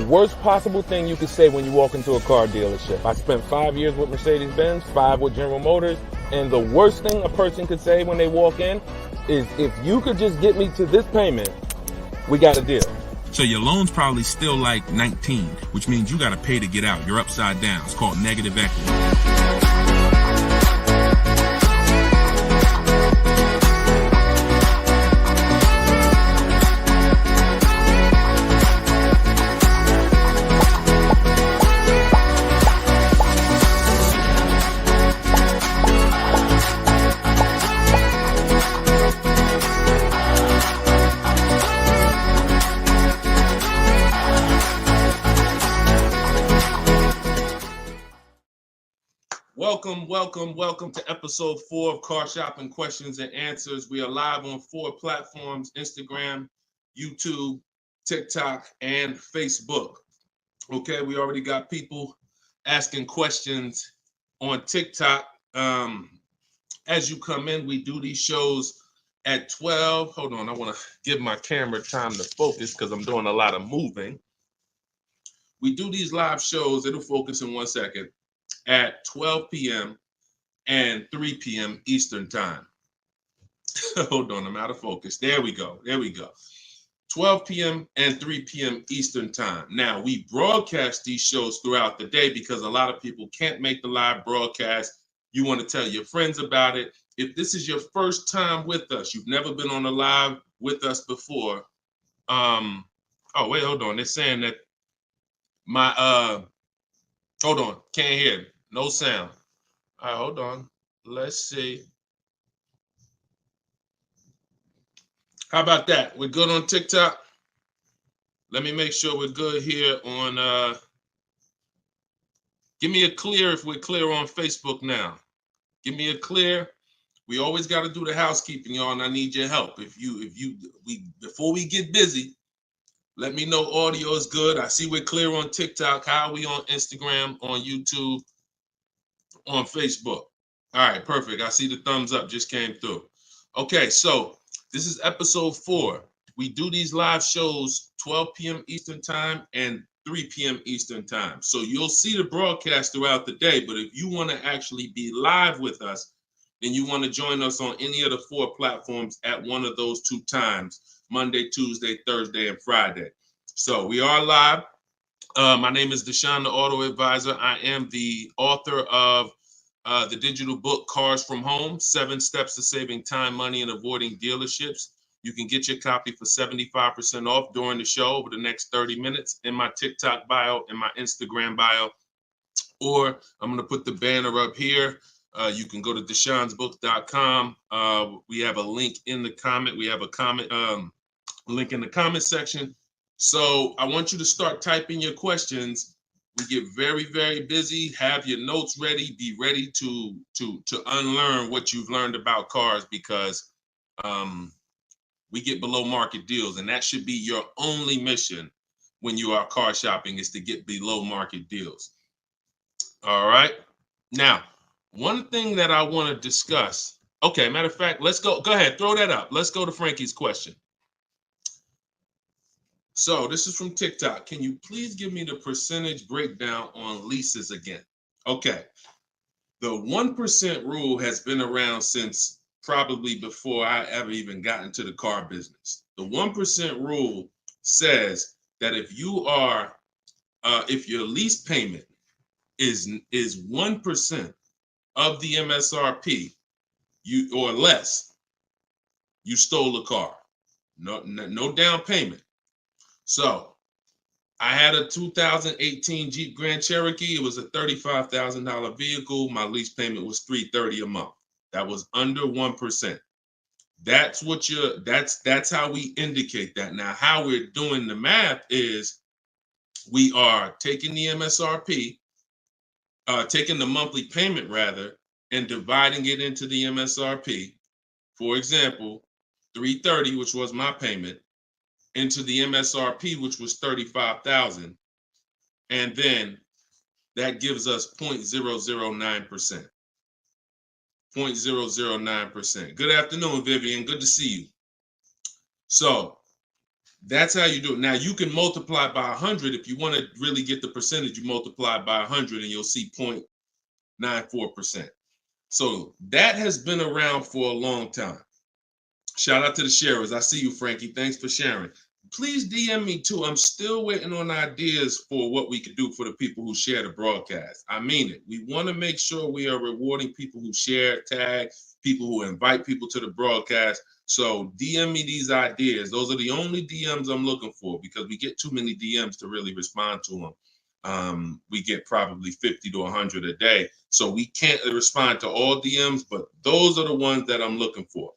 worst possible thing you could say when you walk into a car dealership. I spent 5 years with Mercedes-Benz, 5 with General Motors, and the worst thing a person could say when they walk in is, if you could just get me to this payment, we got a deal. So your loan's probably still like 19, which means you got to pay to get out. You're upside down. It's called negative equity. Welcome to episode 4 of Car Shopping Questions and Answers. We are live on 4 platforms: Instagram, YouTube, TikTok, and Facebook. Okay, we already got people asking questions on TikTok. As you come in, we do these shows at 12. Hold on, I want to give my camera time to focus because I'm doing a lot of moving. We do these live shows, it'll focus in 1 second, at 12 p.m. and 3 p.m. Eastern time. Hold on, I'm out of focus. There we go. 12 p.m. and 3 p.m. Eastern time. Now, we broadcast these shows throughout the day because a lot of people can't make the live broadcast. You want to tell your friends about it. If this is your first time with us, you've never been on a live with us before. Oh, wait, hold on. They're saying that hold on, can't hear. No sound. All right, hold on. Let's see. How about that? We're good on TikTok? Let me make sure we're good here on, give me a clear if we're clear on Facebook now. Give me a clear. We always got to do the housekeeping, y'all, and I need your help. Before we get busy, let me know audio is good. I see we're clear on TikTok. How are we on Instagram, on YouTube, on Facebook? All right, perfect. I see the thumbs up just came through. Okay, so this is episode 4. We do these live shows 12 p.m. Eastern time and 3 p.m. Eastern time. So you'll see the broadcast throughout the day, but if you want to actually be live with us, then you want to join us on any of the 4 platforms at one of those 2 times: Monday, Tuesday, Thursday, and Friday. So we are live. My name is Deshone the Auto Advisor. I am the author of the digital book, Cars from Home, 7 Steps to Saving Time, Money, and Avoiding Dealerships. You can get your copy for 75% off during the show over the next 30 minutes in my TikTok bio, in my Instagram bio, or I'm going to put the banner up here. You can go to deshonesbook.com. We have a link in the comment. We have a comment link in the comment section. So I want you to start typing your questions. We get very, very busy. Have your notes ready. Be ready to unlearn what you've learned about cars, because we get below market deals, and that should be your only mission when you are car shopping, is to get below market deals. All right. Now, one thing that I want to discuss. Okay, matter of fact, let's go. Go ahead, throw that up. Let's go to Frankie's question. So this is from TikTok. Can you please give me the percentage breakdown on leases again? Okay. The 1% rule has been around since probably before I ever even got into the car business. The 1% rule says that if your lease payment is 1% of the MSRP, or less, you stole a car. No down payment. So I had a 2018 Jeep Grand Cherokee. It was a $35,000 vehicle. My lease payment was $330 a month. That was under 1%. That's how we indicate that. Now, how we're doing the math is we are taking the MSRP, taking the monthly payment rather, and dividing it into the MSRP. For example, $330, which was my payment, into the MSRP, which was $35,000, and then that gives us 0.009%. 0.009%. Good afternoon, Vivian. Good to see you. So That's how you do it. Now you can multiply by 100 if you want to really get the percentage. You multiply by 100 and you'll see 0.94%. So that has been around for a long time. Shout out to the sharers. I see you, Frankie. Thanks for sharing. Please DM me too. I'm still waiting on ideas for what we could do for the people who share the broadcast. I mean it. We want to make sure we are rewarding people who share, tag, people who invite people to the broadcast. So DM me these ideas. Those are the only DMs I'm looking for because we get too many DMs to really respond to them. We get probably 50 to 100 a day. So we can't respond to all DMs, but those are the ones that I'm looking for.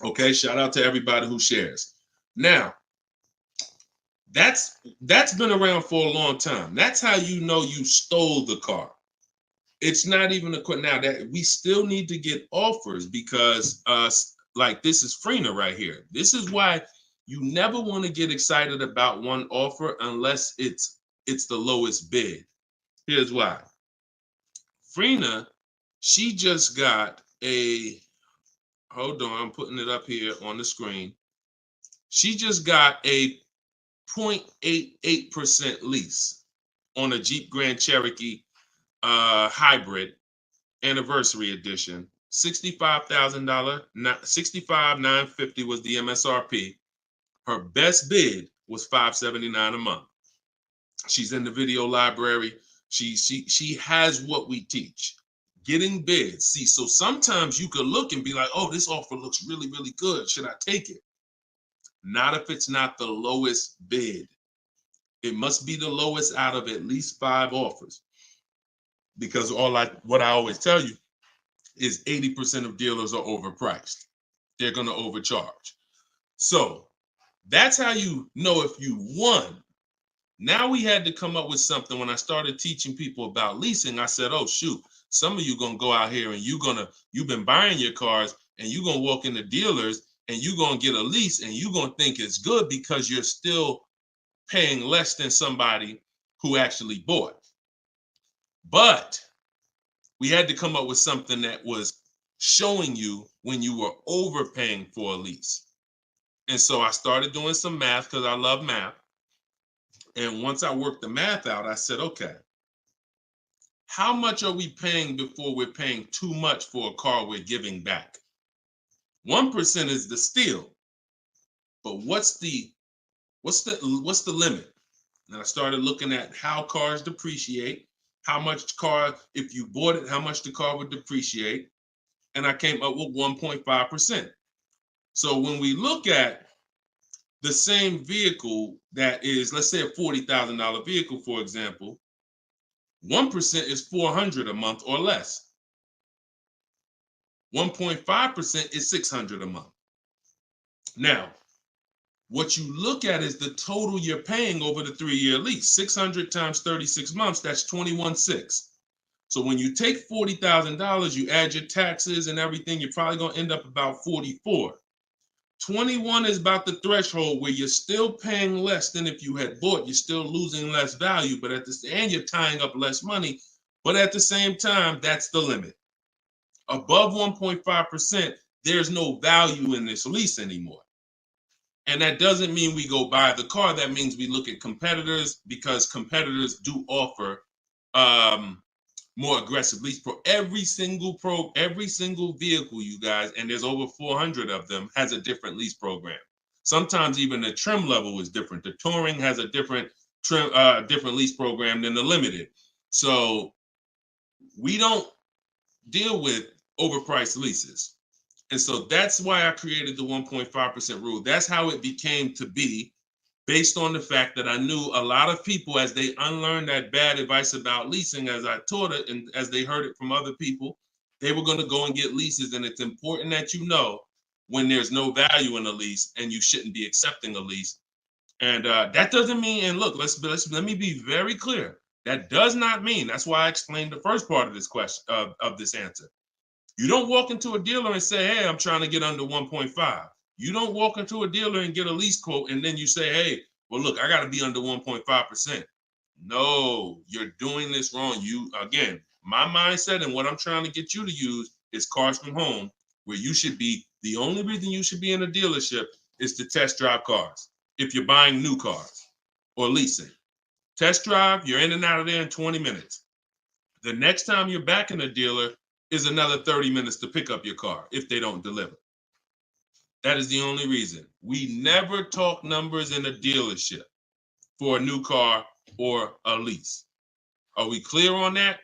Okay, shout out to everybody who shares. Now, that's been around for a long time. That's how you know you stole the car. It's not even a question now that we still need to get offers because like this is Freener right here. This is why you never want to get excited about one offer unless it's the lowest bid. Here's why. Freener, she just got a, hold on, I'm putting it up here on the screen. She just got a 0.88% lease on a Jeep Grand Cherokee hybrid anniversary edition. $65,000, $65,950 was the MSRP. Her best bid was $579 a month. She's in the video library. She has what we teach. Getting bids. See, so sometimes you could look and be like, oh, this offer looks really, really good. Should I take it? Not if it's not the lowest bid. It must be the lowest out of at least 5 offers. Because what I always tell you is 80% of dealers are overpriced. They're going to overcharge. So that's how you know if you won. Now we had to come up with something. When I started teaching people about leasing, I said, oh, shoot, some of you going to go out here and you've been buying your cars and you're going to walk into dealers and you're going to get a lease and you're going to think it's good because you're still paying less than somebody who actually bought. But we had to come up with something that was showing you when you were overpaying for a lease. And so I started doing some math because I love math. And once I worked the math out, I said, okay, how much are we paying before we're paying too much for a car we're giving back? 1% is the steal. But what's the limit? And I started looking at how cars depreciate, how much car, if you bought it, how much the car would depreciate. And I came up with 1.5%. So when we look at the same vehicle that is, let's say a $40,000 vehicle, for example, 1% is $400 a month or less. 1.5% is $600 a month. Now, what you look at is the total you're paying over the 3-year lease. 600 times 36 months, that's 21.6. So when you take $40,000, you add your taxes and everything, you're probably going to end up about 44. 21 is about the threshold where you're still paying less than if you had bought. You're still losing less value, but and you're tying up less money. But at the same time, that's the limit. Above 1.5%, there's no value in this lease anymore. And that doesn't mean we go buy the car. That means we look at competitors because competitors do offer more aggressive lease pro. Every single vehicle, you guys, and there's over 400 of them, has a different lease program. Sometimes even the trim level is different. The Touring has a different lease program than the Limited. So we don't deal with overpriced leases. And so that's why I created the 1.5% rule. That's how it became to be, based on the fact that I knew a lot of people, as they unlearned that bad advice about leasing, as I taught it and as they heard it from other people, they were going to go and get leases. And it's important that you know when there's no value in a lease and you shouldn't be accepting a lease. And that doesn't mean, and look, let me be very clear. That does not mean, that's why I explained the first part of this question, of this answer. You don't walk into a dealer and say, hey, I'm trying to get under 1.5. You don't walk into a dealer and get a lease quote and then you say, hey, well, look, I got to be under 1.5%. No, you're doing this wrong. Again, my mindset and what I'm trying to get you to use is Cars from Home, where you should be, the only reason you should be in a dealership is to test drive cars. if you're buying new cars or leasing. Test drive, you're in and out of there in 20 minutes. The next time you're back in a dealer is another 30 minutes to pick up your car if they don't deliver. That is the only reason. We never talk numbers in a dealership for a new car or a lease. Are we clear on that?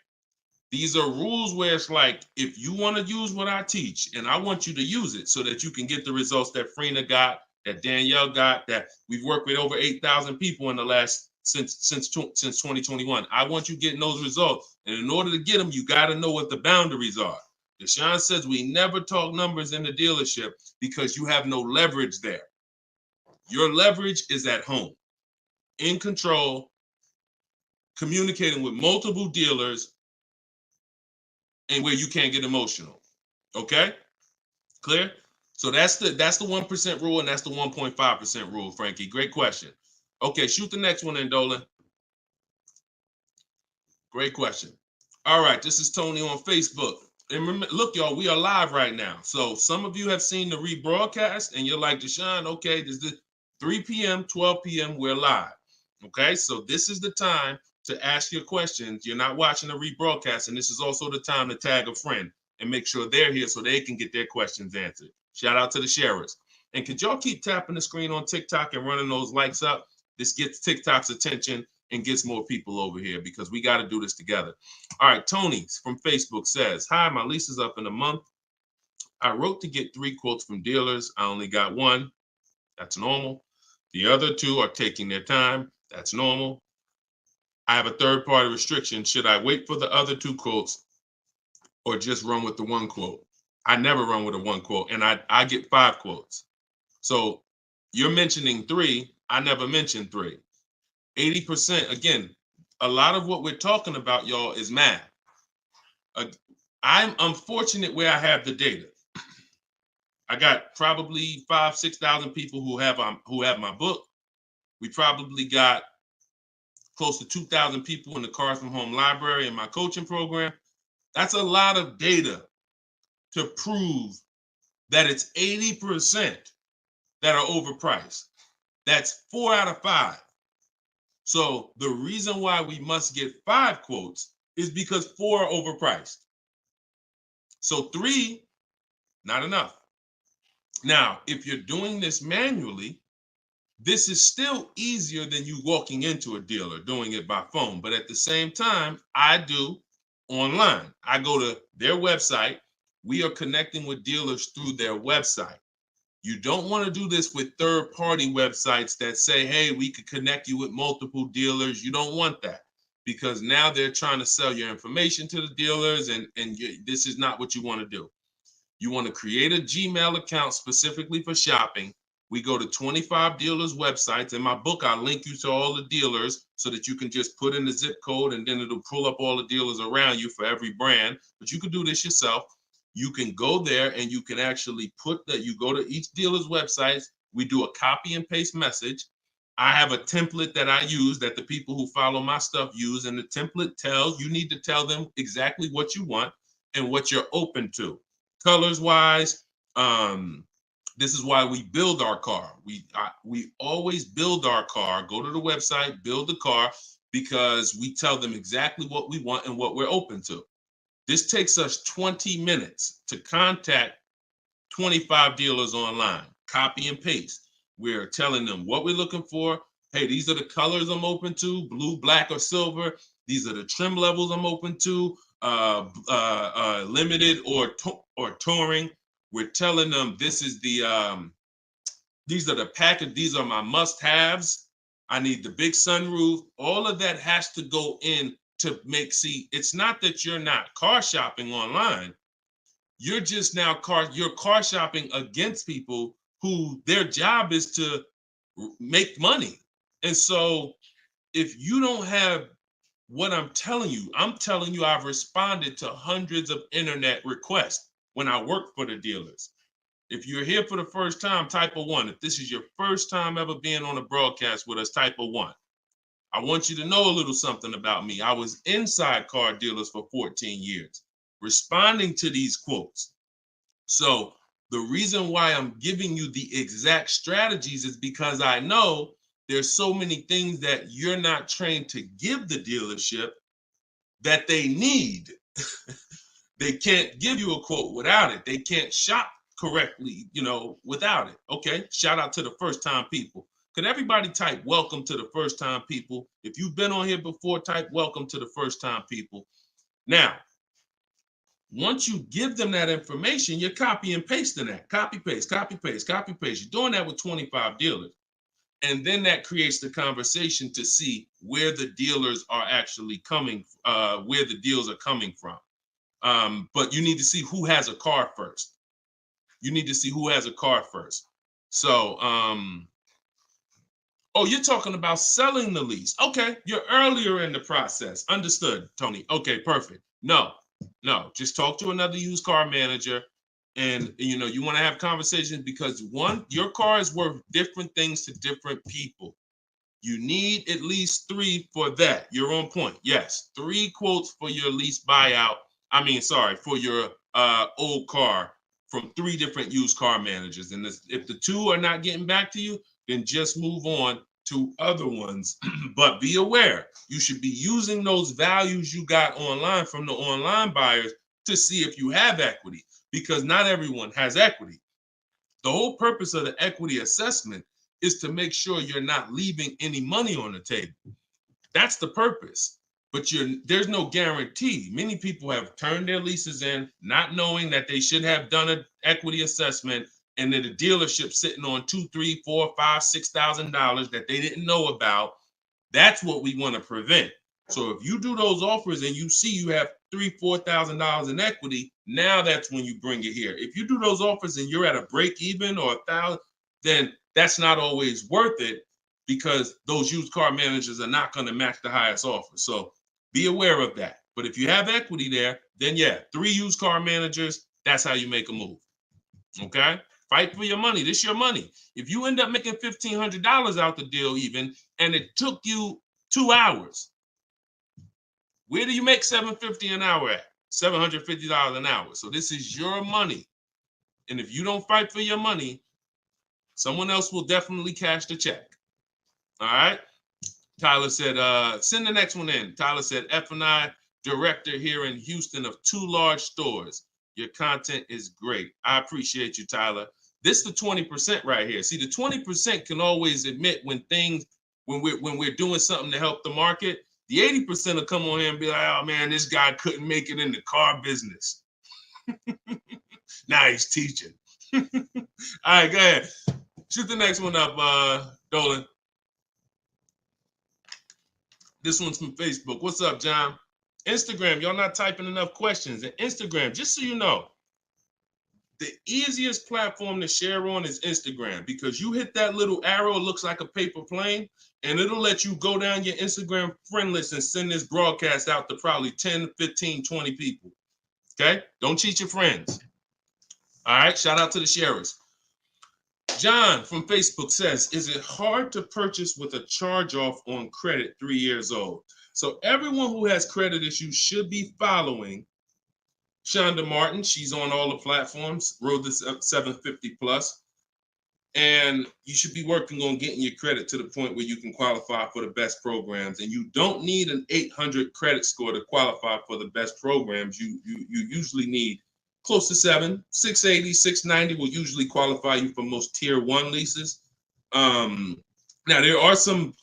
These are rules where it's like, if you want to use what I teach, and I want you to use it so that you can get the results that Frina got, that Danielle got, that we've worked with over 8,000 people in the last since 2021. I want you getting those results. And in order to get them, you got to know what the boundaries are. Deshone says we never talk numbers in the dealership because you have no leverage there. Your leverage is at home, in control, communicating with multiple dealers, and where you can't get emotional. Okay? Clear? So that's the 1% rule, and that's the 1.5% rule, Frankie. Great question. Okay, shoot the next one in, Dolan. Great question. All right, this is Tony on Facebook. And remember, look, y'all, we are live right now. So some of you have seen the rebroadcast, and you're like, Deshone, okay, this is 3 p.m., 12 p.m., we're live. Okay, so this is the time to ask your questions. You're not watching the rebroadcast, and this is also the time to tag a friend and make sure they're here so they can get their questions answered. Shout out to the sharers. And could y'all keep tapping the screen on TikTok and running those likes up? This gets TikTok's attention and gets more people over here because we got to do this together. All right, Tony from Facebook says, hi, my lease is up in a month. I wrote to get 3 quotes from dealers. I only got 1. That's normal. The other 2 are taking their time. That's normal. I have a third-party restriction. Should I wait for the other 2 quotes or just run with the 1 quote? I never run with a 1 quote, and I get 5 quotes. So you're mentioning 3. I never mentioned 3. 80%, again, a lot of what we're talking about, y'all, is math. I'm unfortunate where I have the data. I got probably 5,000-6,000 people who have my book. We probably got close to 2,000 people in the Cars from Home library in my coaching program. That's a lot of data to prove that it's 80% that are overpriced. That's 4 out of 5. So the reason why we must get 5 quotes is because 4 are overpriced. So 3, not enough. Now, if you're doing this manually, this is still easier than you walking into a dealer doing it by phone. But at the same time, I do online. I go to their website. We are connecting with dealers through their website. You don't want to do this with third-party websites that say, hey, we could connect you with multiple dealers. You don't want that because now they're trying to sell your information to the dealers, and this is not what you want to do. You want to create a Gmail account specifically for shopping. We go to 25 dealers' websites. In my book, I link you to all the dealers so that you can just put in the zip code, and then it'll pull up all the dealers around you for every brand. But you can do this yourself. You can go there and you can actually you go to each dealer's websites. We do a copy and paste message. I have a template that I use that the people who follow my stuff use. And the template you need to tell them exactly what you want and what you're open to. Colors wise, this is why we build our car. We always build our car, go to the website, build the car, because we tell them exactly what we want and what we're open to. This takes us 20 minutes to contact 25 dealers online, copy and paste. We're telling them what we're looking for. Hey, these are the colors I'm open to, blue, black, or silver. These are the trim levels I'm open to, limited or touring. We're telling them this is these are the package, these are my must-haves. I need the big sunroof. All of that has to go in to it's not that you're not car shopping online. You're just now you're car shopping against people who their job is to make money. And so if you don't have what I'm telling you I've responded to hundreds of internet requests when I work for the dealers. If you're here for the first time, type a 1. If this is your first time ever being on a broadcast with us, type a 1. I want you to know a little something about me. I was inside car dealers for 14 years, responding to these quotes. So The reason why I'm giving you the exact strategies is because I know there's so many things that you're not trained to give the dealership that they need. They can't give you a quote without it. They can't shop correctly, without it. Okay, shout out to the first time people. Could everybody type welcome to the first time people? If you've been on here before, type welcome to the first time people. Now, once you give them that information, you're copy and pasting that. Copy, paste, copy, paste, copy, paste. You're doing that with 25 dealers. And then that creates the conversation to see where the dealers are actually coming, where the deals are coming from. But you need to see who has a car first. You need to see who has a car first. So, oh, you're talking about selling the lease. Okay, you're earlier in the process. Understood, Tony. Okay, perfect. No, just talk to another used car manager. And you want to have conversations because one, your car is worth different things to different people. You need at least 3 for that. You're on point. Yes, 3 quotes for your lease buyout. For your old car from 3 different used car managers. And if the 2 are not getting back to you, then just move on to other ones. But be aware, you should be using those values you got online from the online buyers to see if you have equity, because not everyone has equity. The whole purpose of the equity assessment is to make sure you're not leaving any money on the table. That's the purpose. But there's no guarantee. Many people have turned their leases in not knowing that they should have done an equity assessment, and then the dealership sitting on $2,000, $3,000, $4,000, $5,000, $6,000 that they didn't know about. That's what we want to prevent. So if you do those offers and you see you have $3,000, $4,000 in equity, now that's when you bring it here. If you do those offers and you're at a break even or $1,000, then that's not always worth it, because those used car managers are not going to match the highest offer. So be aware of that. But if you have equity there, then 3 used car managers, that's how you make a move. Okay? Fight for your money. This is your money. If you end up making $1,500 out the deal even, and it took you 2 hours, where do you make $750 an hour at? $750 an hour. So this is your money. And if you don't fight for your money, someone else will definitely cash the check. All right? Tyler said, send the next one in. Tyler said, F&I director here in Houston of 2 large stores. Your content is great. I appreciate you, Tyler. This is the 20% right here. See, the 20% can always admit when we're doing something to help the market. The 80% will come on here and be like, oh man, this guy couldn't make it in the car business. Now he's teaching. All right, go ahead. Shoot the next one up, Dolan. This one's from Facebook. What's up, John? Instagram, y'all not typing enough questions. And Instagram, just so you know, the easiest platform to share on is Instagram, because you hit that little arrow, it looks like a paper plane, and it'll let you go down your Instagram friend list and send this broadcast out to probably 10, 15, 20 people. Okay? Don't cheat your friends. All right? Shout out to the sharers. John from Facebook says, is it hard to purchase with a charge-off on credit 3 years old? So everyone who has credit issues should be following Shonda Martin. She's on all the platforms, Road to 750 plus. And you should be working on getting your credit to the point where you can qualify for the best programs. And you don't need an 800 credit score to qualify for the best programs. You usually need close to 680, 690 will usually qualify you for most tier 1 leases. Now there are some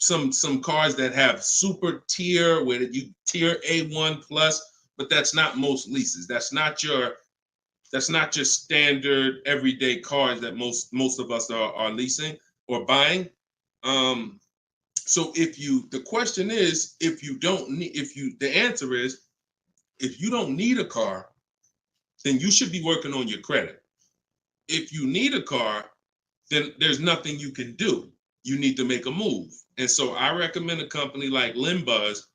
cars that have super tier where you tier A1 plus, but that's not most leases. That's not your standard everyday cars that most of us are leasing or buying. So the question is, the answer is, if you don't need a car, then you should be working on your credit. If you need a car, then there's nothing you can do. You need to make a move. And so I recommend a company like Limbuzz.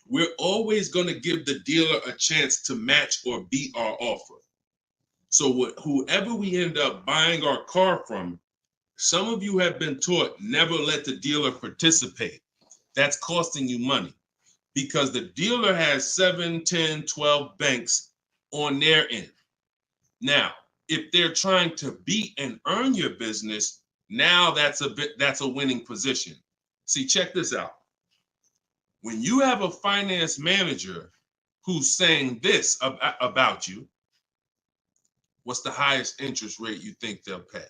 We're always going to give the dealer a chance to match or beat our offer. So whoever we end up buying our car from, some of you have been taught never let the dealer participate. That's costing you money, because the dealer has 7, 10, 12 banks on their end. Now, If they're trying to beat and earn your business, now that's a winning position. See, check this out. When you have a finance manager who's saying this about you, what's the highest interest rate you think they'll pay?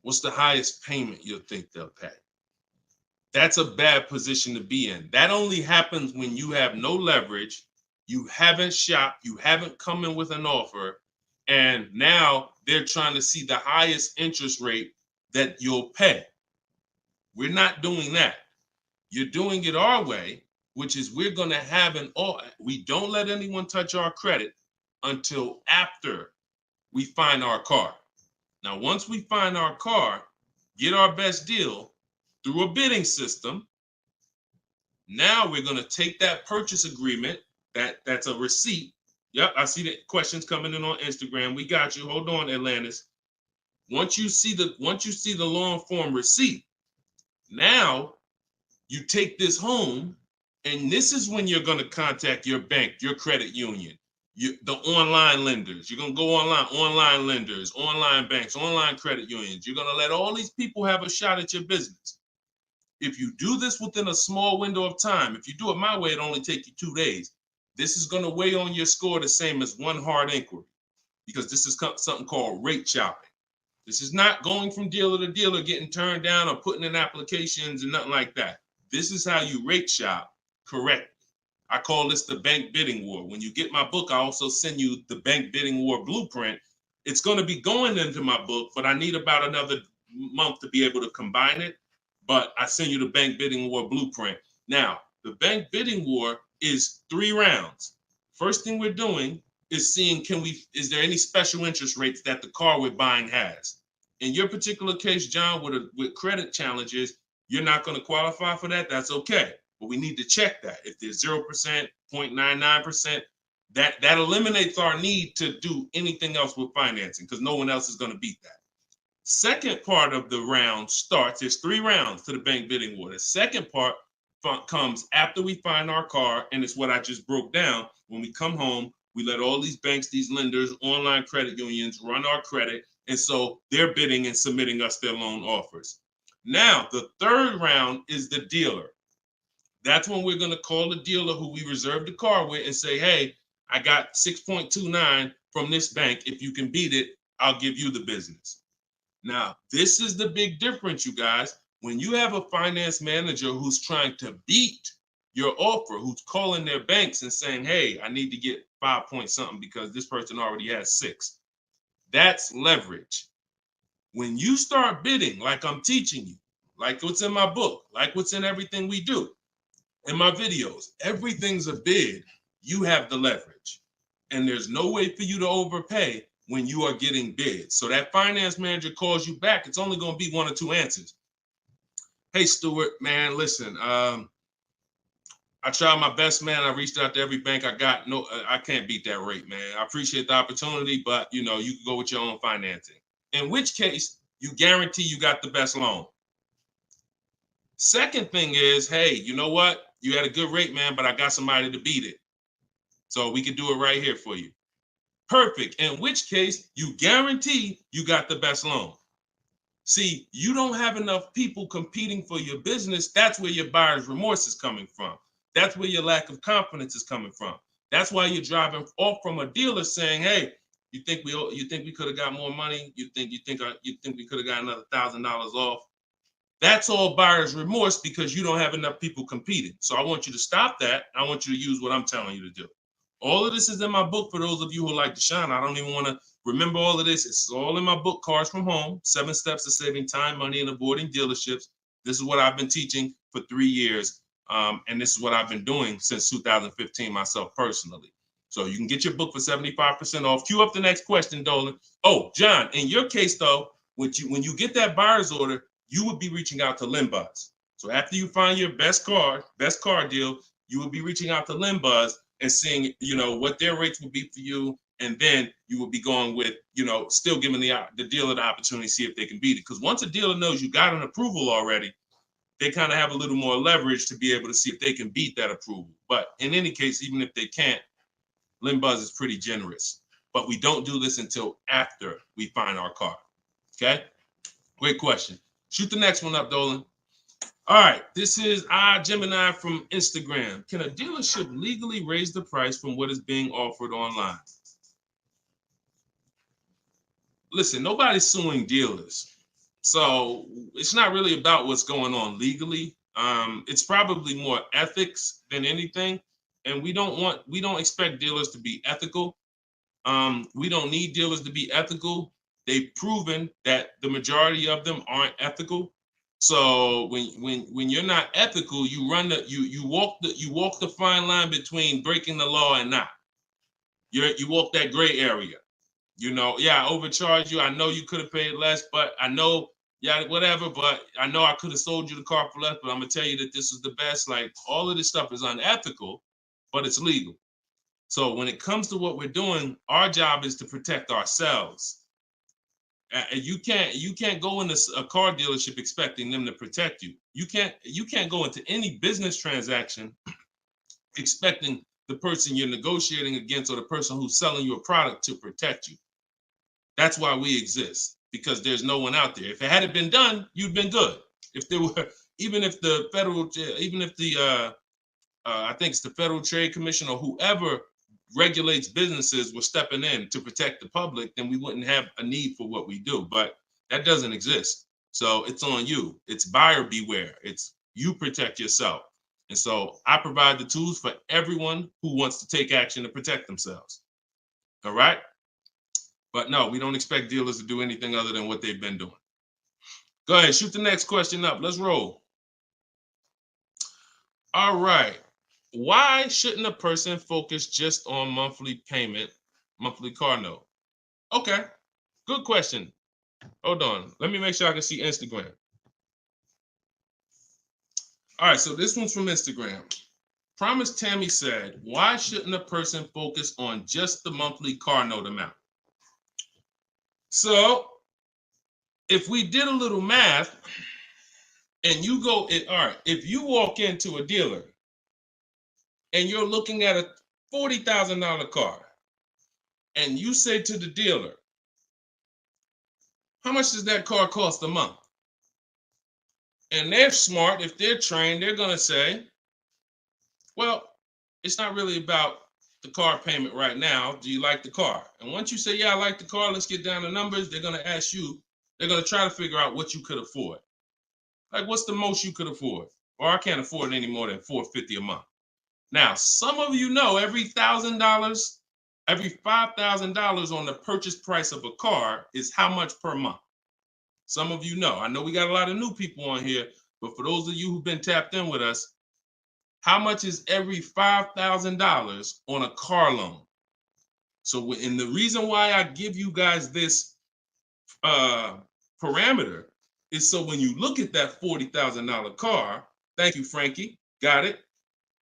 What's the highest payment you think they'll pay? That's a bad position to be in. That only happens when you have no leverage, you haven't shopped, you haven't come in with an offer, and now they're trying to see the highest interest rate that you'll pay. We're not doing that. You're doing it our way, which is we're going to have we don't let anyone touch our credit until after we find our car. Now, once we find our car, get our best deal through a bidding system, now we're going to take that purchase agreement, that's a receipt. Yep, I see the questions coming in on Instagram. We got you. Hold on, Atlantis. Once you see the long form receipt, now you take this home, and this is when you're going to contact your bank, your credit union, the online lenders. You're going to go online lenders, online banks, online credit unions. You're going to let all these people have a shot at your business. If you do this within a small window of time, if you do it my way, it only take you 2 days. This is going to weigh on your score the same as one hard inquiry, because this is something called rate shopping. This is not going from dealer to dealer, getting turned down or putting in applications and nothing like that. This is how you rate shop correctly. I call this the bank bidding war. When you get my book, I also send you the bank bidding war blueprint. It's going to be going into my book, but I need about another month to be able to combine it. But I send you the bank bidding war blueprint. Now, the bank bidding war is 3 rounds. First thing we're doing is seeing, is there any special interest rates that the car we're buying has? In your particular case, John, with credit challenges, you're not going to qualify for that. That's okay. But we need to check that. If there's 0%, 0.99%, that eliminates our need to do anything else with financing, because no one else is going to beat that. Second part of the round starts, there's 3 rounds to the bank bidding war. The second part comes after we find our car, and it's what I just broke down. When we come home, we let all these banks, these lenders, online credit unions run our credit, and so they're bidding and submitting us their loan offers. Now, the third round is the dealer. That's when we're going to call the dealer who we reserved the car with and say, hey, I got 6.29 from this bank. If you can beat it, I'll give you the business. Now, this is the big difference, you guys. When you have a finance manager who's trying to beat your offer, who's calling their banks and saying, hey, I need to get 5 point something because this person already has 6. That's leverage. When you start bidding, like I'm teaching you, like what's in my book, like what's in everything we do, in my videos, everything's a bid. You have the leverage. And there's no way for you to overpay when you are getting bids. So that finance manager calls you back, it's only going to be 1 or 2 answers. Hey, Stuart, man, listen, I tried my best, man. I reached out to every bank I got. No, I can't beat that rate, man. I appreciate the opportunity, but you can go with your own financing. In which case, you guarantee you got the best loan. Second thing is, hey, you know what? You had a good rate, man, but I got somebody to beat it. So we can do it right here for you. Perfect. In which case, you guarantee you got the best loan. See, you don't have enough people competing for your business. That's where your buyer's remorse is coming from. That's where your lack of confidence is coming from. That's why you're driving off from a dealer saying, hey, you think we could have got more money? You think we could have got another $1,000 off? That's all buyer's remorse because you don't have enough people competing. So I want you to stop that. I want you to use what I'm telling you to do. All of this is in my book for those of you who like Deshone. I don't even want to remember all of this. It's all in my book, Cars from Home, 7 Steps to Saving Time, Money, and Avoiding Dealerships. This is what I've been teaching for 3 years. And this is what I've been doing since 2015 myself personally. So you can get your book for 75% off. Cue up the next question, Dolan. Oh, John, in your case, though, when you get that buyer's order, you would be reaching out to Limbuzz. So after you find your best car deal, you would be reaching out to Limbuzz and seeing, what their rates would be for you. And then you would be going with, still giving the dealer the opportunity to see if they can beat it. Because once a dealer knows you got an approval already, they kind of have a little more leverage to be able to see if they can beat that approval. But in any case, even if they can't, Limbuzz is pretty generous. but we don't do this until after we find our car. Okay? Great question. Shoot the next one up, Dolan. All right, this is Gemini from Instagram. Can a dealership legally raise the price from what is being offered online? Listen, nobody's suing dealers. So it's not really about what's going on legally. It's probably more ethics than anything. And we don't expect dealers to be ethical. We don't need dealers to be ethical. They've proven that the majority of them aren't ethical. So when you're not ethical, you walk the fine line between breaking the law and not. You walk that gray area. You know, yeah, I overcharged you. I know you could have paid less, but I know, yeah, whatever. But I know I could have sold you the car for less. But I'm gonna tell you that this is the best. Like, all of this stuff is unethical, but it's legal. So when it comes to what we're doing, our job is to protect ourselves. You can't go into a car dealership expecting them to protect you. You can't go into any business transaction expecting the person you're negotiating against or the person who's selling you a product to protect you. That's why we exist, because there's no one out there. If it hadn't been done, you'd been good. If there were, even if the I think it's the Federal Trade Commission or whoever regulates businesses were stepping in to protect the public, then we wouldn't have a need for what we do. But that doesn't exist. So it's on you. It's buyer beware. It's you protect yourself. And so I provide the tools for everyone who wants to take action to protect themselves. All right? But no, we don't expect dealers to do anything other than what they've been doing. Go ahead, shoot the next question up. Let's roll. All right. Why shouldn't a person focus just on monthly payment, monthly car note? Okay, good question. Hold on. Let me make sure I can see Instagram. All right, so this one's from Instagram. Promise Tammy said, why shouldn't a person focus on just the monthly car note amount? So if we did a little math and you go, all right, if you walk into a dealer and you're looking at a $40,000 car and you say to the dealer, how much does that car cost a month? And they're smart, if they're trained, they're gonna say, well, it's not really about the car payment right now. Do you like the car? And once you say, yeah, I like the car, let's get down to numbers, they're gonna ask you, they're gonna try to figure out what you could afford. Like, what's the most you could afford? Or I can't afford any more than $450 a month. Now, some of you know every $1,000, every $5,000 on the purchase price of a car is how much per month. Some of you know. I know we got a lot of new people on here, but for those of you who've been tapped in with us, how much is every $5,000 on a car loan? So, and the reason why I give you guys this parameter is so when you look at that $40,000 car, thank you, Frankie, got it.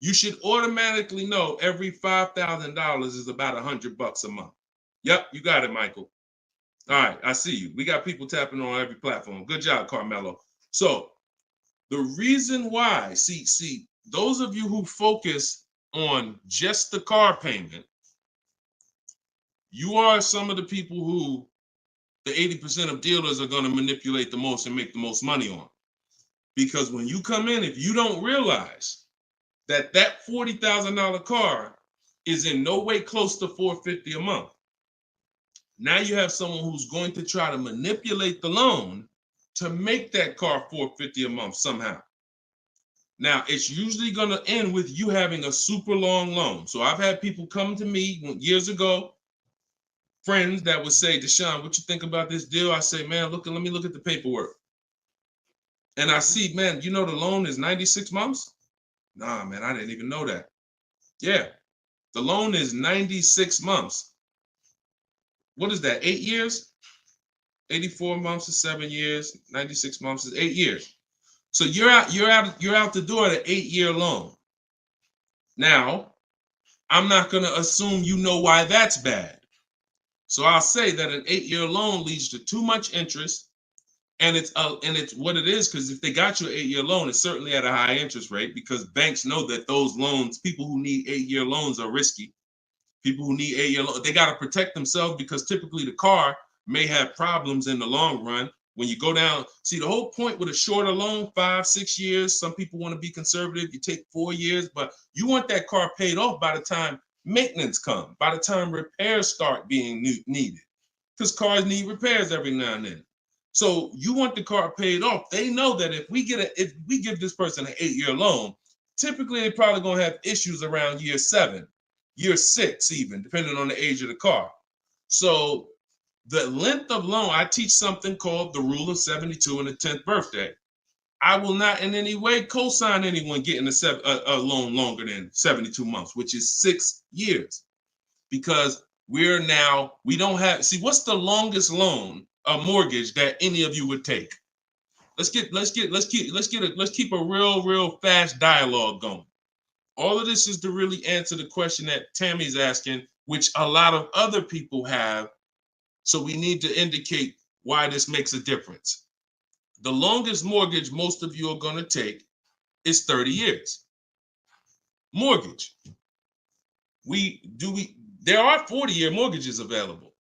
You should automatically know every $5,000 is about $100 a month. Yep, you got it, Michael. All right, I see you. We got people tapping on every platform. Good job, Carmelo. So the reason why, see, those of you who focus on just the car payment, you are some of the people who the 80% of dealers are going to manipulate the most and make the most money on. Because when you come in, if you don't realize that that $40,000 car is in no way close to $450 a month, now you have someone who's going to try to manipulate the loan to make that car $450 a month somehow. Now, it's usually going to end with you having a super long loan. So I've had people come to me years ago, friends that would say, Deshone, what you think about this deal? I say, man, let me look at the paperwork. And I see, man, you know the loan is 96 months? Nah, man, I didn't even know that. Yeah, the loan is 96 months. What is that, 8 years? 84 months is 7 years, 96 months is 8 years. So you're out the door at an 8-year loan. Now, I'm not going to assume you know why that's bad. So I'll say that an 8-year loan leads to too much interest, and it's what it is, because if they got you an 8-year loan, it's certainly at a high interest rate, because banks know that those loans, people who need 8-year loans, are risky. People who need 8-year loan, they got to protect themselves because typically the car may have problems in the long run. When you go down, see the whole point with a shorter loan, 5-6 years. Some people want to be conservative. You take 4 years, but you want that car paid off by the time maintenance comes, by the time repairs start being needed, because cars need repairs every now and then. So you want the car paid off. They know that if we give this person an 8-year loan, typically they're probably gonna have issues around year 7, year 6, even depending on the age of the car. So the length of loan, I teach something called the rule of 72 and the 10th birthday. I will not in any way co-sign anyone getting a loan longer than 72 months, which is 6 years, because we don't have, see, what's the longest loan, a mortgage that any of you would take? Let's keep a real fast dialogue going. All of this is to really answer the question that Tammy's asking, which a lot of other people have. So we need to indicate why this makes a difference. The longest mortgage most of you are going to take is 30 years. Mortgage. There are 40-year mortgages available.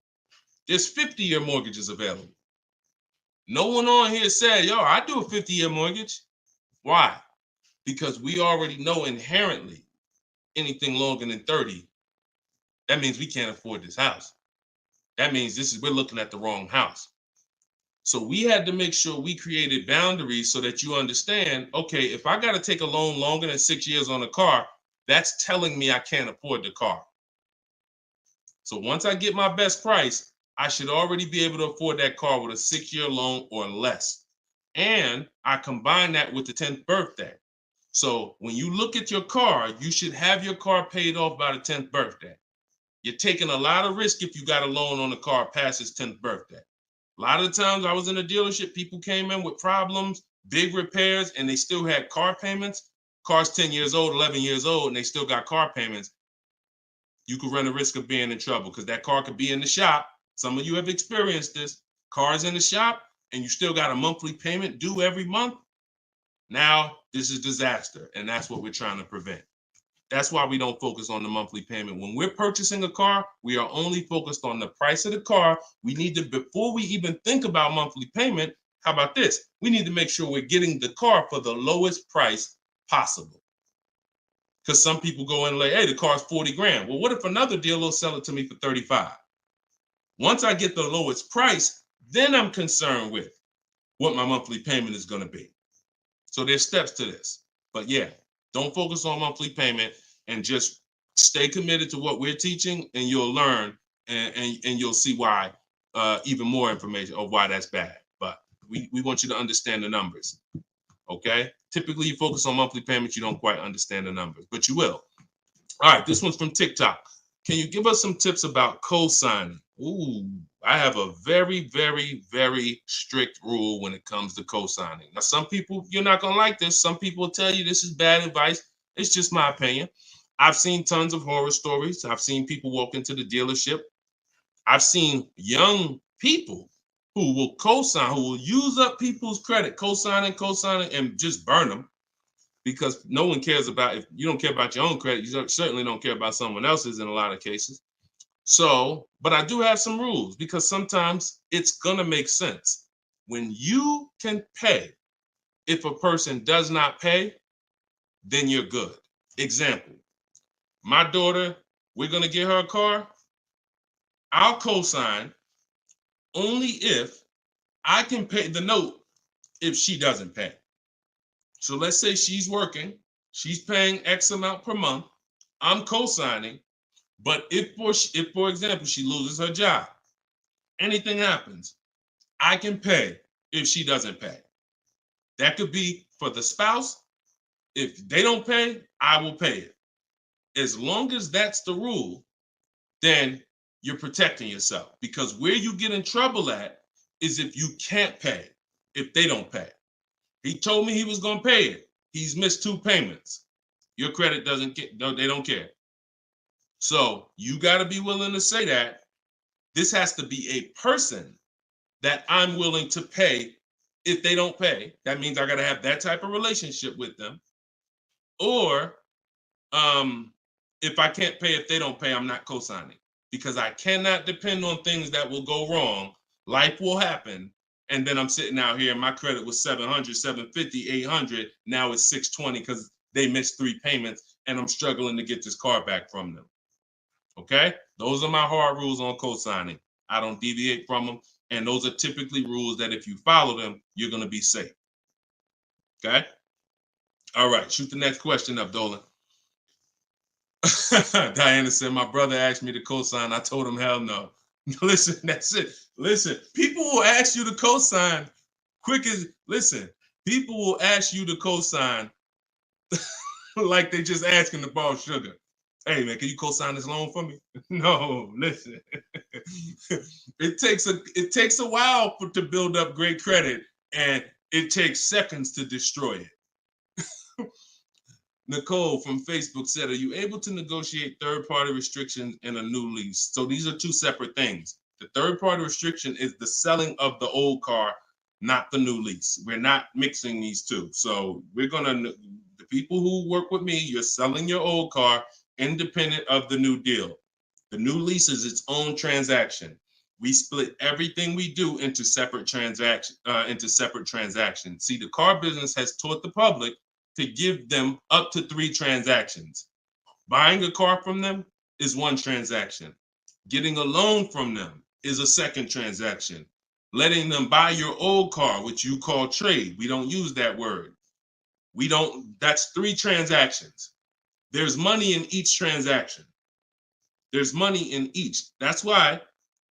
There's 50-year mortgages available. No one on here said, yo, I do a 50-year mortgage. Why? Because we already know inherently anything longer than 30, that means we can't afford this house. That means we're looking at the wrong house. So we had to make sure we created boundaries so that you understand, okay, if I got to take a loan longer than 6 years on a car, that's telling me I can't afford the car. So once I get my best price, I should already be able to afford that car with a 6-year loan or less. And I combine that with the 10th birthday. So when you look at your car, you should have your car paid off by the 10th birthday. You're taking a lot of risk if you got a loan on the car past its 10th birthday. A lot of the times I was in a dealership, people came in with problems, big repairs, and they still had car payments. Car's 10 years old, 11 years old, and they still got car payments. You could run the risk of being in trouble because that car could be in the shop. Some of you have experienced this. Car's in the shop and you still got a monthly payment due every month. Now, this is disaster, and that's what we're trying to prevent. That's why we don't focus on the monthly payment. When we're purchasing a car, we are only focused on the price of the car. We need to, before we even think about monthly payment, how about this? We need to make sure we're getting the car for the lowest price possible. Because some people go in and like, hey, the car's 40 grand. Well, what if another dealer will sell it to me for 35? Once I get the lowest price, then I'm concerned with what my monthly payment is going to be. So there's steps to this. But yeah, don't focus on monthly payment and just stay committed to what we're teaching, and you'll learn and you'll see why, even more information of why that's bad. But we want you to understand the numbers. Okay? Typically, you focus on monthly payments, you don't quite understand the numbers, but you will. All right, this one's from TikTok. Can you give us some tips about co-signing? Ooh, I have a very, very, very strict rule when it comes to co-signing. Now, some people, you're not going to like this. Some people will tell you this is bad advice. It's just my opinion. I've seen tons of horror stories. I've seen people walk into the dealership. I've seen young people who will co-sign, who will use up people's credit, co-signing, and just burn them, because no one cares about, if you don't care about your own credit, you certainly don't care about someone else's in a lot of cases. So, but I do have some rules, because sometimes it's gonna make sense. When you can pay, if a person does not pay, then you're good. Example, my daughter, we're gonna get her a car. I'll co-sign only if I can pay the note if she doesn't pay. So let's say she's working, she's paying X amount per month, I'm co-signing, but if for example, she loses her job, anything happens, I can pay if she doesn't pay. That could be for the spouse. If they don't pay, I will pay it. As long as that's the rule, then you're protecting yourself, because where you get in trouble at is if you can't pay, if they don't pay. He told me he was going to pay it. He's missed 2 payments. Your credit doesn't get, no, they don't care. So you got to be willing to say that. This has to be a person that I'm willing to pay if they don't pay. That means I got to have that type of relationship with them. Or if I can't pay, if they don't pay, I'm not co-signing, because I cannot depend on things that will go wrong. Life will happen. And then I'm sitting out here and my credit was 700, 750, 800. Now it's 620 because they missed 3 payments and I'm struggling to get this car back from them. Okay? Those are my hard rules on co-signing. I don't deviate from them. And those are typically rules that if you follow them, you're going to be safe. Okay? All right. Shoot the next question up, Dolan. Diana said, my brother asked me to co-sign. I told him, hell no. Listen, that's it. Listen, people will ask you to co-sign quick as, listen, people will ask you to co-sign like they just asking to borrow sugar. Hey man, can you co-sign this loan for me? No, listen. It takes a while to build up great credit, and it takes seconds to destroy it. Nicole from Facebook said, are you able to negotiate third-party restrictions in a new lease? So these are two separate things. The third-party restriction is the selling of the old car, not the new lease. We're not mixing these two. So we're the people who work with me, you're selling your old car independent of the new deal. The new lease is its own transaction. We split everything we do into separate transactions. See, the car business has taught the public to give them up to 3 transactions. Buying a car from them is one transaction. Getting a loan from them is a second transaction. Letting them buy your old car, which you call trade. We don't use that word. That's 3 transactions. There's money in each transaction. There's money in each. That's why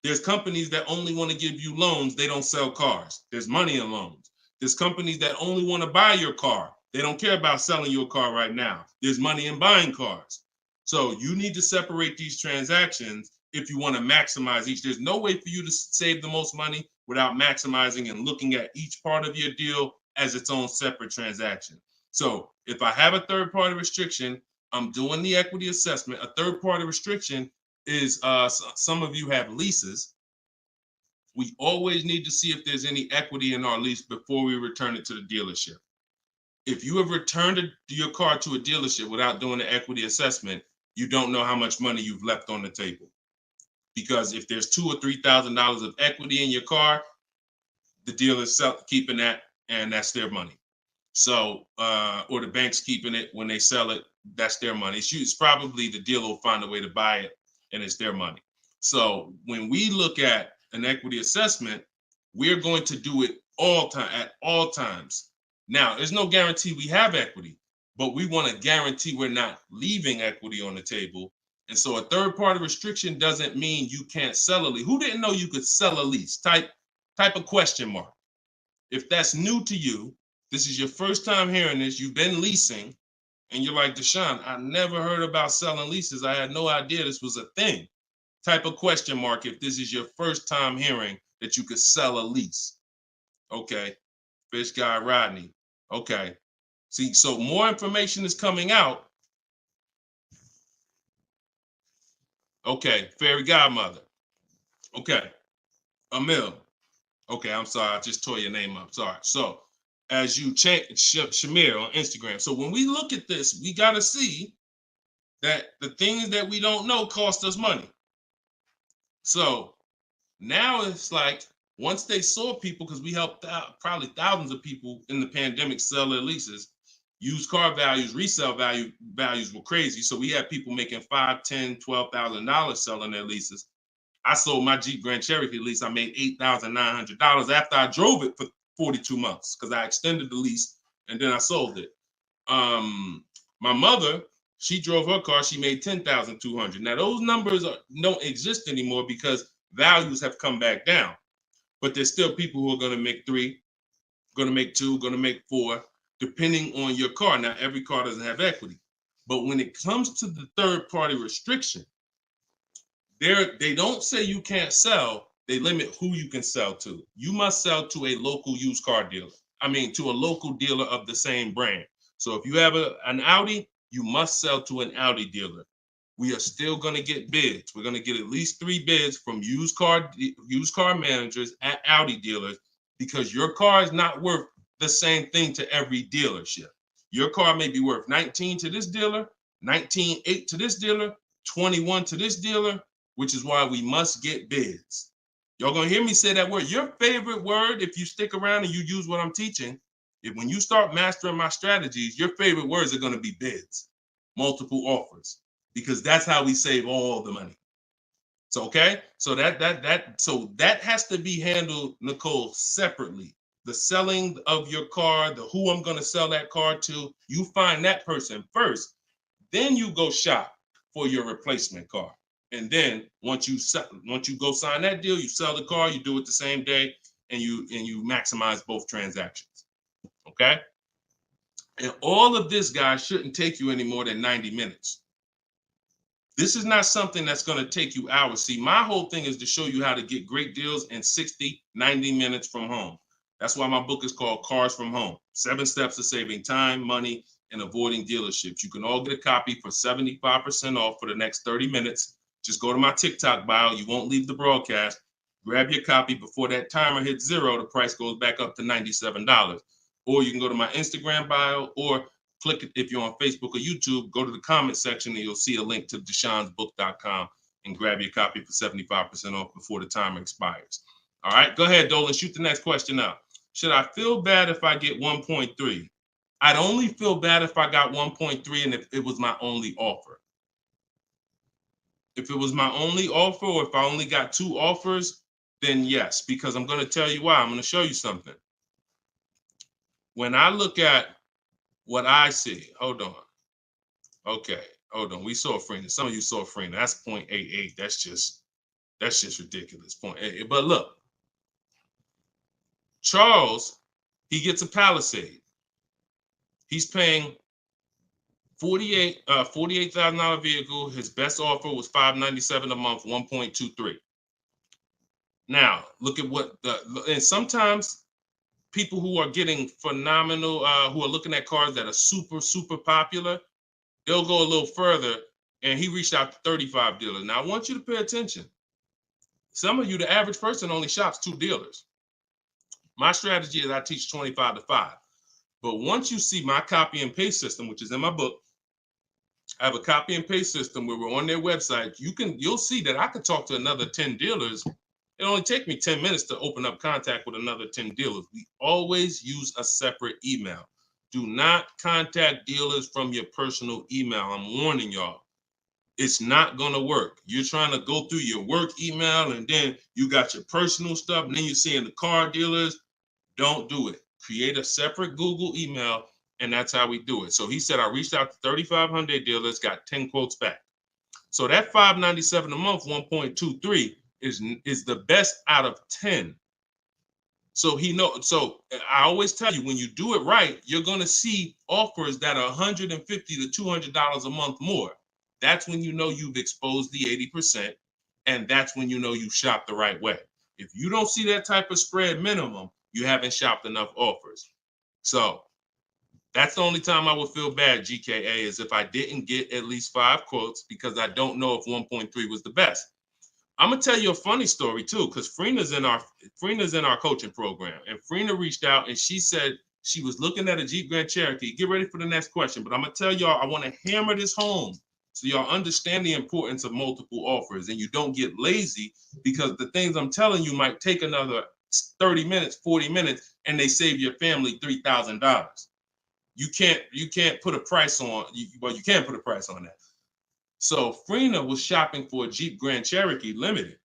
there's companies that only want to give you loans. They don't sell cars. There's money in loans. There's companies that only want to buy your car. They don't care about selling your car right now. There's money in buying cars. So you need to separate these transactions if you want to maximize each. There's no way for you to save the most money without maximizing and looking at each part of your deal as its own separate transaction. So if I have a third-party restriction, I'm doing the equity assessment. A third-party restriction is, some of you have leases. We always need to see if there's any equity in our lease before we return it to the dealership. If you have returned your car to a dealership without doing the equity assessment, you don't know how much money you've left on the table. Because if there's $2,000 or $3,000 of equity in your car, the dealer's keeping that, and that's their money. So, or the bank's keeping it when they sell it, that's their money. It's probably the dealer will find a way to buy it, and it's their money. So when we look at an equity assessment, we're going to do it at all times. Now, there's no guarantee we have equity, but we want to guarantee we're not leaving equity on the table. And so a third-party restriction doesn't mean you can't sell a lease. Who didn't know you could sell a lease? Type a question mark. If that's new to you, this is your first time hearing this, you've been leasing, and you're like, Deshone, I never heard about selling leases. I had no idea this was a thing. Type a question mark if this is your first time hearing that you could sell a lease. Okay. Fish Guy Rodney. Okay. See, so more information is coming out. Okay. Fairy Godmother. Okay. Emil. Okay, I'm sorry. I just tore your name up. Sorry. So as you change Shamir on Instagram. So when we look at this, we got to see that the things that we don't know cost us money. So now it's like, once they saw people, because we helped out probably thousands of people in the pandemic sell their leases, used car values, resale values were crazy. So we had people making $5,000, $10,000, $12,000 selling their leases. I sold my Jeep Grand Cherokee lease. I made $8,900 after I drove it for 42 months because I extended the lease and then I sold it. My mother, she drove her car. She made $10,200. Now those numbers don't exist anymore because values have come back down. But there's still people who are going to make 3, going to make 2, going to make 4, depending on your car. Now, every car doesn't have equity. But when it comes to the third-party restriction, they don't say you can't sell. They limit who you can sell to. You must sell to a local used car dealer. To a local dealer of the same brand. So if you have an Audi, you must sell to an Audi dealer. We are still going to get bids. We're going to get at least 3 bids from used car managers at Audi dealers because your car is not worth the same thing to every dealership. Your car may be worth 19 to this dealer, 19.8 to this dealer, 21 to this dealer, which is why we must get bids. Y'all gonna hear me say that word. Your favorite word, if you stick around and you use what I'm teaching, when you start mastering my strategies, your favorite words are gonna be bids, multiple offers, because that's how we save all the money. So okay, so that has to be handled, Nicole, separately. The selling of your car, the who I'm gonna sell that car to, you find that person first. Then you go shop for your replacement car. And then once you go sign that deal, you sell the car, you do it the same day, and you maximize both transactions. Okay? And all of this, guys, shouldn't take you any more than 90 minutes. This is not something that's going to take you hours. See, my whole thing is to show you how to get great deals in 60, 90 minutes from home. That's why my book is called Cars from Home. 7 Steps to Saving Time, Money, and Avoiding Dealerships. You can all get a copy for 75% off for the next 30 minutes. Just go to my TikTok bio. You won't leave the broadcast. Grab your copy before that timer hits 0. The price goes back up to $97. Or you can go to my Instagram bio, or click it if you're on Facebook or YouTube. Go to the comment section and you'll see a link to deshonsbook.com and grab your copy for 75% off before the timer expires. All right, go ahead, Dolan. Shoot the next question out. Should I feel bad if I get 1.3? I'd only feel bad if I got 1.3 and if it was my only offer. If it was my only offer, or if I only got 2 offers, then yes, because I'm going to tell you why. I'm going to show you something. When I look at what I see, hold on. Okay, hold on. We saw Freener. Some of you saw Freener. That's 0.88. That's just ridiculous. 0.88. But look, Charles, he gets a Palisade. He's paying $48,000 vehicle. His best offer was $597 a month, 1.23. Now, look at and sometimes people who are getting phenomenal, who are looking at cars that are super, super popular, they'll go a little further, and he reached out to 35 dealers. Now, I want you to pay attention. Some of you, the average person, only shops 2 dealers. My strategy is I teach 25 to 5. But once you see my copy and paste system, which is in my book, I have a copy and paste system where we're on their website. You'll see that I could talk to another 10 dealers. It only take me 10 minutes to open up contact with another 10 dealers. We always use a separate email. Do not contact dealers from your personal email. I'm warning y'all. It's not going to work. You're trying to go through your work email, and then you got your personal stuff, and then you're seeing the car dealers. Don't do it. Create a separate Google email, and that's how we do it. So he said, I reached out to 3,500 dealers, got 10 quotes back. So that $597 a month, 1.23 is the best out of 10. So so I always tell you, when you do it right, you're going to see offers that are $150 to $200 a month more. That's when you know you've exposed the 80%, and that's when you know you shop the right way. If you don't see that type of spread minimum, you haven't shopped enough offers. So that's the only time I would feel bad, GKA, is if I didn't get at least 5 quotes, because I don't know if 1.3 was the best. I'm gonna tell you a funny story too, because Freena's in our coaching program, and Freena reached out and she said she was looking at a Jeep Grand Cherokee. Get ready for the next question, but I'm gonna tell y'all, I want to hammer this home so y'all understand the importance of multiple offers and you don't get lazy, because the things I'm telling you might take another 30 minutes, 40 minutes, and they save your family $3,000. You can't put a price on. Well, you can put a price on that. So Freena was shopping for a Jeep Grand Cherokee Limited.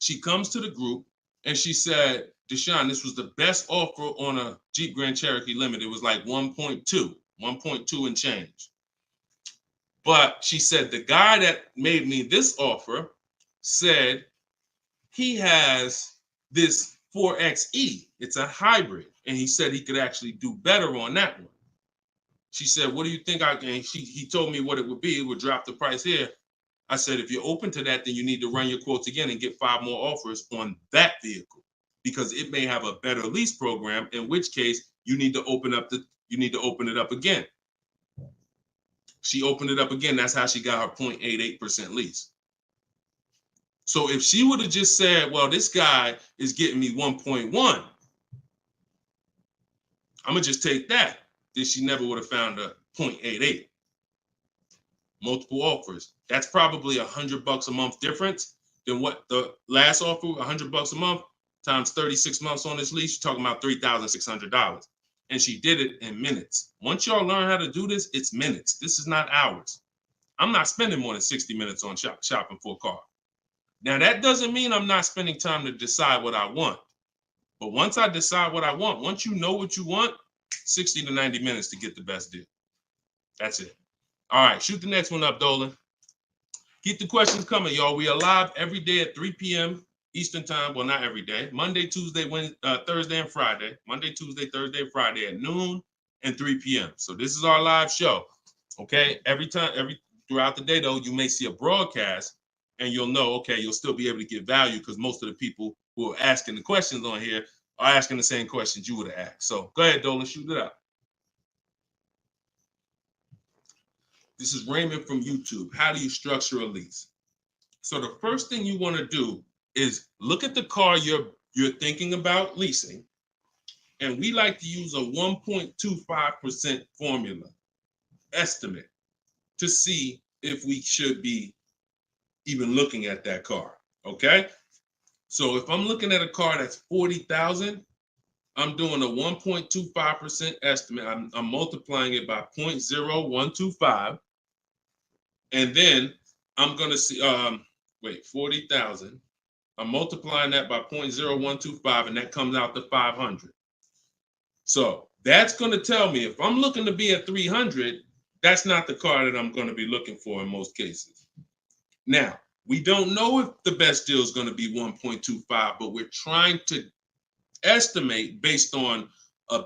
She comes to the group and she said, Deshone, this was the best offer on a Jeep Grand Cherokee Limited. It was like 1.2 and change. But she said, the guy that made me this offer said he has this 4XE. It's a hybrid. And he said he could actually do better on that one. She said, what do you think he told me what it would be. It would drop the price here. I said, if you're open to that, then you need to run your quotes again and get 5 more offers on that vehicle, because it may have a better lease program, in which case you need to open it up again. She opened it up again. That's how she got her 0.88% lease. So if she would have just said, well, this guy is getting me 1.1, I'm gonna just take that, then she never would have found a 0.88. multiple offers. That's probably $100 a month difference than what the last offer, $100 a month times 36 months on this lease. You're talking about $3,600. And she did it in minutes. Once y'all learn how to do this, it's minutes. This is not hours. I'm not spending more than 60 minutes on shopping for a car. Now, that doesn't mean I'm not spending time to decide what I want. But once I decide what I want, once you know what you want, 60 to 90 minutes to get the best deal. That's it. All right, shoot the next one up, Dolan. Keep the questions coming, y'all. We are live every day at 3 p.m. Eastern time. Well, not every day. Monday, Tuesday, Wednesday, Thursday, and Friday. Monday, Tuesday, Thursday, and Friday at noon and 3 p.m. So this is our live show. Okay. Throughout the day, though, you may see a broadcast and you'll know, okay, you'll still be able to get value because most of the people who are asking the questions on here are asking the same questions you would have asked. So go ahead, Dolan, shoot it out. This is Raymond from YouTube. How do you structure a lease? So the first thing you want to do is look at the car you're thinking about leasing. And we like to use a 1.25% formula estimate to see if we should be even looking at that car. Okay. So if I'm looking at a car that's $40,000, I'm doing a 1.25% estimate. I'm multiplying it by 0.0125. And then I'm going to see, 40,000. I'm multiplying that by 0.0125, and that comes out to 500. So that's going to tell me if I'm looking to be at 300, that's not the car that I'm going to be looking for in most cases. Now, we don't know if the best deal is going to be 1.25, but we're trying to estimate based on a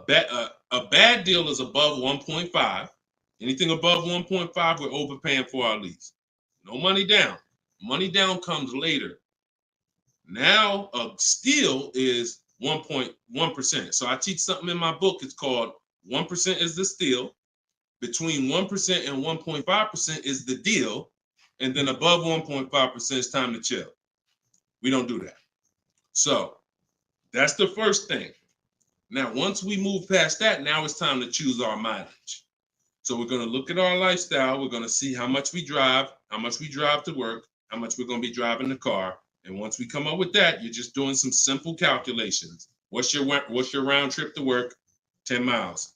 bad deal is above 1.5. Anything above 1.5, we're overpaying for our lease. No money down. Money down comes later. Now a steal is 1.1%. So I teach something in my book. It's called 1% is the steal. Between 1% and 1.5% is the deal. And then above 1.5% is time to chill. We don't do that. So that's the first thing. Now, once we move past that, now it's time to choose our mileage. So we're going to look at our lifestyle. We're going to see how much we drive to work, how much we're going to be driving the car. And once we come up with that, you're just doing some simple calculations. What's your round trip to work? 10 miles.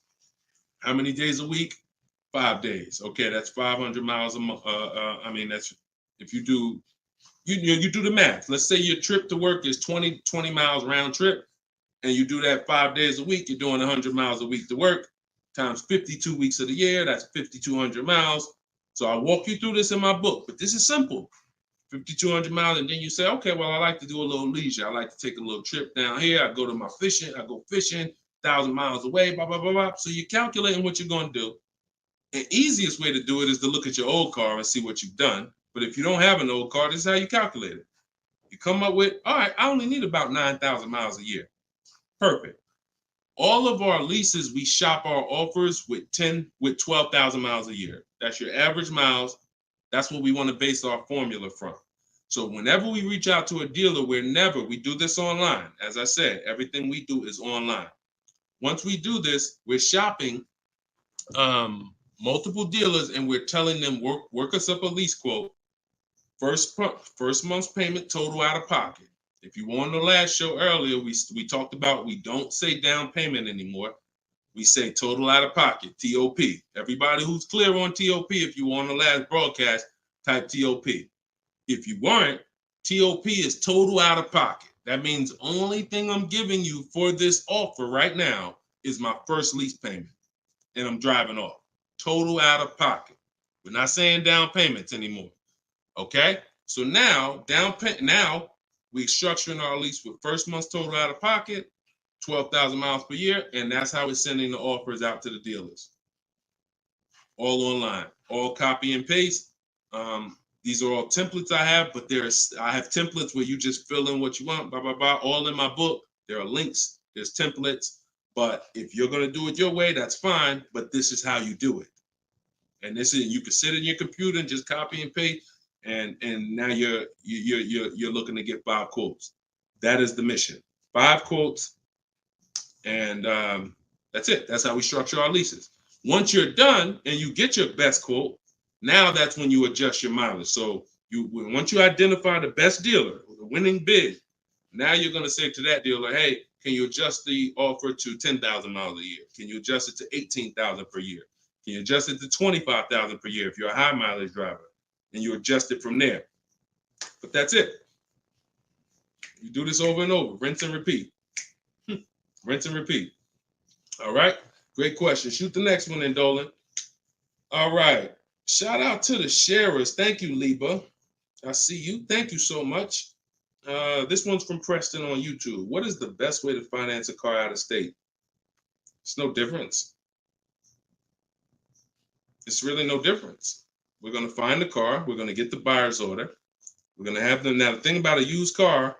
How many days a week? 5 days. Okay, that's 500 miles a month. That's if you do the math. Let's say your trip to work is 20 miles round trip, and you do that 5 days a week. You're doing 100 miles a week to work. Times 52 weeks of the year, that's 5,200 miles. So I walk you through this in my book, but this is simple. 5,200 miles, and then you say, okay, well, I like to do a little leisure. I like to take a little trip down here. I go fishing, 1,000 miles away, blah, blah, blah, blah. So you're calculating what you're going to do. The easiest way to do it is to look at your old car and see what you've done. But if you don't have an old car, this is how you calculate it. You come up with, all right, I only need about 9,000 miles a year. Perfect. All of our leases, we shop our offers with 12,000 miles a year. That's your average miles. That's what we want to base our formula from. So whenever we reach out to a dealer, we do this online. As I said, everything we do is online. Once we do this, we're shopping multiple dealers and we're telling them, work us up a lease quote. First month's payment, total out of pocket. If you were on the last show earlier, we talked about we don't say down payment anymore. We say total out of pocket, TOP. Everybody who's clear on TOP, if you were on the last broadcast, type TOP. If you weren't, TOP is total out of pocket. That means only thing I'm giving you for this offer right now is my first lease payment, and I'm driving off. Total out of pocket. We're not saying down payments anymore. Okay? So now, we're structuring our lease with first month's total out of pocket, 12,000 miles per year, and that's how we're sending the offers out to the dealers. All online, all copy and paste. These are all templates I have, but I have templates where you just fill in what you want, blah, blah, blah, all in my book. There are links, there's templates, but if you're going to do it your way, that's fine, but this is how you do it. And you can sit in your computer and just copy and paste. And now you're looking to get 5 quotes. That is the mission. 5 quotes, and that's it. That's how we structure our leases. Once you're done and you get your best quote, Now that's when you adjust your mileage. So once you identify the best dealer, the winning bid, now you're going to say to that dealer, hey, can you adjust the offer to 10,000 miles a year? Can you adjust it to 18,000 per year? Can you adjust it to 25,000 per year if you're a high mileage driver? And you adjust it from there. But that's it. You do this over and over, rinse and repeat. Rinse and repeat. All right. Great question. Shoot the next one in, Dolan. All right. Shout out to the sharers. Thank you, Liba. I see you. Thank you so much. This one's from Preston on YouTube. What is the best way to finance a car out of state? It's no difference. It's really no difference. We're going to find the car. We're going to get the buyer's order. We're going to have them. Now, the thing about a used car,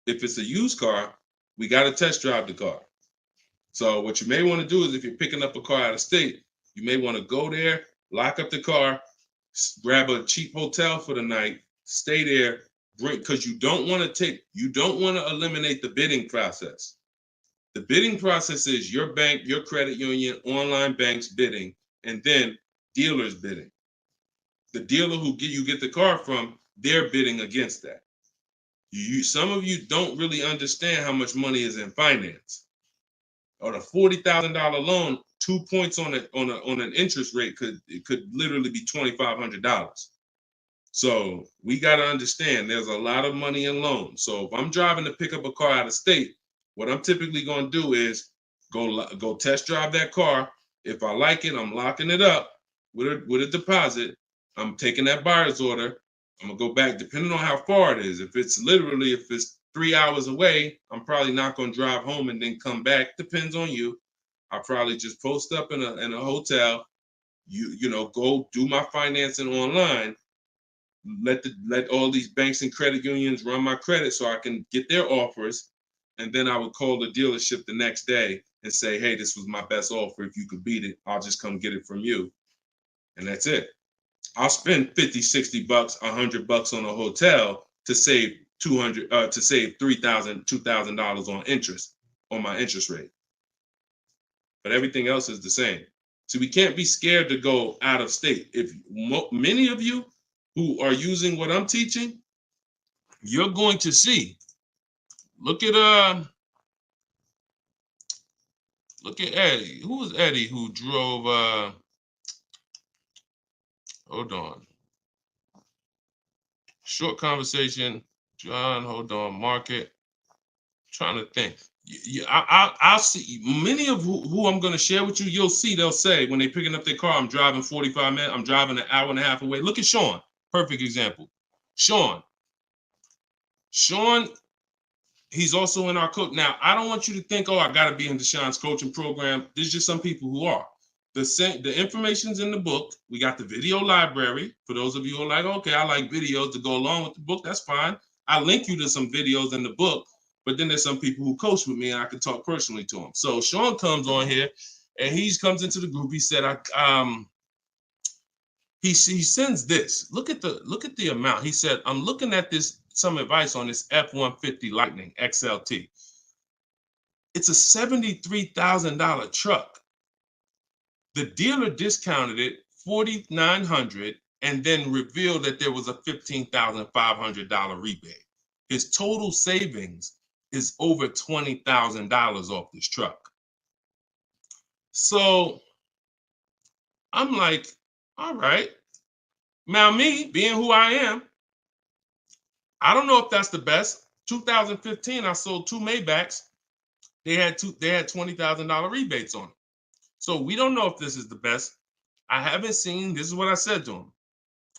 if it's a used car, we got to test drive the car. So what you may want to do is if you're picking up a car out of state, you may want to go there, lock up the car, grab a cheap hotel for the night, stay there, because you don't want to eliminate the bidding process. The bidding process is your bank, your credit union, online banks bidding, and then dealers bidding. The dealer who you get the car from, they're bidding against that. Some of you don't really understand how much money is in finance. On a $40,000 loan, 2 points on an interest rate could literally be $2,500. So we got to understand there's a lot of money in loans. So if I'm driving to pick up a car out of state, what I'm typically going to do is go test drive that car. If I like it, I'm locking it up with a deposit. I'm taking that buyer's order. I'm gonna go back, depending on how far it is. If it's 3 hours away, I'm probably not gonna drive home and then come back. Depends on you. I'll probably just post up in a hotel. Go do my financing online. Let all these banks and credit unions run my credit so I can get their offers, and then I would call the dealership the next day and say, hey, this was my best offer. If you could beat it, I'll just come get it from you, and that's it. I'll spend $50, $60, $100 on a hotel to save $3,000, $2,000 on interest on my interest rate. But everything else is the same. So we can't be scared to go out of state. If many of you who are using what I'm teaching, you're going to see. Look at Eddie. Who was Eddie who drove? Hold on. Short conversation. John, hold on. Market. Trying to think. I'll see many of who I'm going to share with you. You'll see they'll say when they're picking up their car, I'm driving 45 minutes. I'm driving an hour and a half away. Look at Sean. Perfect example. Sean, he's also in our coach. Now, I don't want you to think, I got to be in Deshaun's coaching program. There's just some people who are. The information's in the book. We got the video library. For those of you who are like, okay, I like videos to go along with the book, that's fine. I link you to some videos in the book, but then there's some people who coach with me and I can talk personally to them. So Sean comes on here and he comes into the group. He said, he sends this. Look at the amount. He said, I'm looking at some advice on this F-150 Lightning XLT. It's a $73,000 truck. The dealer discounted it $4,900 and then revealed that there was a $15,500 rebate. His total savings is over $20,000 off this truck. So I'm like, all right. Now me, being who I am, I don't know if that's the best. 2015, I sold 2 Maybachs. They had $20,000 rebates on it. So we don't know if this is the best. I haven't seen, this is what I said to him.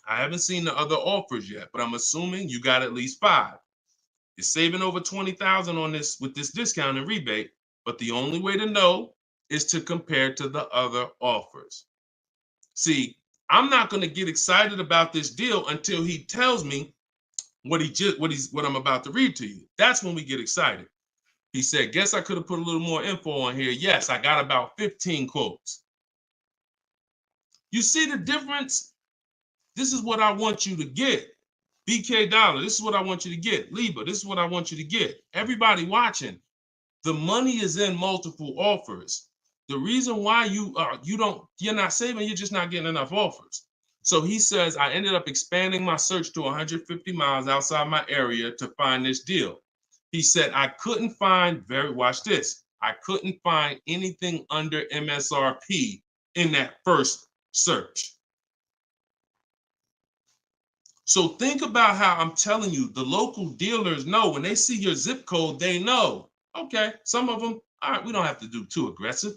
I haven't seen the other offers yet, but I'm assuming you got at least 5. You're saving over $20,000 on this with this discount and rebate, but the only way to know is to compare to the other offers. See, I'm not going to get excited about this deal until he tells me what I'm about to read to you. That's when we get excited. He said, guess I could have put a little more info on here. Yes, I got about 15 quotes. You see the difference? This is what I want you to get. BK Dollar, this is what I want you to get. Liba, this is what I want you to get. Everybody watching, the money is in multiple offers. The reason why you're not saving, you're just not getting enough offers. So he says, I ended up expanding my search to 150 miles outside my area to find this deal. He said, I couldn't find, watch this, I couldn't find anything under MSRP in that first search. So think about how I'm telling you, the local dealers know when they see your zip code, they know, okay, some of them, all right, we don't have to do too aggressive.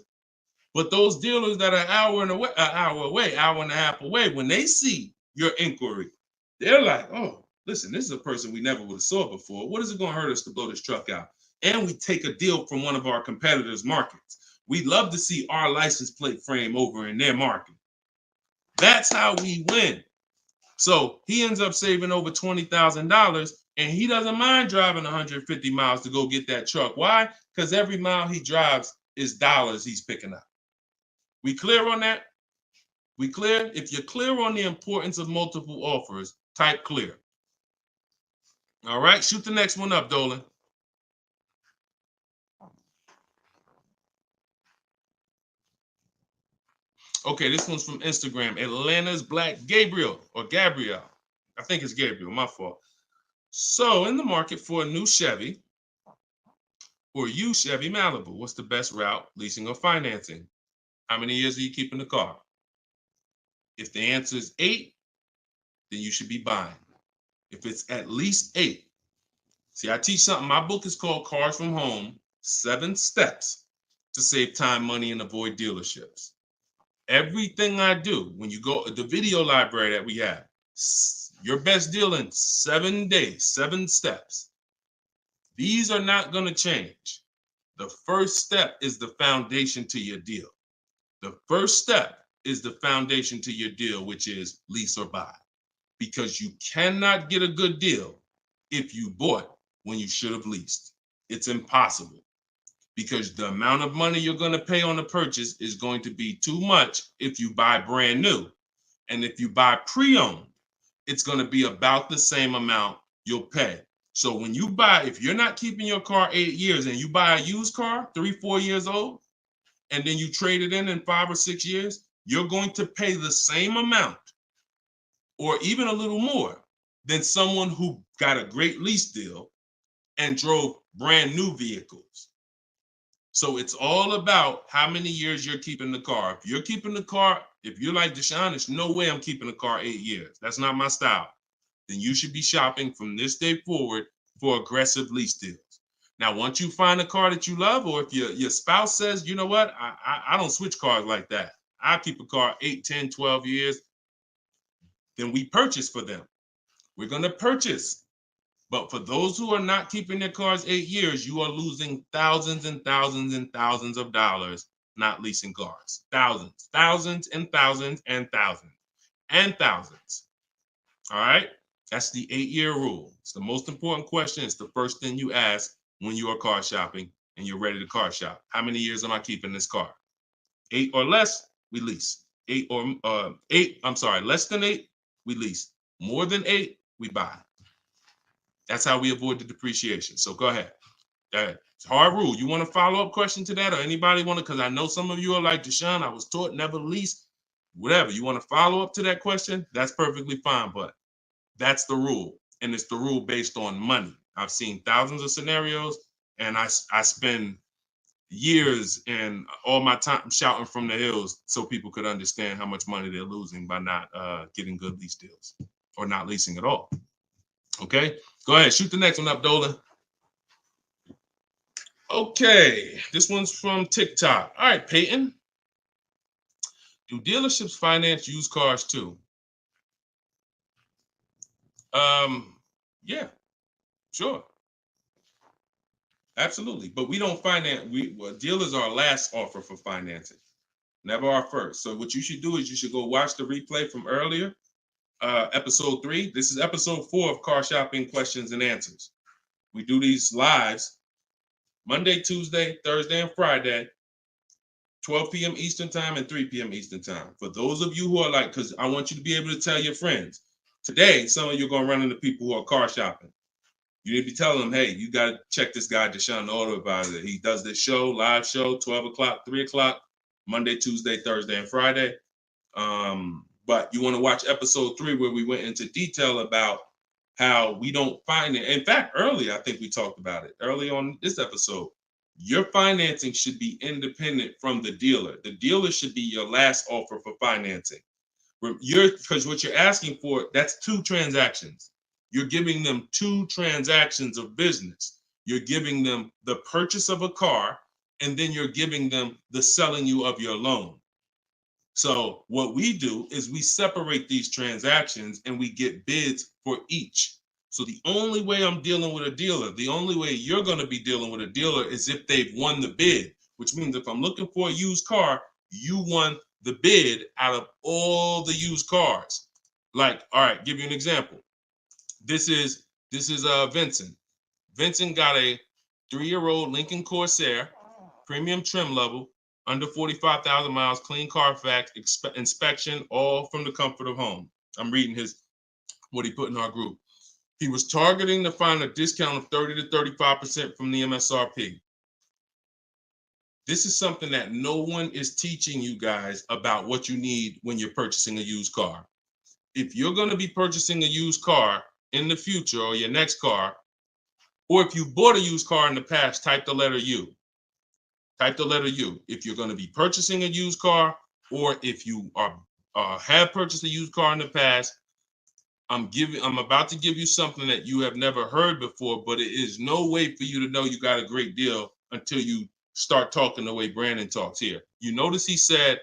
But those dealers that are an hour and a half away, when they see your inquiry, they're like, oh, listen, this is a person we never would have saw before. What is it going to hurt us to blow this truck out? And we take a deal from one of our competitors' markets. We love to see our license plate frame over in their market. That's how we win. So he ends up saving over $20,000, and he doesn't mind driving 150 miles to go get that truck. Why? Because every mile he drives is dollars he's picking up. We clear on that? We clear? If you're clear on the importance of multiple offers, type clear. All right, shoot the next one up, Dolan. Okay, this one's from Instagram. Atlanta's Black Gabriel, or Gabrielle. I think it's Gabriel, my fault. So, in the market for a new Chevy or used Chevy Malibu, what's the best route, leasing or financing? How many years are you keeping the car? If the answer is 8, then you should be buying. If it's at least 8, see, I teach something. My book is called Cars from Home, 7 Steps to Save Time, Money, and Avoid Dealerships. Everything I do, when you go, the video library that we have, your best deal in 7 days, 7 steps. These are not going to change. The first step is the foundation to your deal. The first step is the foundation to your deal, which is lease or buy. Because you cannot get a good deal if you bought when you should have leased. It's impossible. Because the amount of money you're going to pay on the purchase is going to be too much if you buy brand new. And if you buy pre-owned, it's going to be about the same amount you'll pay. So when you buy, if you're not keeping your car 8 years and you buy a used car, 3-4 years old, and then you trade it in 5 or 6 years, you're going to pay the same amount or even a little more than someone who got a great lease deal and drove brand new vehicles. So it's all about how many years you're keeping the car. If you're keeping the car, if you're like Deshone, there's no way I'm keeping the car 8 years. That's not my style. Then you should be shopping from this day forward for aggressive lease deals. Now, once you find a car that you love, or if your spouse says, you know what, I don't switch cars like that. I keep a car 8, 10, 12 years. Then we purchase for them. We're going to purchase. But for those who are not keeping their cars 8 years, you are losing thousands and thousands and thousands of dollars not leasing cars. Thousands, thousands and thousands and thousands and thousands. All right? That's the 8-year rule. It's the most important question. It's the first thing you ask when you are car shopping and you're ready to car shop. How many years am I keeping this car? 8 or less, we lease. Less than 8, we lease. More than 8, we buy. That's how we avoid the depreciation. So go ahead. It's a hard rule. You want a follow-up question to that, or anybody want to? Because I know some of you are like, Deshone, I was taught never lease. Whatever. You want to follow up to that question? That's perfectly fine. But that's the rule. And it's the rule based on money. I've seen thousands of scenarios, and I spend years and all my time shouting from the hills so people could understand how much money they're losing by not getting good lease deals or not leasing at all. Okay, go ahead, shoot the next one up, Dolan. Okay, this one's from TikTok. All right, Peyton. Do dealerships finance used cars too? Yeah, sure. Absolutely. But we don't finance, dealers are our last offer for financing, never our first. So what you should do is you should go watch the replay from earlier, episode 3. This is episode 4 of Car Shopping Questions and Answers. We do these lives Monday, Tuesday, Thursday, and Friday, 12 p.m. Eastern time and 3 p.m. Eastern time. For those of you who are like, because I want you to be able to tell your friends. Today, some of you are going to run into people who are car shopping. You need to be telling them, hey, you got to check this guy, Deshone the Auto Advisor. He does this show, live show, 12 o'clock, 3 o'clock, Monday, Tuesday, Thursday, and Friday. But you want to watch episode 3 where we went into detail about how we don't finance. In fact, early, I think we talked about it early on this episode. Your financing should be independent from the dealer. The dealer should be your last offer for financing. Because what you're asking for, that's 2 transactions. You're giving them 2 transactions of business. You're giving them the purchase of a car, and then you're giving them the selling you of your loan. So what we do is we separate these transactions and we get bids for each. So the only way I'm dealing with a dealer, the only way you're going to be dealing with a dealer is if they've won the bid, which means if I'm looking for a used car, you won the bid out of all the used cars. Like, all right, give you an example. This is Vincent. Vincent got a 3-year-old Lincoln Corsair, premium trim level, under 45,000 miles, clean Carfax, inspection, all from the comfort of home. I'm reading what he put in our group. He was targeting to find a discount of 30 to 35% from the MSRP. This is something that no one is teaching you guys about what you need when you're purchasing a used car. If you're going to be purchasing a used car in the future or your next car, or if you bought a used car in the past, type the letter U. Type the letter U. If you're going to be purchasing a used car, or if you have purchased a used car in the past, I'm about to give you something that you have never heard before, but it is no way for you to know you got a great deal until you start talking the way Brandon talks here. You notice he said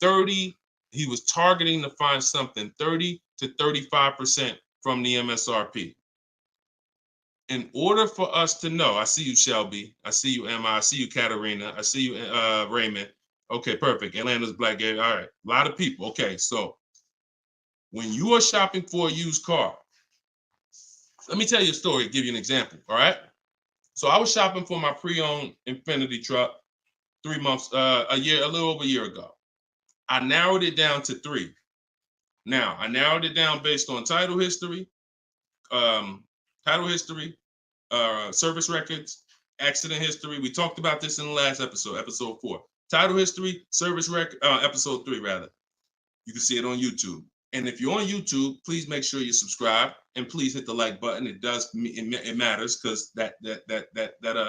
30, he was targeting to find something 30 to 35% from the MSRP. In order for us to know, I see you, Shelby. I see you, Emma. I see you, Katarina. I see you, Raymond. Okay, perfect. Atlanta's Black Gate. All right, a lot of people. Okay, so when you are shopping for a used car, let me tell you a story, give you an example, all right? So I was shopping for my pre-owned Infiniti truck 3 months, a little over a year ago. I narrowed it down to 3. Now, I narrowed it down based on title history, service records, accident history. We talked about this in the last episode, episode 4. Title history, service record, episode 3 rather. You can see it on YouTube. And if you're on YouTube, please make sure you subscribe and please hit the like button. It matters because that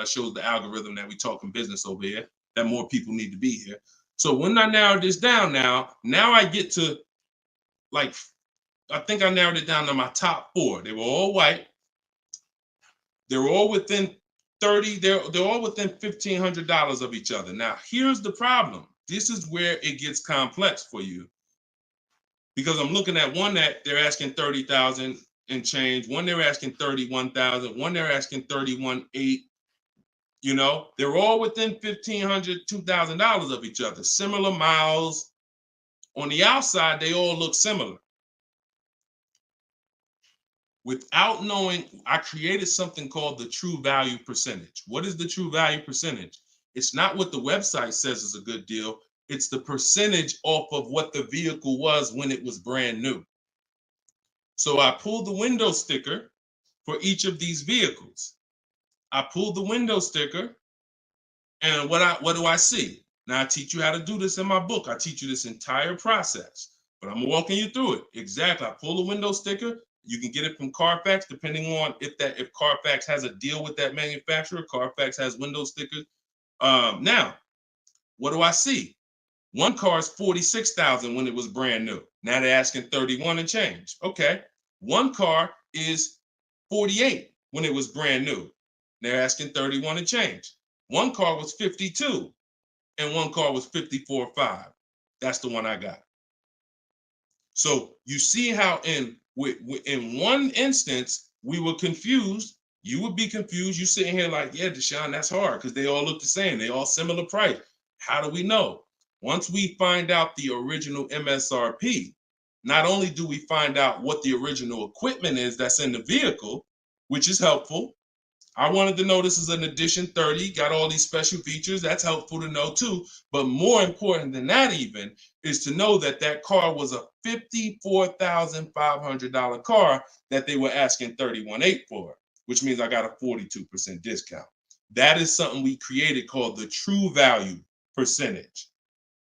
shows the algorithm that we talking business over here, that more people need to be here. So when I narrowed this down now I get to I think I narrowed it down to my top 4. They were all white. They were all within 30, they're all within $1,500 of each other. Now, here's the problem. This is where it gets complex for you. Because I'm looking at one that they're asking 30,000 and change, one they're asking 31,000, one they're asking 31,800. You know, they're all within $1,500, $2,000 of each other. Similar miles. On the outside, they all look similar. Without knowing, I created something called the true value percentage. What is the true value percentage? It's not what the website says is a good deal. It's the percentage off of what the vehicle was when it was brand new. So I pulled the window sticker for each of these vehicles. I pulled the window sticker, and what do I see? Now I teach you how to do this in my book. I teach you this entire process, but I'm walking you through it. Exactly. I pull the window sticker. You can get it from Carfax, depending on if Carfax has a deal with that manufacturer. Carfax has window stickers. Now, what do I see? One car is 46,000 when it was brand new. Now they're asking 31 and change. Okay. One car is 48 when it was brand new. They're asking 31 and change. One car was 52 and one car was 54.5. That's the one I got. So you see how in one instance we were confused. You would be confused. You sitting here like, yeah, Deshone, that's hard because they all look the same. They all similar price. How do we know? Once we find out the original MSRP, not only do we find out what the original equipment is that's in the vehicle, which is helpful. I wanted to know this is an Edition 30, got all these special features. That's helpful to know too. But more important than that even is to know that that car was a $54,500 car that they were asking $31,800 for, which means I got a 42% discount. That is something we created called the true value percentage.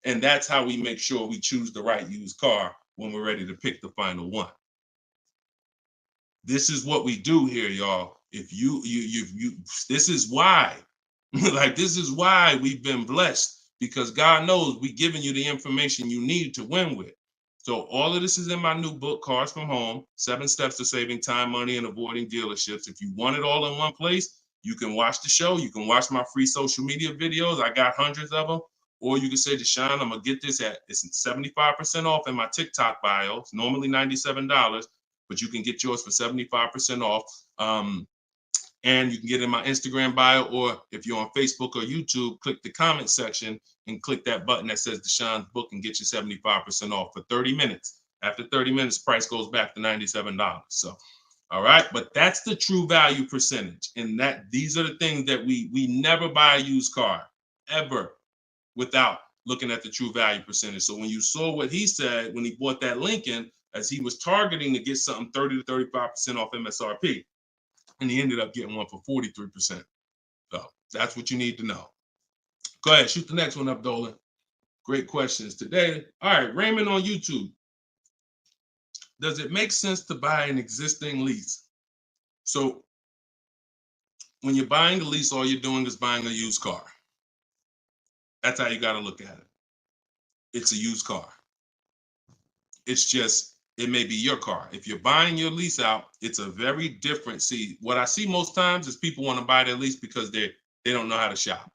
And that's how we make sure we choose the right used car when we're ready to pick the final one. This is what we do here, y'all. If you this is why, like, this is why we've been blessed, because God knows we giving you the information you need to win with. So all of this is in my new book, Cars from Home, 7 Steps to Saving Time, Money, and Avoiding Dealerships. If you want it all in one place, you can watch the show. You can watch my free social media videos. I got hundreds of them. Or you can say, Deshone, I'm going to get this it's 75% off in my TikTok bio. It's normally $97, but you can get yours for 75% off. And you can get it in my Instagram bio, or if you're on Facebook or YouTube, click the comment section and click that button that says Deshone's book and get you 75% off for 30 minutes. After 30 minutes, price goes back to $97. So, all right, but that's the true value percentage. And that these are the things that we never buy a used car ever without looking at the true value percentage. So when you saw what he said when he bought that Lincoln, as he was targeting to get something 30 to 35% off MSRP, and he ended up getting one for 43%. So that's what you need to know. Go ahead, shoot the next one up, Dolan. Great questions today. All right, Raymond on YouTube. Does it make sense to buy an existing lease? So when you're buying a lease, all you're doing is buying a used car. That's how you got to look at it. It's a used car. It's just, it may be your car. If you're buying your lease out, it's a very different. See, what I see most times is people want to buy their lease because they don't know how to shop.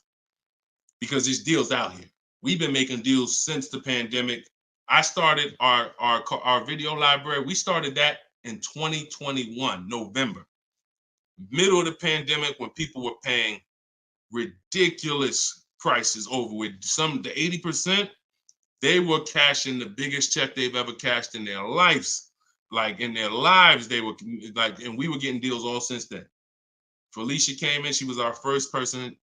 Because there's deals out here. We've been making deals since the pandemic. I started our video library. We started that in 2021, November. Middle of the pandemic, when people were paying ridiculous prices over with the 80%. They were cashing the biggest check they've ever cashed in their lives. Like in their lives, they were like, and we were getting deals all since then. Felicia came in. She was our first person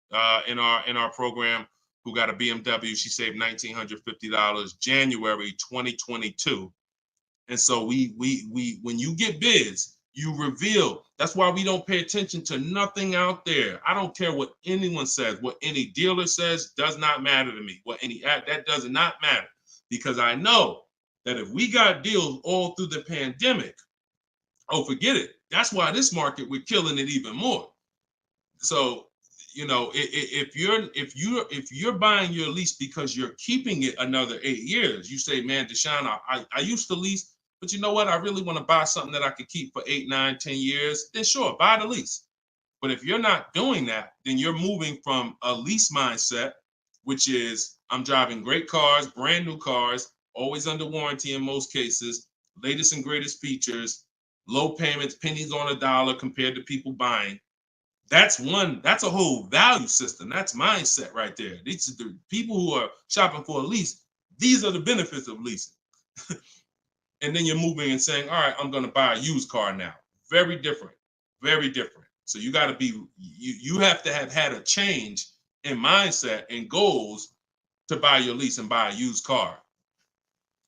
in our program who got a BMW. She saved $1,950 January 2022. And so we when you get bids, you reveal. That's why we don't pay attention to nothing out there. I don't care what anyone says, what any dealer says does not matter to me. That does not matter, because I know that if we got deals all through the pandemic, oh, forget it. That's why this market, we're killing it even more. So, you know, if you're buying your lease because you're keeping it another 8 years, you say, man, Deshone, I used to lease, but you know what? I really want to buy something that I could keep for 8, 9, 10 years. Then sure, buy the lease. But if you're not doing that, then you're moving from a lease mindset, which is I'm driving great cars, brand new cars, always under warranty in most cases, latest and greatest features, low payments, pennies on a dollar compared to people buying. That's a whole value system. That's mindset right there. These are the people who are shopping for a lease. These are the benefits of leasing. And then you're moving and saying, all right, I'm going to buy a used car now. Very different, very different. So you got to be, you have to have had a change in mindset and goals to buy your lease and buy a used car.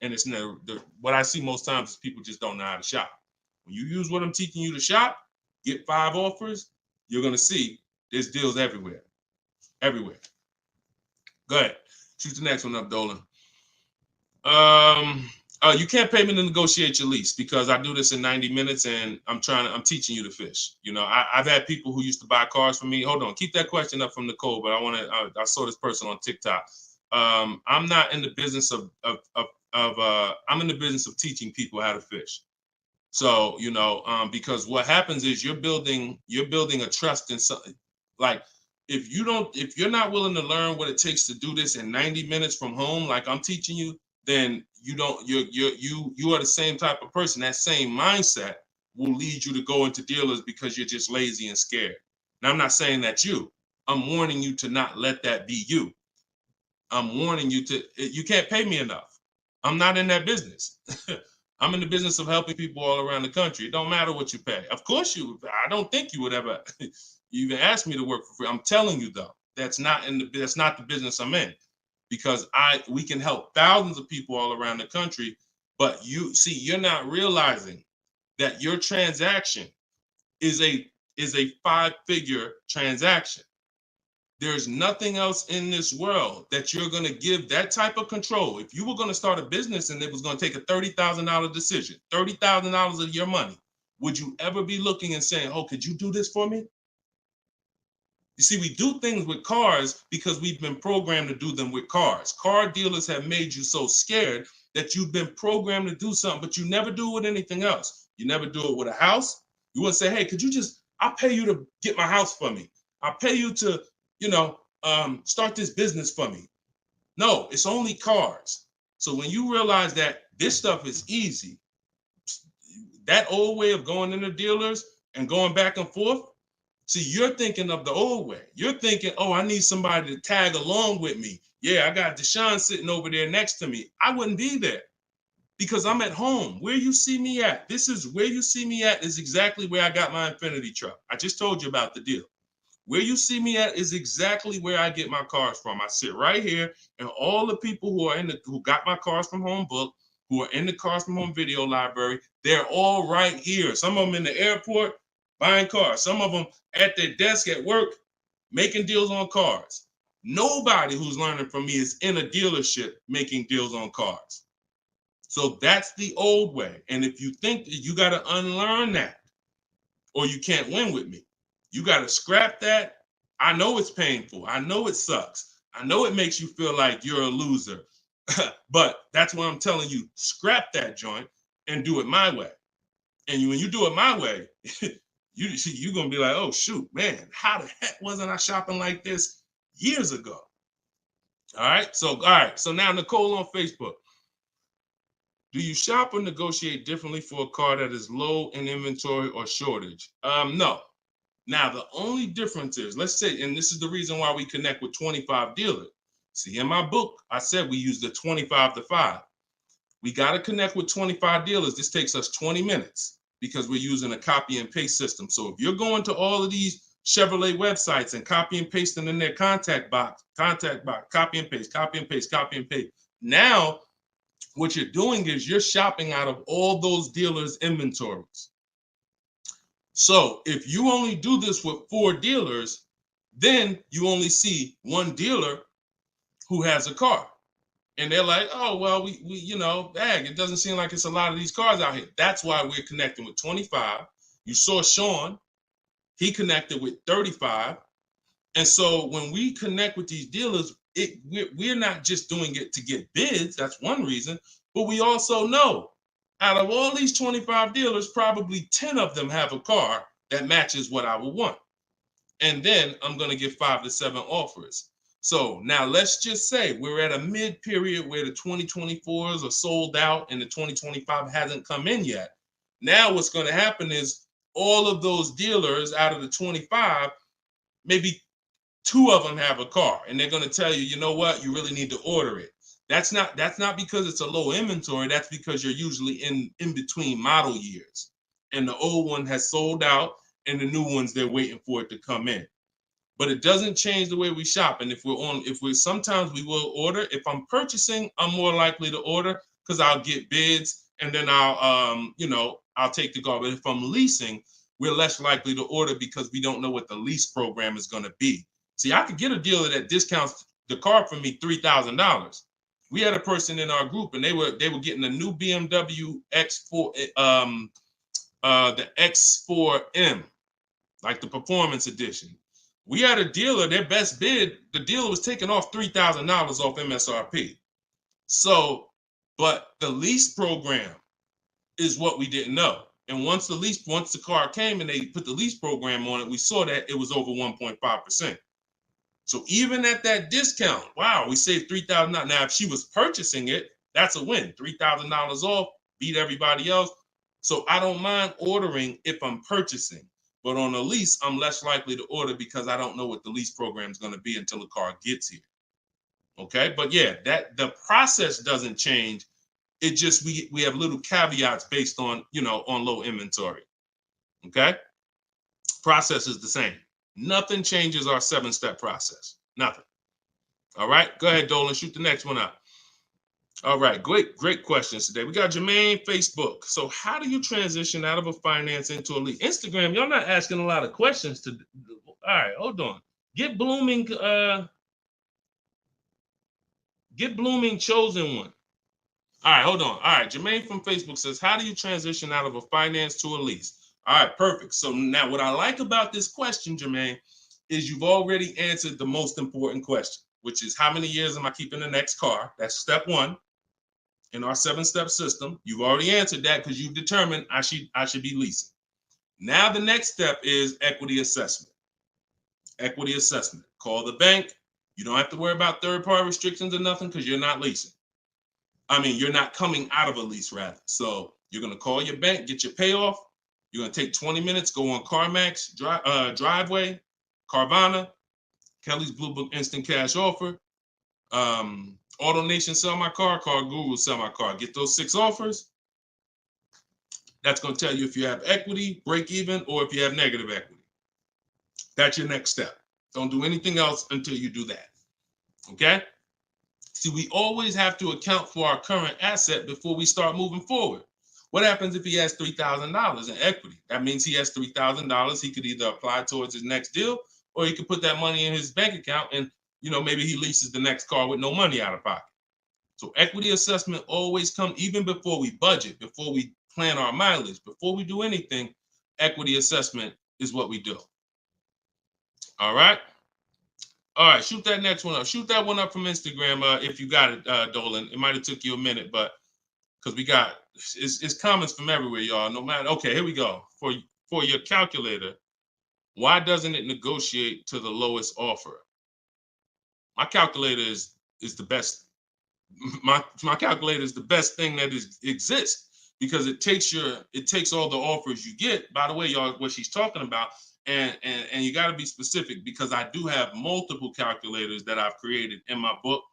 And it's never, what I see most times is people just don't know how to shop. When you use what I'm teaching you to shop, get 5 offers, you're going to see there's deals everywhere. Everywhere. Go ahead. Shoot the next one up, Dolan. You can't pay me to negotiate your lease, because I do this in 90 minutes and I'm teaching you to fish. You know, I've had people who used to buy cars from me. Hold on, keep that question up from Nicole, but I saw this person on TikTok. I'm not in the business I'm in the business of teaching people how to fish. So, you know, because what happens is you're building a trust in something. Like, if you're not willing to learn what it takes to do this in 90 minutes from home, like I'm teaching you, then you are the same type of person. That same mindset will lead you to go into dealers because you're just lazy and scared. Now, I'm not saying that's you. I'm warning you to not let that be you. I'm warning you you can't pay me enough. I'm not in that business. I'm in the business of helping people all around the country. It don't matter what you pay. Of course I don't think you would ever even ask me to work for free. I'm telling you though, that's not the business I'm in, because we can help thousands of people all around the country. But you're not realizing that your transaction is a 5-figure transaction. There's nothing else in this world that you're going to give that type of control. If you were going to start a business and it was going to take a $30,000 decision, $30,000 of your money, would you ever be looking and saying, oh, could you do this for me? You see, we do things with cars because we've been programmed to do them with cars. Car dealers have made you so scared that you've been programmed to do something, but you never do it with anything else. You never do it with a house. You wouldn't say, hey, could you just, I'll pay you to get my house for me. I'll pay you to, start this business for me. No, it's only cars. So when you realize that this stuff is easy, that old way of going into dealers and going back and forth, see, you're thinking of the old way. You're thinking, oh, I need somebody to tag along with me. Yeah, I got Deshone sitting over there next to me. I wouldn't be there because I'm at home. Where you see me at, this is where you see me at is exactly where I got my Infinity truck. I just told you about the deal. Where you see me at is exactly where I get my cars from. I sit right here, and all the people who got my Cars from Home book, who are in the Cars from Home video library, they're all right here. Some of them in the airport buying cars. Some of them at their desk at work making deals on cars. Nobody who's learning from me is in a dealership making deals on cars. So that's the old way. And if you think that you got to unlearn that or you can't win with me, you got to scrap that. I know it's painful. I know it sucks. I know it makes you feel like you're a loser. But that's what I'm telling you. Scrap that joint and do it my way. And when you do it my way, you're going to be like, oh, shoot, man, how the heck wasn't I shopping like this years ago? All right. So now Nicole on Facebook. Do you shop or negotiate differently for a car that is low in inventory or shortage? No. Now, the only difference is, let's say, and this is the reason why we connect with 25 dealers. See, in my book, I said we use the 25 to 5. We got to connect with 25 dealers. This takes us 20 minutes because we're using a copy and paste system. So if you're going to all of these Chevrolet websites and copy and pasting in their contact box, copy and paste, copy and paste, copy and paste. Now, what you're doing is you're shopping out of all those dealers' inventories. So if you only do this with 4 dealers, then you only see one dealer who has a car. And they're like, oh, well, we it doesn't seem like it's a lot of these cars out here. That's why we're connecting with 25. You saw Sean, he connected with 35. And so when we connect with these dealers, we're not just doing it to get bids. That's one reason. But we also know out of all these 25 dealers, probably 10 of them have a car that matches what I would want. And then I'm going to get 5 to 7 offers. So now let's just say we're at a mid period where the 2024s are sold out and the 2025 hasn't come in yet. Now what's going to happen is all of those dealers out of the 25, maybe 2 of them have a car, and they're going to tell you, you know what, you really need to order it. That's not because it's a low inventory. That's because you're usually in between model years, and the old one has sold out, and the new ones they're waiting for it to come in. But it doesn't change the way we shop. And sometimes we will order. If I'm purchasing, I'm more likely to order because I'll get bids, and then I'll take the car. But if I'm leasing, we're less likely to order because we don't know what the lease program is going to be. See, I could get a dealer that discounts the car for me $3,000. We had a person in our group, and they were getting a new BMW X4, the X4M, like the performance edition. We had a dealer, their best bid, the dealer was taking off $3,000 off MSRP. So, but the lease program is what we didn't know. And once the car came and they put the lease program on it, we saw that it was over 1.5%. So even at that discount, wow, we saved $3,000. Now, if she was purchasing it, that's a win. $3,000 off, beat everybody else. So I don't mind ordering if I'm purchasing. But on a lease, I'm less likely to order because I don't know what the lease program is going to be until the car gets here. Okay, but yeah, that the process doesn't change. It just we have little caveats based on on low inventory. Okay, process is the same. Nothing changes our 7-step process. Nothing. All right, go ahead, Dolan. Shoot the next one up. All right, great questions today. We got Jermaine, Facebook. So how do you transition out of a finance into a lease? Instagram, y'all not asking a lot of questions. All right, hold on. Get Blooming chosen one. All right, hold on. All right, Jermaine from Facebook says, how do you transition out of a finance to a lease? All right, perfect. So now what I like about this question, Jermaine, is you've already answered the most important question, which is how many years am I keeping the next car? That's step one in our 7-step system. You've already answered that because you've determined I should be leasing. Now the next step is equity assessment. Equity assessment. Call the bank. You don't have to worry about third-party restrictions or nothing because you're not leasing. I mean, you're not coming out of a lease, rather. So you're going to call your bank, get your payoff. You're going to take 20 minutes, go on CarMax, Driveway, Carvana, Kelly's Blue Book Instant Cash Offer, AutoNation Sell My Car, Car Guru Sell My Car. Get those 6 offers. That's going to tell you if you have equity, break even, or if you have negative equity. That's your next step. Don't do anything else until you do that. Okay? See, we always have to account for our current asset before we start moving forward. What happens if he has $3,000 in equity? That means he has $3,000. He could either apply towards his next deal, or he could put that money in his bank account and, maybe he leases the next car with no money out of pocket. So equity assessment always comes even before we budget, before we plan our mileage, before we do anything. Equity assessment is what we do. All right. All right, shoot that next one up. Shoot that one up from Instagram if you got it, Dolan. It might have took you a minute, but because we got it's comments from everywhere, y'all. No matter. Okay, here we go. For your calculator, why doesn't it negotiate to the lowest offer? My calculator is the best. My calculator is the best thing that exists because it takes all the offers you get. By the way, y'all, what she's talking about. And you got to be specific because I do have multiple calculators that I've created in my book,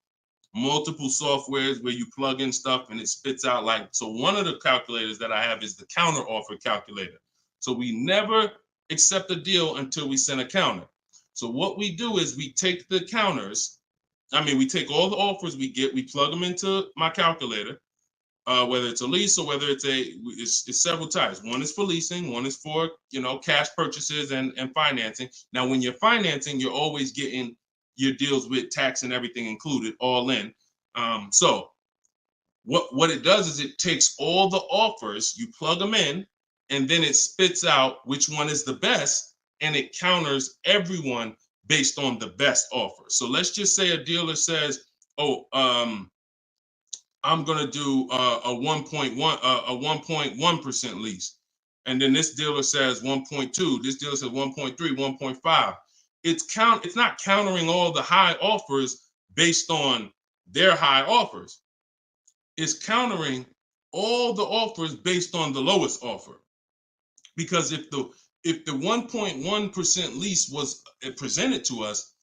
multiple softwares where you plug in stuff and it spits out so one of the calculators that I have is the counter offer calculator. So we never accept a deal until we send a counter. So what we do is we take the counters. We take all the offers we get, we plug them into my calculator. Whether it's a lease or whether it's several types. One is for leasing, one is for cash purchases and financing. Now, when you're financing, you're always getting your deals with tax and everything included, all in. So what it does is it takes all the offers, you plug them in, and then it spits out which one is the best, and it counters everyone based on the best offer. So let's just say a dealer says, I'm gonna do a 1.1% lease, and then this dealer says 1.2. This dealer says 1.3, 1.5. It's not countering all the high offers based on their high offers. It's countering all the offers based on the lowest offer. Because if the 1.1% lease was presented to us,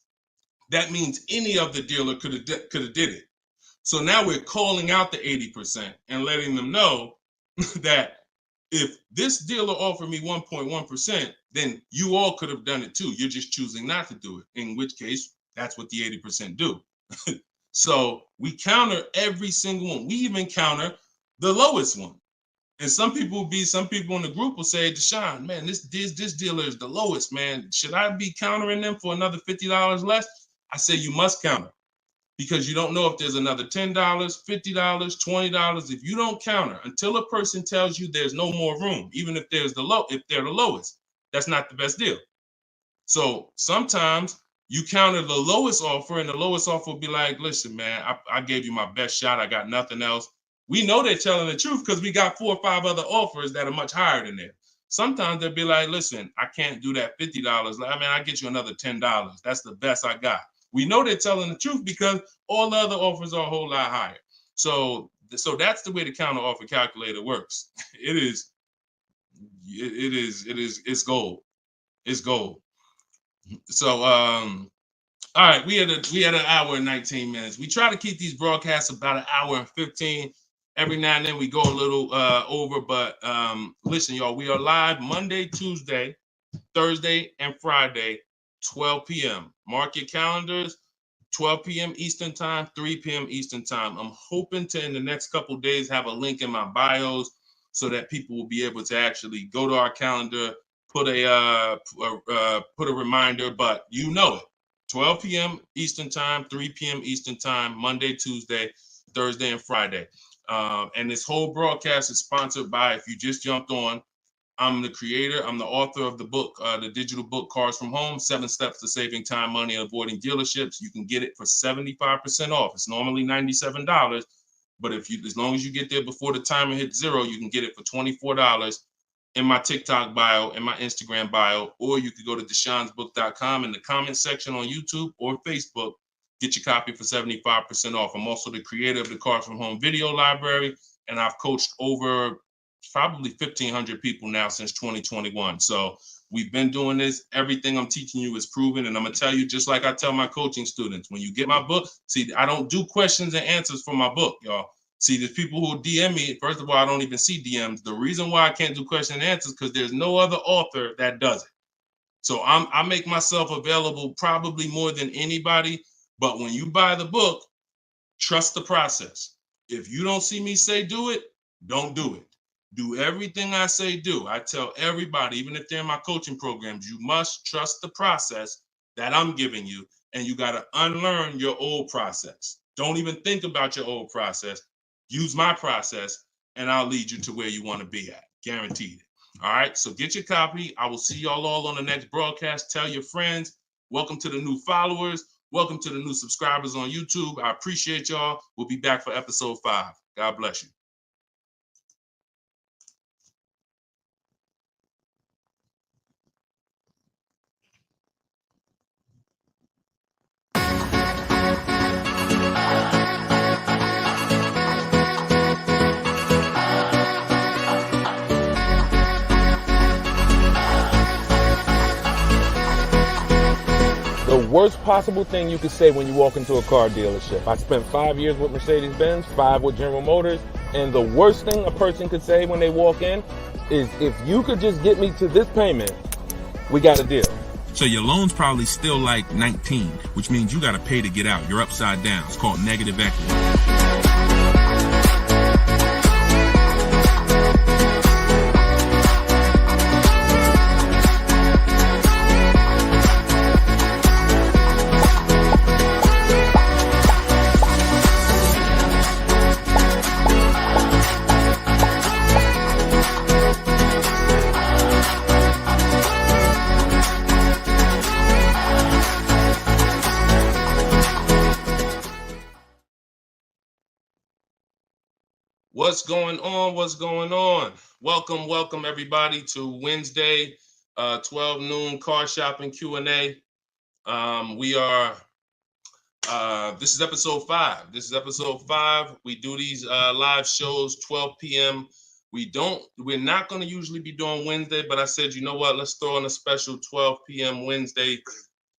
that means any of the dealer could have did it. So now we're calling out the 80% and letting them know that if this dealer offered me 1.1%, then you all could have done it too. You're just choosing not to do it, in which case that's what the 80% do. So we counter every single one. We even counter the lowest one. And some people in the group will say, Deshone, man, this dealer is the lowest, man. Should I be countering them for another $50 less? I say you must counter. Because you don't know if there's another $10, $50, $20. If you don't counter until a person tells you there's no more room, even if they're the lowest, that's not the best deal. So sometimes you counter the lowest offer, and the lowest offer will be like, listen, man, I gave you my best shot. I got nothing else. We know they're telling the truth because we got 4 or 5 other offers that are much higher than that. Sometimes they'll be like, listen, I can't do that $50. I'll get you another $10. That's the best I got. We know they're telling the truth because all the other offers are a whole lot higher. So that's the way the counter offer calculator works. It's gold. It's gold. So all right, we had an hour and 19 minutes. We try to keep these broadcasts about an hour and 15. Every now and then we go a little over, but listen, y'all, we are live Monday, Tuesday, Thursday, and Friday, 12 p.m. Mark your calendars, 12 p.m. Eastern time, 3 p.m. Eastern time. I'm hoping to, in the next couple of days, have a link in my bios so that people will be able to actually go to our calendar, put a reminder, but you know it. 12 p.m. Eastern time, 3 p.m. Eastern time, Monday, Tuesday, Thursday, and Friday. And this whole broadcast is sponsored by, if you just jumped on, I'm the creator, I'm the author of the book, the digital book, Cars from Home, 7 Steps to Saving Time, Money, and Avoiding Dealerships. You can get it for 75% off. It's normally $97, but as long as you get there before the timer hits 0, you can get it for $24 in my TikTok bio, in my Instagram bio, or you could go to deshonesbook.com in the comment section on YouTube or Facebook, get your copy for 75% off. I'm also the creator of the Cars from Home video library, and I've coached over probably 1,500 people now since 2021. So we've been doing this. Everything I'm teaching you is proven. And I'm going to tell you, just like I tell my coaching students, when you get my book, see, I don't do questions and answers for my book, y'all. See, there's people who DM me. First of all, I don't even see DMs. The reason why I can't do question and answers because there's no other author that does it. So I make myself available probably more than anybody. But when you buy the book, trust the process. If you don't see me say do it, don't do it. Do everything I say do. I tell everybody, even if they're in my coaching programs, you must trust the process that I'm giving you, and you got to unlearn your old process. Don't even think about your old process. Use my process, and I'll lead you to where you want to be at. Guaranteed. All right, so get your copy. I will see y'all all on the next broadcast. Tell your friends. Welcome to the new followers. Welcome to the new subscribers on YouTube. I appreciate y'all. We'll be back for episode 5. God bless you. The worst possible thing you could say when you walk into a car dealership. I spent 5 years with Mercedes-Benz, 5 with General Motors, and the worst thing a person could say when they walk in is, if you could just get me to this payment, we got a deal. So your loan's probably still like 19, which means you got to pay to get out. You're upside down. It's called negative equity. What's going on? What's going on? Welcome everybody to Wednesday, 12 noon car shopping Q&A. This is episode 5. We do these live shows 12 p.m. We're not going to usually be doing Wednesday, but I said, you know what? Let's throw in a special 12 p.m. Wednesday.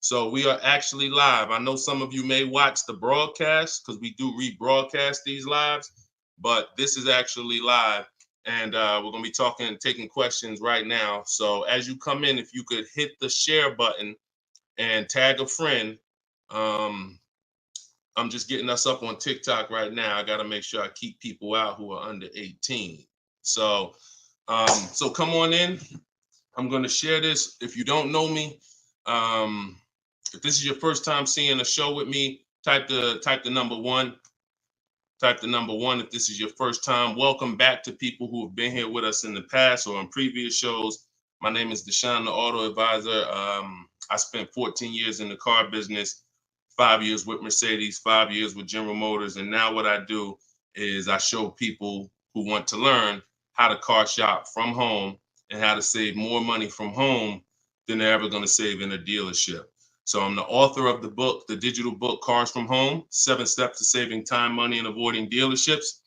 So we are actually live. I know some of you may watch the broadcast because we do rebroadcast these lives, but this is actually live, and we're going to be taking questions right now. So as you come in, if you could hit the share button and tag a friend. I'm just getting us up on TikTok right now. I got to make sure I keep people out who are under 18. So come on in. I'm going to share this. If you don't know me, if this is your first time seeing a show with me, type the number 1. Type the number 1 if this is your first time. Welcome back to people who have been here with us in the past or on previous shows. My name is Deshone the Auto Advisor. I spent 14 years in the car business, 5 years with Mercedes, 5 years with General Motors. And now what I do is I show people who want to learn how to car shop from home and how to save more money from home than they're ever going to save in a dealership. So I'm the author of the book, the digital book, Cars from Home, 7 Steps to Saving Time, Money, and Avoiding Dealerships.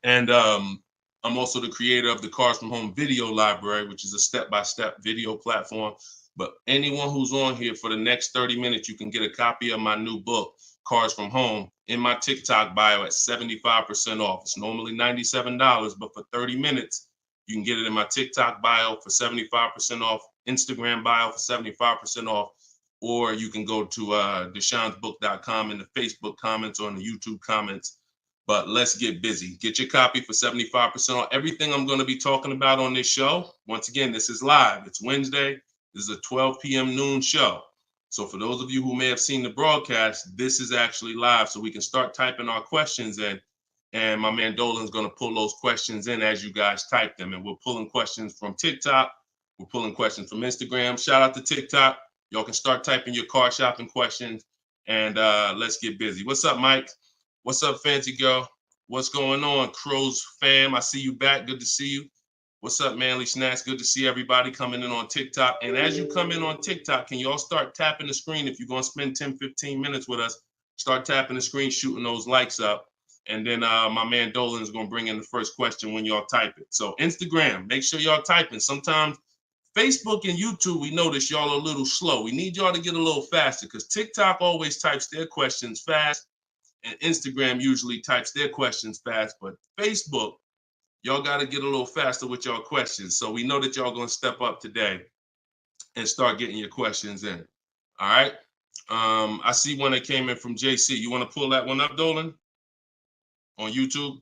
And I'm also the creator of the Cars from Home video library, which is a step-by-step video platform. But anyone who's on here for the next 30 minutes, you can get a copy of my new book, Cars from Home, in my TikTok bio at 75% off. It's normally $97, but for 30 minutes, you can get it in my TikTok bio for 75% off, Instagram bio for 75% off. Or you can go to deshonesbook.com in the Facebook comments or in the YouTube comments. But let's get busy. Get your copy for 75% off. Everything I'm going to be talking about on this show, once again, this is live. It's Wednesday. This is a 12 p.m. noon show. So for those of you who may have seen the broadcast, this is actually live, so we can start typing our questions in. And my man Dolan's going to pull those questions in as you guys type them. And we're pulling questions from TikTok. We're pulling questions from Instagram. Shout out to TikTok. Y'all can start typing your car shopping questions, and let's get busy. What's up, Mike? What's up, Fancy Girl? What's going on, Crows fam? I see you back. Good to see you. What's up, Manly Snacks? Good to see everybody coming in on TikTok. And as you come in on TikTok, can y'all start tapping the screen? If you're going to spend 10, 15 minutes with us, start tapping the screen, shooting those likes up. And then my man Dolan is going to bring in the first question when y'all type it. So Instagram, make sure y'all typing. Sometimes Facebook and YouTube, we notice y'all are a little slow. We need y'all to get a little faster because TikTok always types their questions fast, and Instagram usually types their questions fast. But Facebook, y'all got to get a little faster with y'all questions. So we know that y'all going to step up today and start getting your questions in. All right. I see one that came in from JC. You want to pull that one up, Dolan? On YouTube?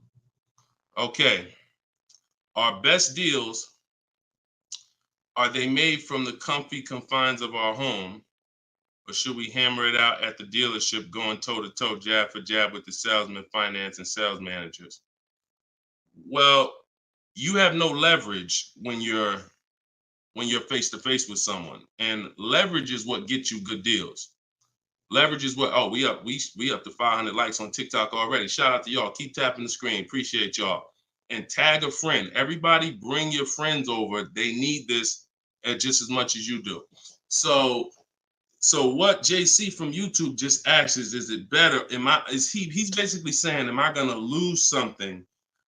Okay. Our best deals, are they made from the comfy confines of our home, or should we hammer it out at the dealership going toe-to-toe, jab for jab with the salesman, finance, and sales managers? Well, you have no leverage when you're face-to-face with someone. And leverage is what gets you good deals. Leverage is what, oh, we up to 500 likes on TikTok already. Shout out to y'all. Keep tapping the screen. Appreciate y'all. And tag a friend. Everybody bring your friends over. They need this just as much as you do. So what JC from YouTube just asks is it better? He's basically saying, am I gonna lose something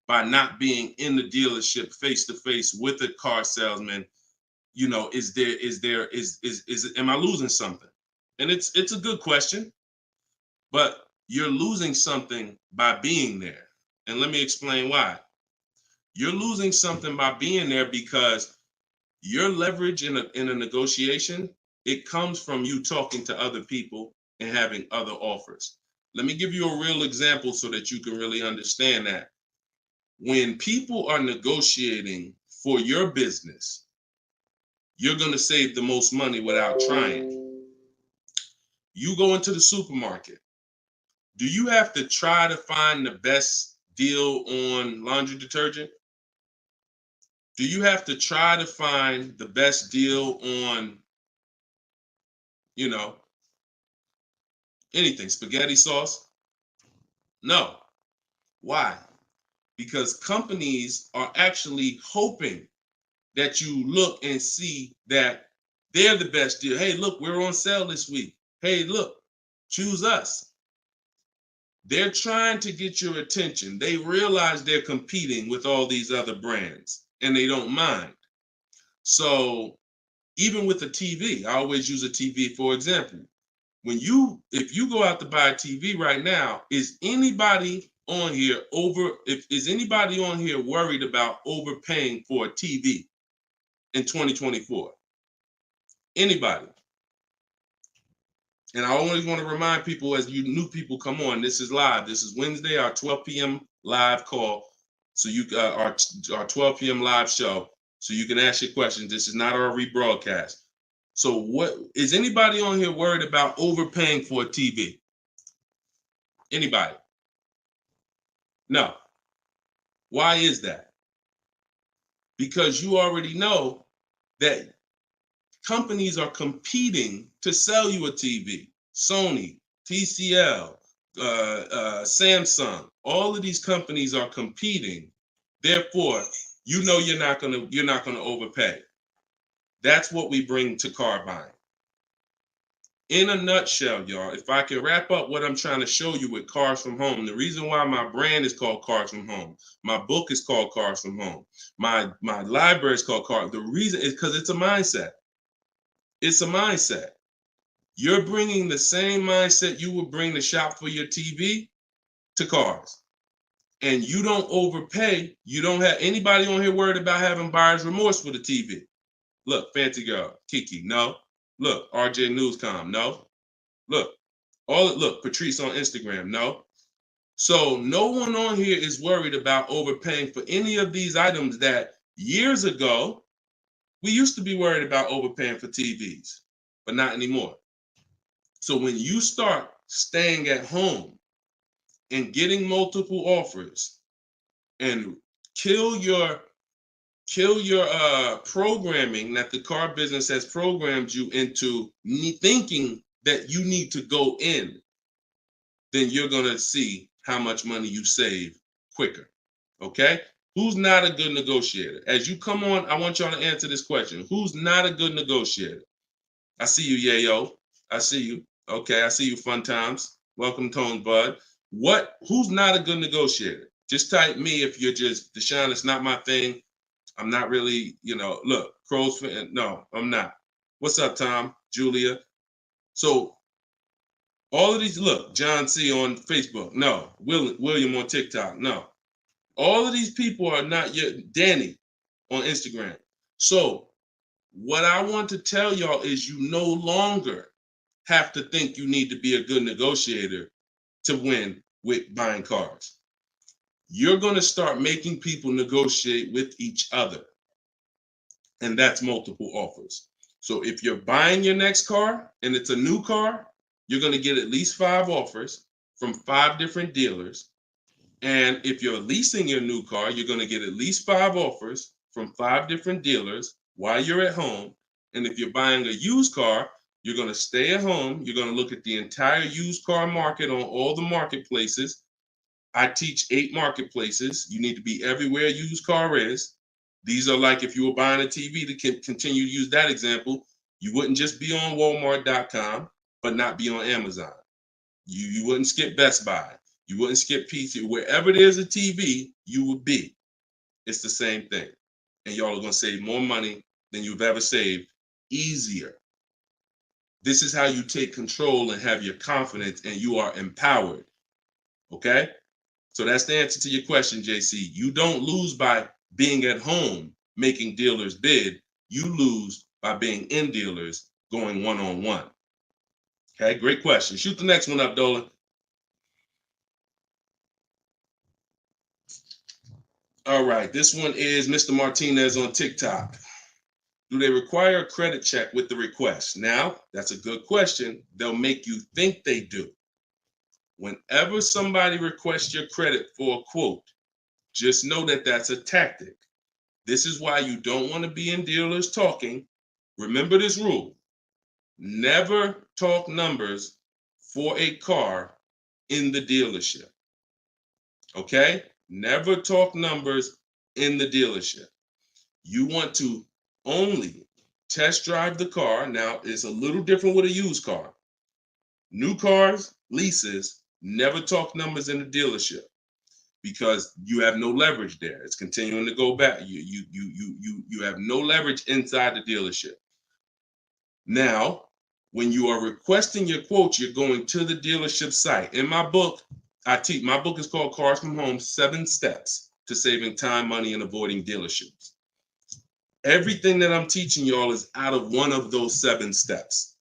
by not being in the dealership face-to-face with a car salesman? You know, am I losing something? And it's a good question, but you're losing something by being there. And let me explain why. You're losing something by being there because your leverage in a negotiation, it comes from you talking to other people and having other offers. Let me give you a real example so that you can really understand that. When people are negotiating for your business, you're going to save the most money without trying. You go into the supermarket. Do you have to try to find the best deal on laundry detergent? Do you have to try to find the best deal on, anything, spaghetti sauce? No. Why? Because companies are actually hoping that you look and see that they're the best deal. Hey, look, we're on sale this week. Hey, look, choose us. They're trying to get your attention. They realize they're competing with all these other brands and they don't mind. So even with a TV, I always use a TV for example. If you go out to buy a TV right now, is anybody on here worried about overpaying for a TV in 2024? Anybody? And I always want to remind people, as you new people come on, this is live. This is Wednesday, our 12 p.m. live call. So our 12 p.m. live show. So you can ask your questions. This is not our rebroadcast. So what is anybody on here worried about overpaying for a TV? Anybody? No. Why is that? Because you already know that companies are competing to sell you a TV. Sony, TCL, Samsung, all of these companies are competing. Therefore, you're not gonna overpay. That's what we bring to car buying. In a nutshell, y'all, if I can wrap up what I'm trying to show you with Cars from Home, the reason why my brand is called Cars from Home, my book is called Cars from Home, my library is called Cars. The reason is because it's a mindset. It's a mindset. You're bringing the same mindset you would bring to shop for your TV to cars. And you don't overpay. You don't have anybody on here worried about having buyer's remorse for the TV. Look, Fancy Girl, Kiki, no. Look, RJ Newscom, no. Look, Patrice on Instagram, no. So no one on here is worried about overpaying for any of these items that years ago, we used to be worried about overpaying for TVs, but not anymore. So when you start staying at home and getting multiple offers and kill your programming that the car business has programmed you into thinking that you need to go in, then you're going to see how much money you save quicker. Okay? Who's not a good negotiator? As you come on, I want y'all to answer this question. Who's not a good negotiator? I see you, Yayo. I see you. Okay, I see you, Fun Times. Welcome, Tone Bud. Who's not a good negotiator? Just type me if you're just, Deshone, it's not my thing. I'm not really, look, Crow's fan. No, I'm not. What's up, Tom? Julia? So all of these, look, John C on Facebook. No. William on TikTok. No. All of these people are not yet. Danny on Instagram. So what I want to tell y'all is you no longer have to think you need to be a good negotiator to win with buying cars. You're going to start making people negotiate with each other. And that's multiple offers. So if you're buying your next car and it's a new car, you're going to get at least 5 offers from 5 different dealers. And if you're leasing your new car, you're going to get at least 5 offers from 5 different dealers while you're at home. And if you're buying a used car, you're going to stay at home. You're going to look at the entire used car market on all the marketplaces. I teach 8 marketplaces. You need to be everywhere a used car is. These are like if you were buying a TV, to continue to use that example, you wouldn't just be on Walmart.com, but not be on Amazon. You wouldn't skip Best Buy. You wouldn't skip PC. Wherever there's a TV, you would be. It's the same thing. And y'all are going to save more money than you've ever saved, easier. This is how you take control and have your confidence, and you are empowered. Okay? So that's the answer to your question, JC. You don't lose by being at home making dealers bid. You lose by being in dealers going one-on-one. Okay, great question. Shoot the next one up, Dolan. All right, this one is Mr. Martinez on TikTok. Do they require a credit check with the request? Now, that's a good question. They'll make you think they do. Whenever somebody requests your credit for a quote, just know that that's a tactic. This is why you don't want to be in dealers talking. Remember this rule. Never talk numbers for a car in the dealership. Okay? Never talk numbers in the dealership. You want to only test drive the car. Now, it's a little different with a used car. New cars, leases, never talk numbers in the dealership because you have no leverage there. It's continuing to go back. You have no leverage inside the dealership. Now, when you are requesting your quote, you're going to the dealership site. In my book, my book is called Cars from Home, 7 Steps to Saving Time, Money, and Avoiding Dealerships. Everything that I'm teaching y'all is out of one of those 7 steps.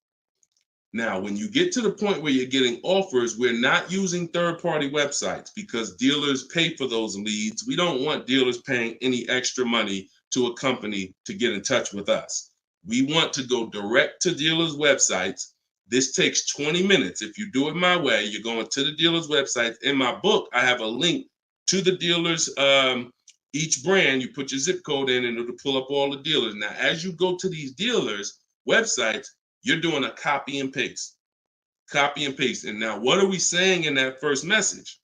Now, when you get to the point where you're getting offers, we're not using third-party websites because dealers pay for those leads. We don't want dealers paying any extra money to a company to get in touch with us. We want to go direct to dealers' websites. This takes 20 minutes. If you do it my way, you're going to the dealer's website. In my book, I have a link to the dealers, each brand. You put your zip code in and it'll pull up all the dealers. Now, as you go to these dealers' websites, you're doing a copy and paste. Copy and paste. And now, what are we saying in that first message?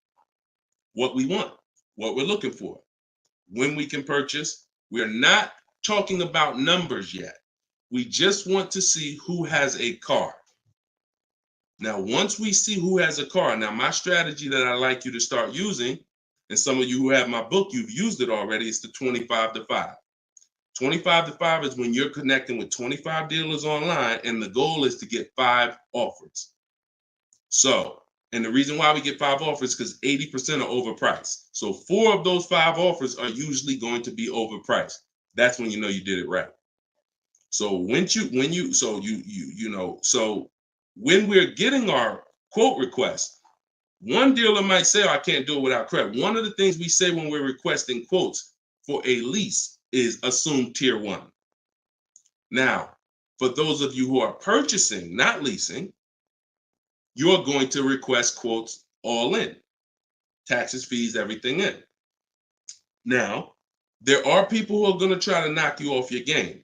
What we want, what we're looking for, when we can purchase. We're not talking about numbers yet. We just want to see who has a car. Now, once we see who has a car, now my strategy that I like you to start using, and some of you who have my book, you've used it already, is the 25 to 5. 25 to 5 is when you're connecting with 25 dealers online, and the goal is to get 5 offers. So, and the reason why we get 5 offers is because 80% are overpriced. So 4 of those 5 offers are usually going to be overpriced. That's when you know you did it right. So when we're getting our quote request, one dealer might say, oh, I can't do it without credit. One of the things we say when we're requesting quotes for a lease is assume tier 1. Now, for those of you who are purchasing, not leasing, you're going to request quotes all in, taxes, fees, everything in. Now, there are people who are going to try to knock you off your game.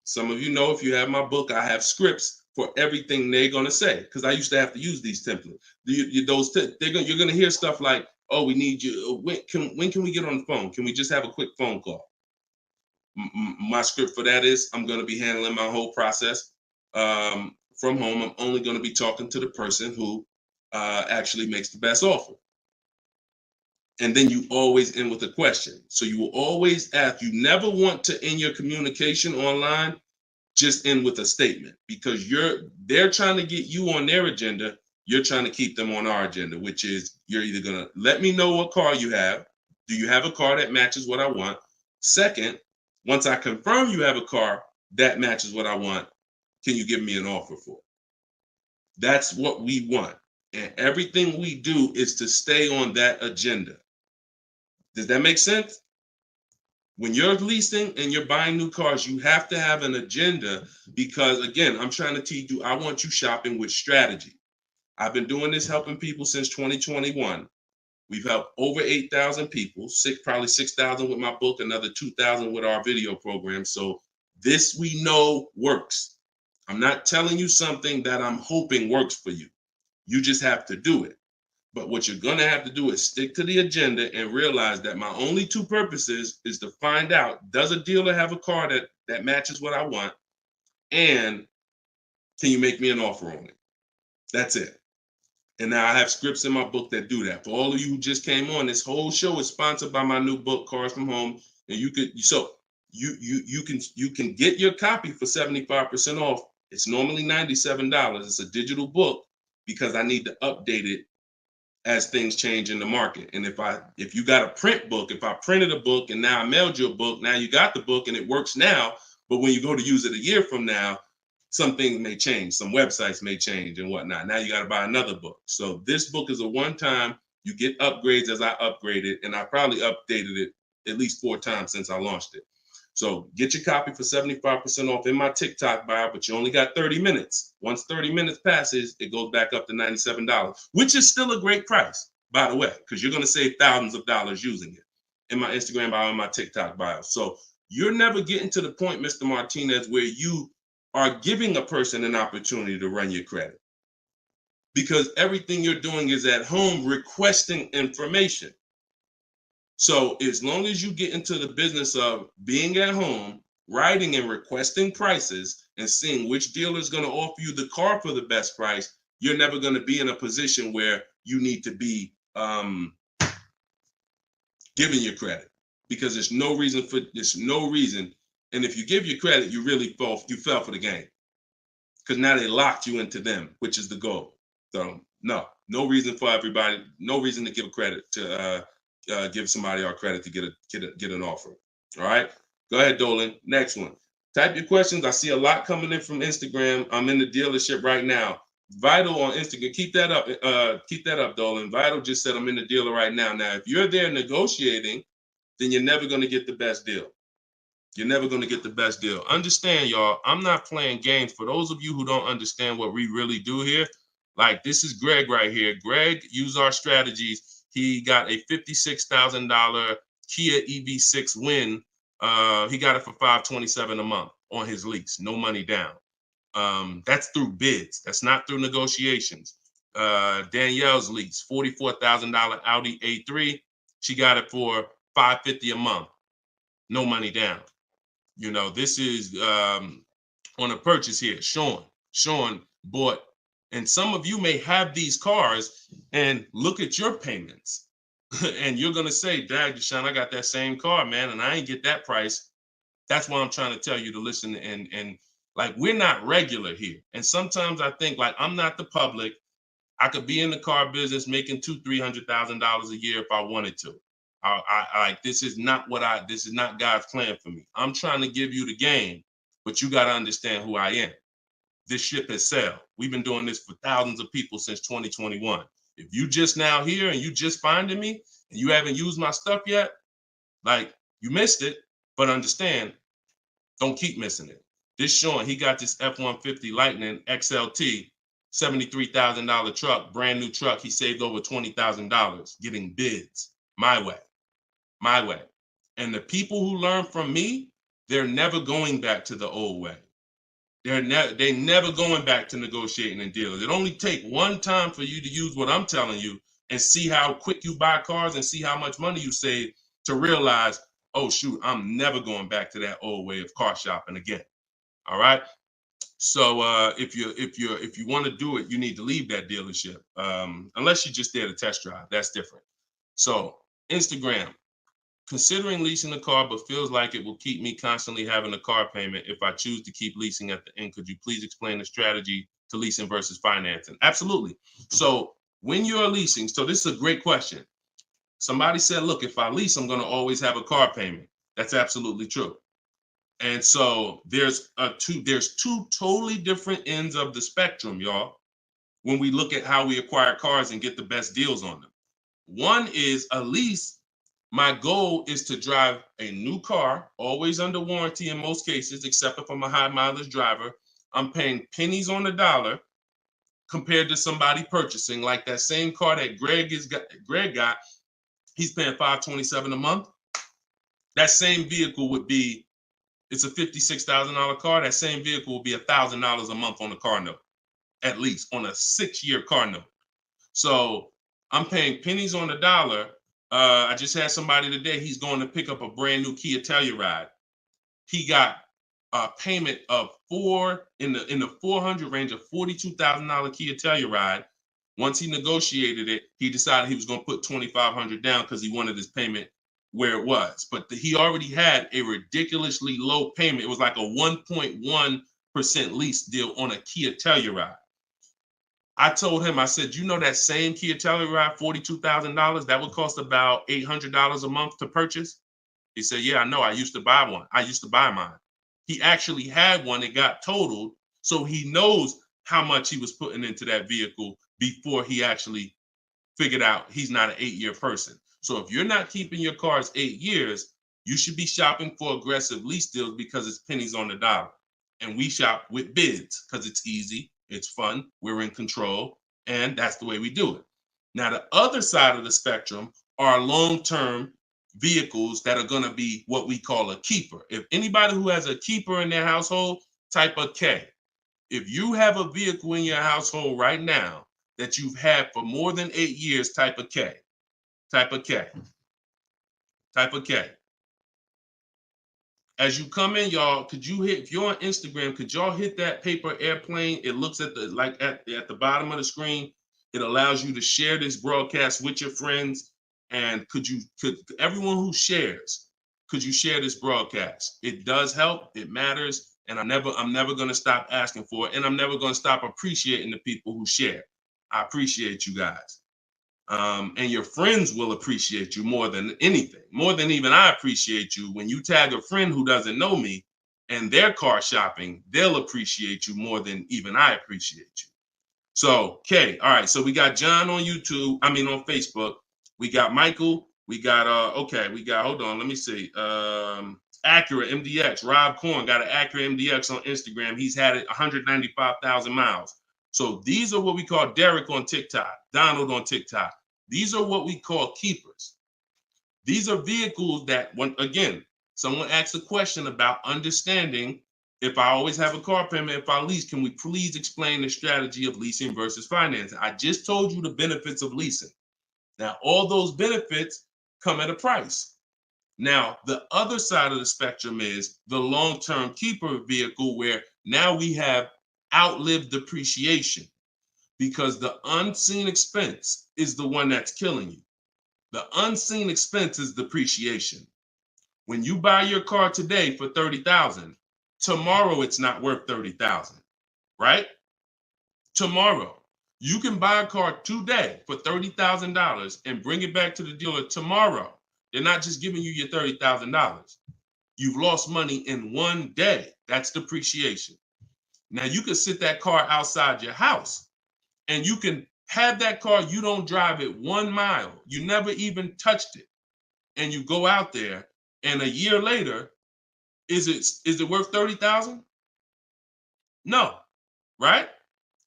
Some of you know, if you have my book, I have scripts for everything they're going to say, because I used to have to use these templates. You're going to hear stuff like, oh, we need you. When can we get on the phone? Can we just have a quick phone call? My script for that is, I'm going to be handling my whole process from home. I'm only going to be talking to the person who actually makes the best offer. And then you always end with a question. So you will always ask. You never want to end your communication online just end with a statement, because they're trying to get you on their agenda. You're trying to keep them on our agenda, which is, you're either going to let me know what car you have. Do you have a car that matches what I want? Second, once I confirm you have a car that matches what I want, can you give me an offer for it? That's what we want. And everything we do is to stay on that agenda. Does that make sense? When you're leasing and you're buying new cars, you have to have an agenda, because, again, I'm trying to teach you, I want you shopping with strategy. I've been doing this, helping people since 2021. We've helped over 8,000 people, probably 6,000 with my book, another 2,000 with our video program. So this, we know, works. I'm not telling you something that I'm hoping works for you. You just have to do it. But what you're going to have to do is stick to the agenda and realize that my only two purposes is to find out, does a dealer have a car that matches what I want? And can you make me an offer on it? That's it. And now I have scripts in my book that do that. For all of you who just came on, this whole show is sponsored by my new book, Cars from Home. And you can get your copy for 75% off. It's normally $97. It's a digital book, because I need to update it as things change in the market. And if you got a print book, if I printed a book and now I mailed you a book, now you got the book and it works now, but when you go to use it a year from now, some things may change, some websites may change and whatnot. Now you got to buy another book. So this book is a one-time, you get upgrades as I upgrade it, and I probably updated it at least 4 times since I launched it. So get your copy for 75% off in my TikTok bio, but you only got 30 minutes. Once 30 minutes passes, it goes back up to $97, which is still a great price, by the way, because you're going to save thousands of dollars using it in my Instagram bio and my TikTok bio. So you're never getting to the point, Mr. Martinez, where you are giving a person an opportunity to run your credit, because everything you're doing is at home requesting information. So as long as you get into the business of being at home, writing and requesting prices and seeing which dealer is going to offer you the car for the best price, you're never going to be in a position where you need to be giving your credit, because there's no reason. And if you give your credit, you really fell for the game, because now they locked you into them, which is the goal. So no reason for everybody, no reason to give credit to give somebody our credit to get an offer. All right, go ahead, Dolan. Next one. Type your questions. I see a lot coming in from Instagram. I'm in the dealership right now. Vital on Instagram. Keep that up. Keep that up, Dolan. Vital just said I'm in the dealer right now. Now, if you're there negotiating, then you're never going to get the best deal. You're never going to get the best deal. Understand, y'all, I'm not playing games. For those of you who don't understand what we really do here, like, this is Greg right here. Greg used our strategies. He got a $56,000 Kia EV6 win. He got it for $527 a month on his lease, no money down. That's through bids. That's not through negotiations. Danielle's lease, $44,000 Audi A3. She got it for $550 a month, no money down. You know, this is on a purchase here. Sean bought, and some of you may have these cars and look at your payments and you're going to say, Dad, Deshone, I got that same car, man, and I ain't get that price. That's why I'm trying to tell you to listen. And like, we're not regular here. And sometimes I think, like, I'm not the public. I could be in the car business making $200,000-$300,000 a year if I wanted to. This is not God's plan for me. I'm trying to give you the game, but you got to understand who I am. This ship has sailed. We've been doing this for thousands of people since 2021. If you just now here and you just finding me and you haven't used my stuff yet, like, you missed it, but understand, don't keep missing it. This Sean, he got this F-150 Lightning XLT $73,000 truck, brand new truck. He saved over $20,000 getting bids my way. And the people who learn from me, they're never going back to the old way. They're never going back to negotiating and dealing. It only take one time for you to use what I'm telling you and see how quick you buy cars and see how much money you save to realize, oh shoot, I'm never going back to that old way of car shopping again. All right. So if you want to do it, you need to leave that dealership. Unless you're just there to test drive, that's different. So Instagram. Considering leasing a car, but feels like it will keep me constantly having a car payment if I choose to keep leasing at the end. Could you please explain the strategy to leasing versus financing? Absolutely. So when you're leasing, so this is a great question. Somebody said, look, if I lease, I'm going to always have a car payment. That's absolutely true. And so there's two totally different ends of the spectrum, y'all, when we look at how we acquire cars and get the best deals on them. One is a lease. My goal is to drive a new car, always under warranty in most cases, except if I'm a high mileage driver. I'm paying pennies on the dollar compared to somebody purchasing like that same car that Greg got. He's paying $527 a month. That same vehicle would be, it's a $56,000 car. That same vehicle will be $1,000 a month on the car note, at least on a 6-year car note. So I'm paying pennies on the dollar. I just had somebody today, he's going to pick up a brand new Kia Telluride. He got a payment of in the 400 range of $42,000 Kia Telluride. Once he negotiated it, he decided he was going to put $2,500 down because he wanted his payment where it was. But he already had a ridiculously low payment. It was like a 1.1% lease deal on a Kia Telluride. I told him, I said, you know that same Kia Telluride, $42,000, that would cost about $800 a month to purchase? He said, yeah, I know. I used to buy one. I used to buy mine. He actually had one. It got totaled. So he knows how much he was putting into that vehicle before he actually figured out he's not an 8-year person. So if you're not keeping your cars 8 years, you should be shopping for aggressive lease deals because it's pennies on the dollar. And we shop with bids because it's easy. It's fun. We're in control. And that's the way we do it. Now, the other side of the spectrum are long-term vehicles that are going to be what we call a keeper. If anybody who has a keeper in their household, type a K. If you have a vehicle in your household right now that you've had for more than 8 years, type a K. Type a K. Type a K. As you come in, y'all, if you're on Instagram, could y'all hit that paper airplane? It looks at the bottom of the screen. It allows you to share this broadcast with your friends. And could everyone who shares, could you share this broadcast? It does help. It matters. And I'm never going to stop asking for it. And I'm never going to stop appreciating the people who share. I appreciate you guys. And your friends will appreciate you more than anything, more than even I appreciate you. When you tag a friend who doesn't know me and they're car shopping, they'll appreciate you more than even I appreciate you. So, okay, all right. So we got John on on Facebook. We got Michael. We got hold on, let me see. Acura MDX. Rob Korn got an Acura MDX on Instagram. He's had it 195,000 miles. So these are what we call Derek on TikTok, Donald on TikTok. These are what we call keepers. These are vehicles that, someone asked a question about understanding if I always have a car payment, if I lease, can we please explain the strategy of leasing versus financing? I just told you the benefits of leasing. Now, all those benefits come at a price. Now, the other side of the spectrum is the long-term keeper vehicle where now we have outlived depreciation because the unseen expense is the one that's killing you. The unseen expense is depreciation. When you buy your car today for $30,000, tomorrow it's not worth $30,000, right? Tomorrow. You can buy a car today for $30,000 and bring it back to the dealer tomorrow. They're not just giving you your $30,000. You've lost money in one day. That's depreciation. Now you can sit that car outside your house and you can have that car. You don't drive it 1 mile. You never even touched it. And you go out there and a year later, is it worth $30,000? No, right?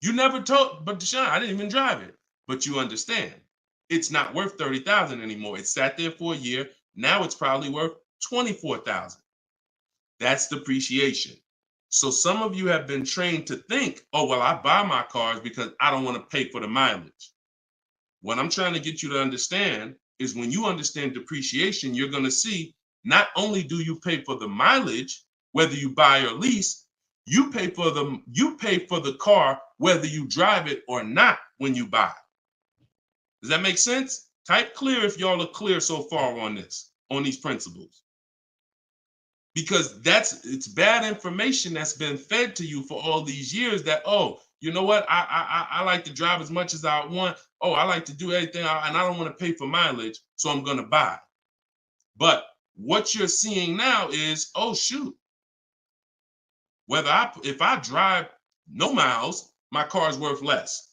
You never told, but Deshone, I didn't even drive it. But you understand, it's not worth $30,000 anymore. It sat there for a year. Now it's probably worth $24,000. That's depreciation. So some of you have been trained to think, oh, well, I buy my cars because I don't want to pay for the mileage. What I'm trying to get you to understand is when you understand depreciation, you're going to see not only do you pay for the mileage, whether you buy or lease, you pay for the car whether you drive it or not when you buy. Does that make sense? Type clear if y'all are clear so far on this, on these principles. Because it's bad information that's been fed to you for all these years that, oh, you know what? I like to drive as much as I want. Oh, I like to do everything and I don't want to pay for mileage, so I'm going to buy. But what you're seeing now is, oh, shoot. If I drive no miles, my car's worth less.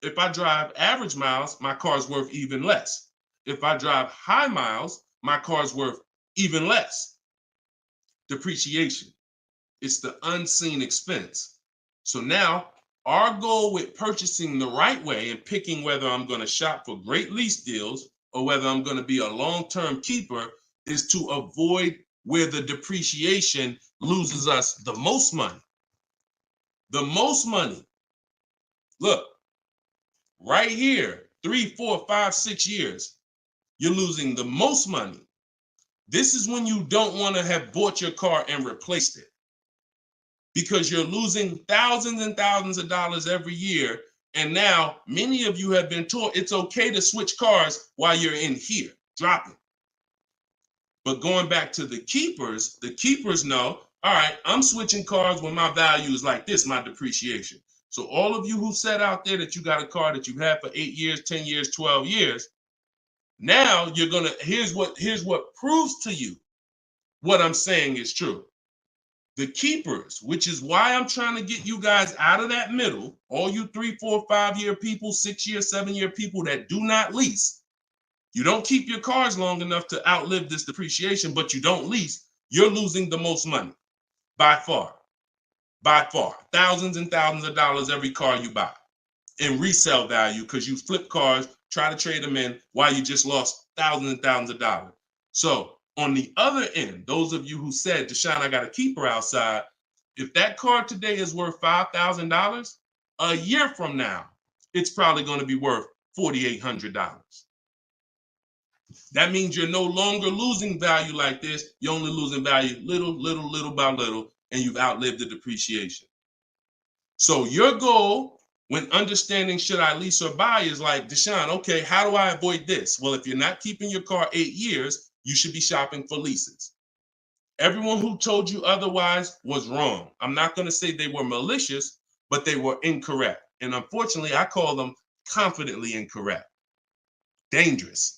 If I drive average miles, my car's worth even less. If I drive high miles, my car's worth even less. Depreciation. It's the unseen expense. So now our goal with purchasing the right way and picking whether I'm going to shop for great lease deals or whether I'm going to be a long-term keeper is to avoid where the depreciation loses us the most money. The most money. Look, right here, 3, 4, 5, 6 years, you're losing the most money. This is when you don't want to have bought your car and replaced it, because you're losing thousands and thousands of dollars every year. And now many of you have been taught it's okay to switch cars while you're in here, dropping. But going back to the keepers know, all right, I'm switching cars when my value is like this, my depreciation. So all of you who said out there that you got a car that you've had for 8 years, 10 years, 12 years, now you're gonna, here's what proves to you what I'm saying is true. The keepers, which is why I'm trying to get you guys out of that middle, all you 3, 4, 5 year people, 6 year, 7 year people that do not lease. You don't keep your cars long enough to outlive this depreciation, but you don't lease. You're losing the most money by far, thousands and thousands of dollars every car you buy in resale value, because you flip cars, try to trade them in while you just lost thousands and thousands of dollars. So on the other end, those of you who said, Deshone, I got a keeper outside, if that car today is worth $5,000, a year from now, it's probably going to be worth $4,800. That means you're no longer losing value like this. You're only losing value little by little, and you've outlived the depreciation. So your goal when understanding should I lease or buy is like, Deshone, okay, how do I avoid this? Well, if you're not keeping your car 8 years, you should be shopping for leases. Everyone who told you otherwise was wrong. I'm not going to say they were malicious, but they were incorrect. And unfortunately, I call them confidently incorrect. Dangerous.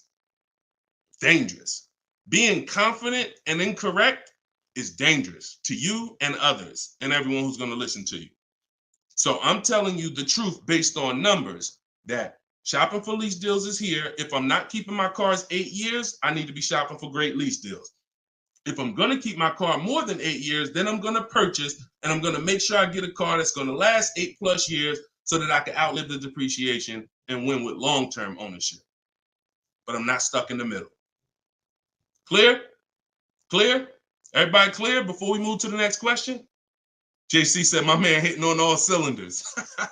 Being confident and incorrect is dangerous to you and others and everyone who's going to listen to you. So I'm telling you the truth based on numbers, that shopping for lease deals is here. If I'm not keeping my cars 8 years, I need to be shopping for great lease deals. If I'm going to keep my car more than 8 years, then I'm going to purchase and I'm going to make sure I get a car that's going to last 8+ years so that I can outlive the depreciation and win with long-term ownership. But I'm not stuck in the middle. Clear? Clear? Everybody clear before we move to the next question? JC said, my man hitting on all cylinders.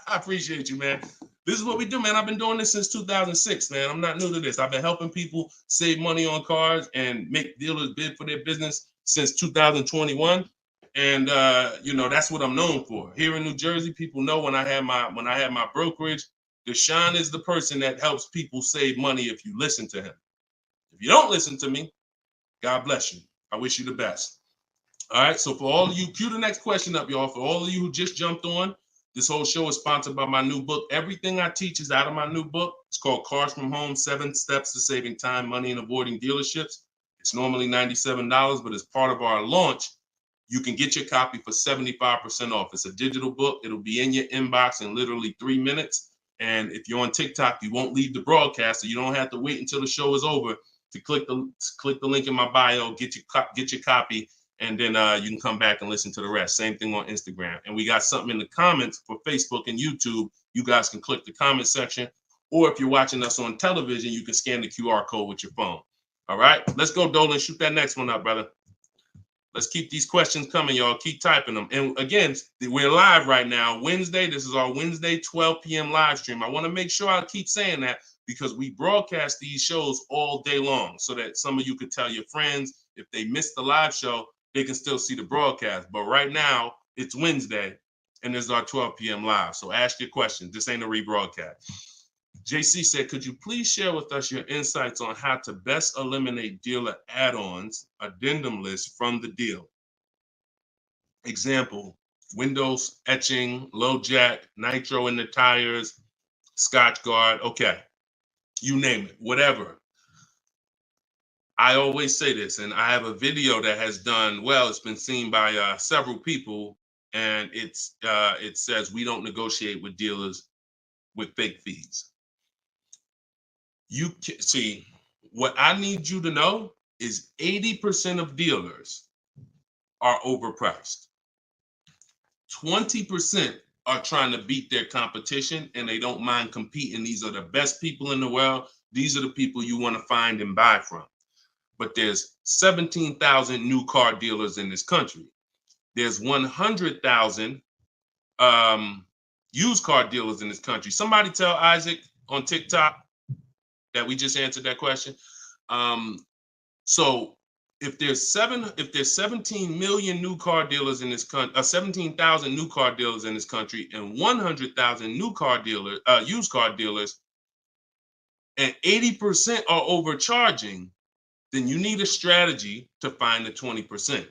I appreciate you, man. This is what we do, man. I've been doing this since 2006, man. I'm not new to this. I've been helping people save money on cars and make dealers bid for their business since 2021. And that's what I'm known for. Here in New Jersey, people know when I had my brokerage, Deshone is the person that helps people save money if you listen to him. If you don't listen to me, God bless you. I wish you the best. All right, so for all of you, cue the next question up, y'all. For all of you who just jumped on, this whole show is sponsored by my new book. Everything I teach is out of my new book. It's called Cars from Home, 7 Steps to Saving Time, Money, and Avoiding Dealerships. It's normally $97, but as part of our launch, you can get your copy for 75% off. It's a digital book. It'll be in your inbox in literally 3 minutes. And if you're on TikTok, you won't leave the broadcast, so you don't have to wait until the show is over to click the link in my bio, get your copy, and then you can come back and listen to the rest. Same thing on Instagram. And we got something in the comments for Facebook and YouTube. You guys can click the comment section, or if you're watching us on television, you can scan the QR code with your phone. All right, let's go, Dolan. Shoot that next one up, brother. Let's keep these questions coming, y'all. Keep typing them. And again, we're live right now, Wednesday. This is our Wednesday 12 p.m. live stream. I want to make sure I keep saying that because we broadcast these shows all day long so that some of you could tell your friends if they missed the live show, they can still see the broadcast. But right now, it's Wednesday, and this is our 12 p.m. live. So ask your questions. This ain't a rebroadcast. JC said, could you please share with us your insights on how to best eliminate dealer add-ons, addendum lists from the deal? Example, windows etching, low jack, nitro in the tires, Scotch guard. Okay, you name it, whatever. I always say this, and I have a video that has done well. It's been seen by several people, and it says we don't negotiate with dealers with fake fees. You can see, what I need you to know is 80% of dealers are overpriced. 20% are trying to beat their competition, and they don't mind competing. These are the best people in the world. These are the people you want to find and buy from. But there's 17,000 new car dealers in this country. There's 100,000 used car dealers in this country. Somebody tell Isaac on TikTok that we just answered that question. So if there's 17 million new car dealers in this country, 17,000 new car dealers in this country, and 100,000 new car dealers, used car dealers, and 80% are overcharging, then you need a strategy to find the 20%.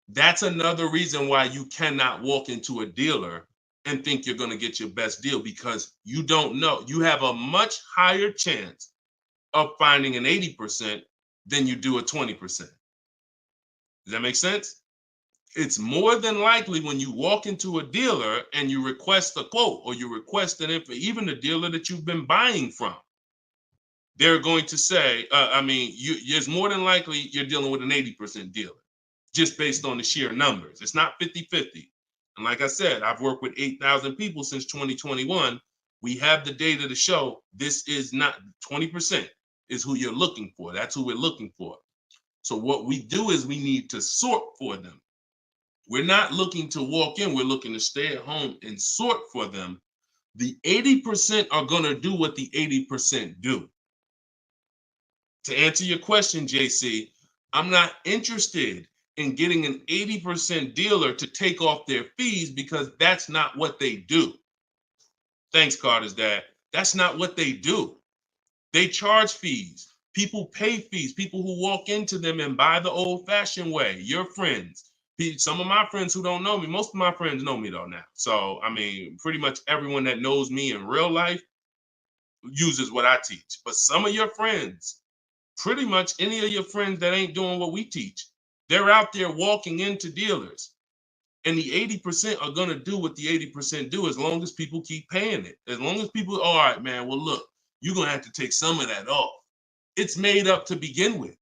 That's another reason why you cannot walk into a dealer and think you're going to get your best deal, because you don't know. You have a much higher chance of finding an 80% than you do a 20%. Does that make sense? It's more than likely when you walk into a dealer and you request a quote, or you request an info, even the dealer that you've been buying from, they're going to say, it's more than likely you're dealing with an 80% dealer, just based on the sheer numbers. It's not 50-50. And like I said, I've worked with 8,000 people since 2021. We have the data to show this is not 20% is who you're looking for. That's who we're looking for. So what we do is we need to sort for them. We're not looking to walk in. We're looking to stay at home and sort for them. The 80% are going to do what the 80% do. To answer your question, JC, I'm not interested in getting an 80% dealer to take off their fees, because that's not what they do. Thanks, Carter's dad. That's not what they do. They charge fees. People pay fees. People who walk into them and buy the old-fashioned way. Your friends. Some of my friends who don't know me, most of my friends know me though now. So, pretty much everyone that knows me in real life uses what I teach. But some of your friends, pretty much any of your friends that ain't doing what we teach, they're out there walking into dealers. And the 80% are going to do what the 80% do, as long as people keep paying it. As long as people, all right, man, well, look, you're going to have to take some of that off. It's made up to begin with.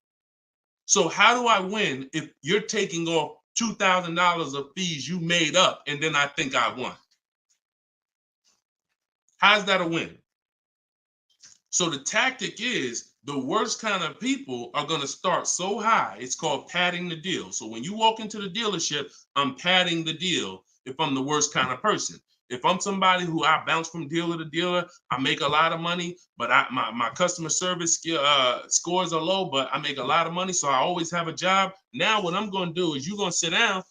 So how do I win if you're taking off $2,000 of fees you made up, and then I think I won? How's that a win? So the tactic is, the worst kind of people are going to start so high. It's called padding the deal. So when you walk into the dealership, I'm padding the deal if I'm the worst kind of person. If I'm somebody who I bounce from dealer to dealer, I make a lot of money, but my customer service scores are low, but I make a lot of money, so I always have a job. Now what I'm going to do is, you're going to sit down,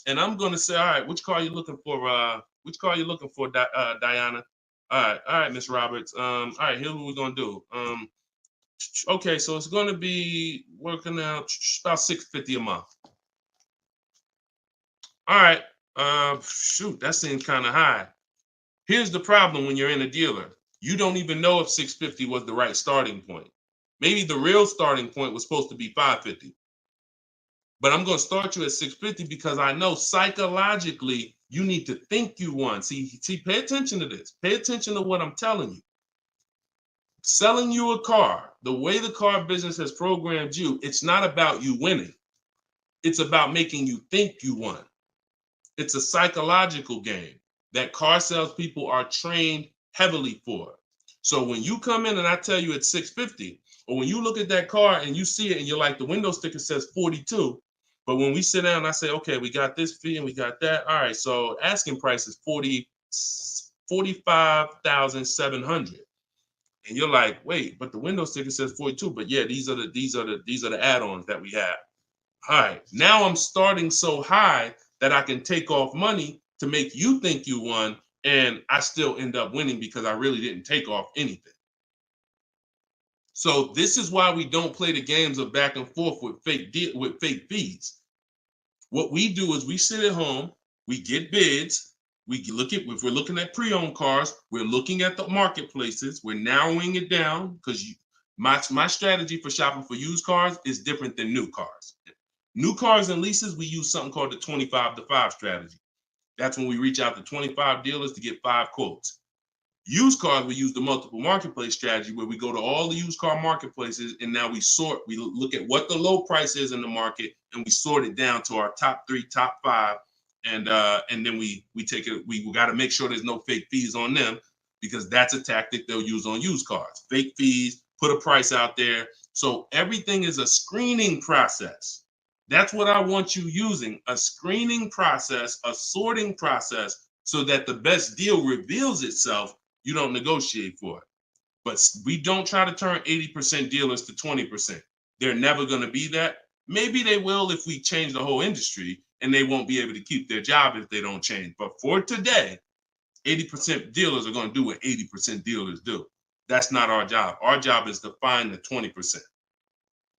and I'm going to say, all right, which car are you looking for? Which car are you looking for, Diana? All right, Miss Roberts. All right, here's what we're going to do. Okay, so it's going to be working out about $650 a month. All right. Shoot, that seems kind of high. Here's the problem when you're in a dealer. You don't even know if $650 was the right starting point. Maybe the real starting point was supposed to be $550. But I'm going to start you at $650 because I know psychologically you need to think you won. See, pay attention to this. Pay attention to what I'm telling you. Selling you a car, the way the car business has programmed you, it's not about you winning. It's about making you think you won. It's a psychological game that car salespeople are trained heavily for. So when you come in and I tell you it's 650, or when you look at that car and you see it and you're like, the window sticker says 42, but when we sit down and I say, okay, we got this fee and we got that. All right, so asking price is 45,700. And you're like, wait, but the window sticker says 42. But yeah, these are the add-ons that we have. All right, now I'm starting so high that I can take off money to make you think you won, and I still end up winning because I really didn't take off anything. So this is why we don't play the games of back and forth with fake fees. What we do is we sit at home, we get bids, we look at, if we're looking at pre-owned cars, we're looking at the marketplaces, we're narrowing it down, because my strategy for shopping for used cars is different than new cars. New cars and leases, we use something called the 25 to 5 strategy. That's when we reach out to 25 dealers to get 5 quotes. Used cars, we use the multiple marketplace strategy, where we go to all the used car marketplaces and now we look at what the low price is in the market and we sort it down to our top 3, top 5. And then we take it, we got to make sure there's no fake fees on them, because that's a tactic they'll use on used cars. Fake fees, put a price out there. So everything is a screening process. That's what I want you using, a screening process, a sorting process, so that the best deal reveals itself. You don't negotiate for it. But we don't try to turn 80% dealers to 20%. They're never going to be that. Maybe they will if we change the whole industry, and they won't be able to keep their job if they don't change. But for today, 80% dealers are going to do what 80% dealers do. That's not our job. Our job is to find the 20%.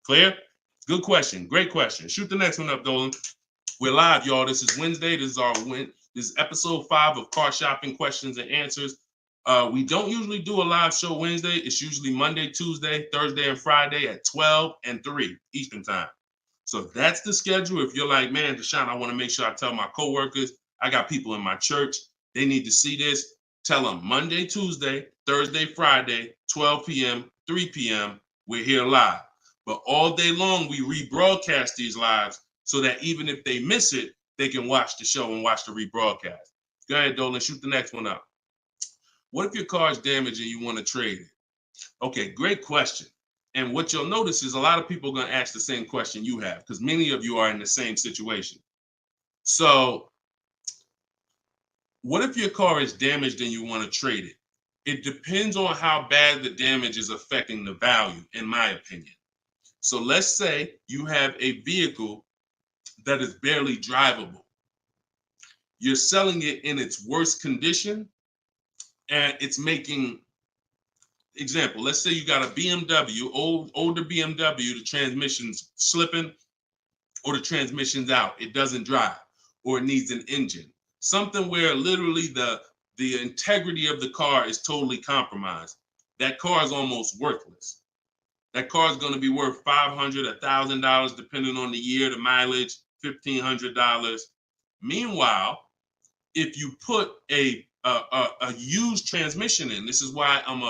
Clear? Good question. Great question. Shoot the next one up, Dolan. We're live, y'all. This is Wednesday. This is episode 5 of Car Shopping Questions and Answers. We don't usually do a live show Wednesday. It's usually Monday, Tuesday, Thursday, and Friday at 12 and 3 Eastern time. So that's the schedule. If you're like, man, Deshone, I want to make sure I tell my coworkers, I got people in my church, they need to see this. Tell them Monday, Tuesday, Thursday, Friday, 12 p.m., 3 p.m., we're here live. But all day long, we rebroadcast these lives so that even if they miss it, they can watch the show and watch the rebroadcast. Go ahead, Dolan, shoot the next one up. What if your car is damaged and you want to trade it? Okay, great question. And what you'll notice is a lot of people are going to ask the same question you have, because many of you are in the same situation. So what if your car is damaged and you want to trade it? It depends on how bad the damage is affecting the value, in my opinion. So let's say you have a vehicle that is barely drivable. You're selling it in its worst condition, and it's making, example, let's say you got a BMW, older BMW, the transmission's slipping, or the transmission's out, it doesn't drive, or it needs an engine. Something where literally the integrity of the car is totally compromised. That car is almost worthless. That car is going to be worth $500, $1,000, depending on the year, the mileage, $1,500. Meanwhile, if you put a used transmission in, this is why I'm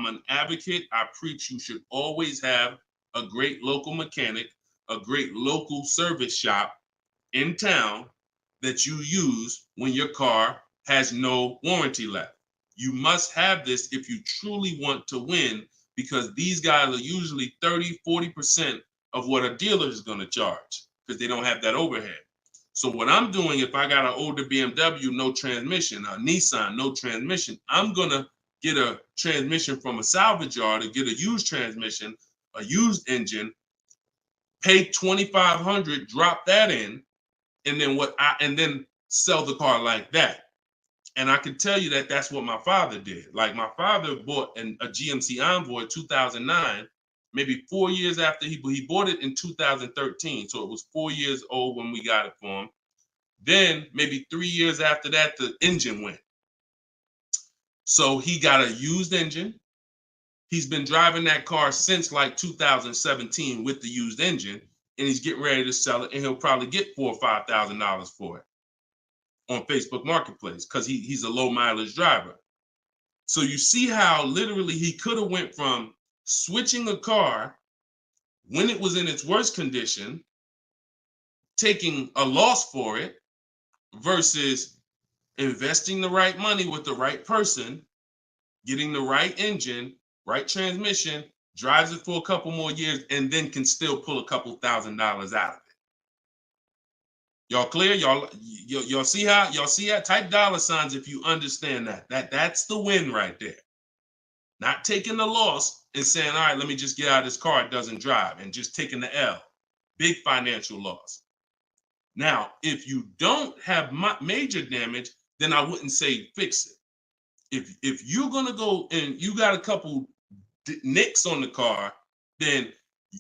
an advocate. I preach you should always have a great local mechanic, a great local service shop in town that you use when your car has no warranty left. You must have this if you truly want to win, because these guys are usually 30, 40% of what a dealer is going to charge, because they don't have that overhead. So what I'm doing, if I got an older BMW, no transmission, a Nissan, no transmission, I'm going to get a transmission from a salvage yard to get a used transmission, a used engine, pay $2,500, drop that in, and then sell the car like that. And I can tell you that that's what my father did. Like, my father bought a GMC Envoy 2009, maybe 4 years after he bought it in 2013. So it was 4 years old when we got it for him. Then maybe 3 years after that, the engine went. So he got a used engine. He's been driving that car since like 2017 with the used engine, and he's getting ready to sell it, and he'll probably get $4,000 or $5,000 for it on Facebook Marketplace, because he's a low mileage driver. So you see how literally he could have went from switching a car when it was in its worst condition taking a loss for it versus investing the right money with the right person, getting the right engine, right transmission, drives it for a couple more years, and then can still pull a couple $1,000s out of it. Y'all clear? Y'all see how? Y'all see how? Type dollar signs if you understand that. That's the win right there. Not taking the loss and saying, all right, let me just get out of this car, it doesn't drive, and just taking the L. Big financial loss. Now, if you don't have major damage, then I wouldn't say fix it. If you're gonna go and you got a couple nicks on the car, then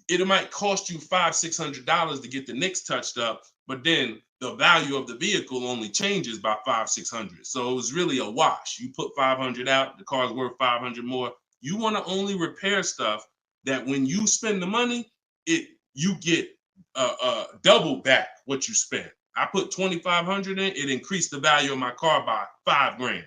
it might cost you $500-600 to get the nicks touched up, but then the value of the vehicle only changes by $500-600. So it was really a wash. You put 500 out, the car's worth 500 more. You want to only repair stuff that when you spend the money, you get double back what you spent. I put 2,500 in, it increased the value of my car by $5,000.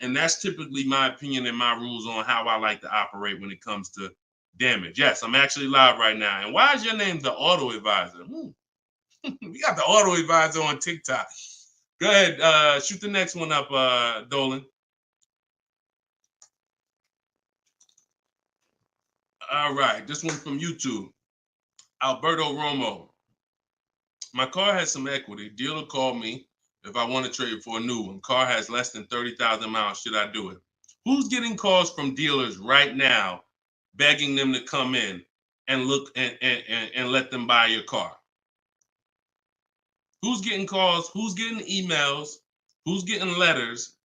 And that's typically my opinion and my rules on how I like to operate when it comes to damage. Yes, I'm actually live right now. And why is your name the Auto Advisor? We got the Auto Advisor on TikTok. Go ahead, shoot the next one up, Dolan. All right, this one from YouTube. Alberto Romo. My car has some equity. Dealer called me if I want to trade it for a new one. Car has less than 30,000 miles. Should I do it? Who's getting calls from dealers right now begging them to come in and look and let them buy your car? Who's getting calls? Who's getting emails? Who's getting letters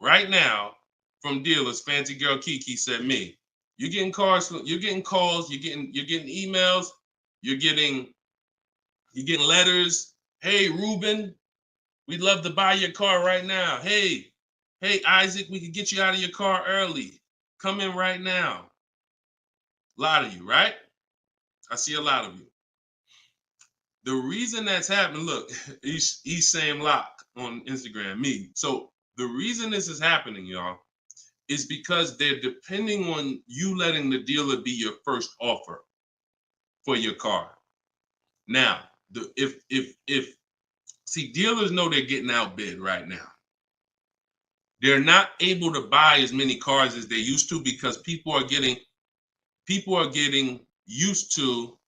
right now from dealers? Fancy Girl Kiki said me. You're getting calls. You're getting calls. You're getting emails. You're getting letters. Hey, Ruben, we'd love to buy your car right now. Hey, Isaac, we could get you out of your car early. Come in right now. A lot of you, right? I see a lot of you. The reason that's happening, look, he's saying lock on Instagram, me. So the reason this is happening, y'all, is because they're depending on you letting the dealer be your first offer for your car. Now, see, dealers know they're getting outbid right now. They're not able to buy as many cars as they used to because people are getting used to,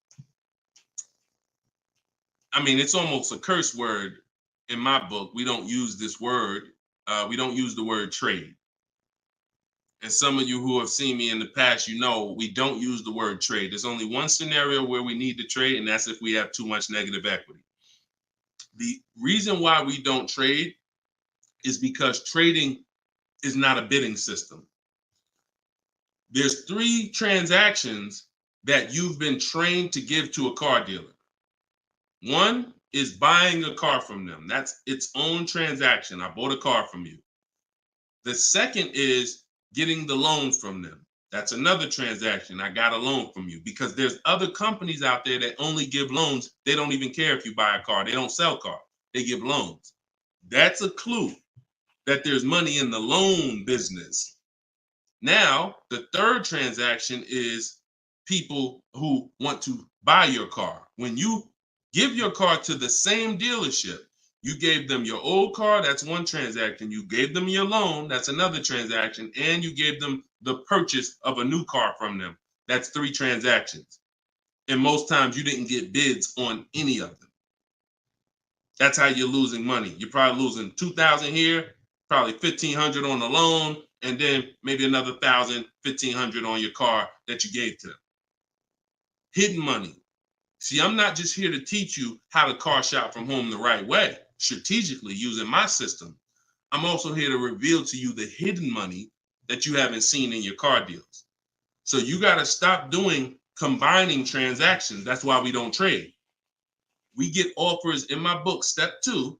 I mean, it's almost a curse word in my book. We don't use this word. We don't use the word trade. And some of you who have seen me in the past, you know we don't use the word trade. There's only one scenario where we need to trade, and that's if we have too much negative equity. The reason why we don't trade is because trading is not a bidding system. There's 3 transactions that you've been trained to give to a car dealer. One is buying a car from them. That's its own transaction. I bought a car from you. The second is getting the loan from them. That's another transaction. I got a loan from you, because there's other companies out there that only give loans. They don't even care if you buy a car. They don't sell cars. They give loans. That's a clue that there's money in the loan business. Now, the third transaction is people who want to buy your car. When you give your car to the same dealership, you gave them your old car, that's one transaction. You gave them your loan, that's another transaction. And you gave them the purchase of a new car from them. That's 3 transactions. And most times you didn't get bids on any of them. That's how you're losing money. You're probably losing $2,000 here, probably $1,500 on the loan, and then maybe another $1,000, $1,500 on your car that you gave to them. Hidden money. See, I'm not just here to teach you how to car shop from home the right way, strategically using my system. I'm also here to reveal to you the hidden money that you haven't seen in your car deals. So you got to stop doing combining transactions. That's why we don't trade. We get offers in my book, step 2.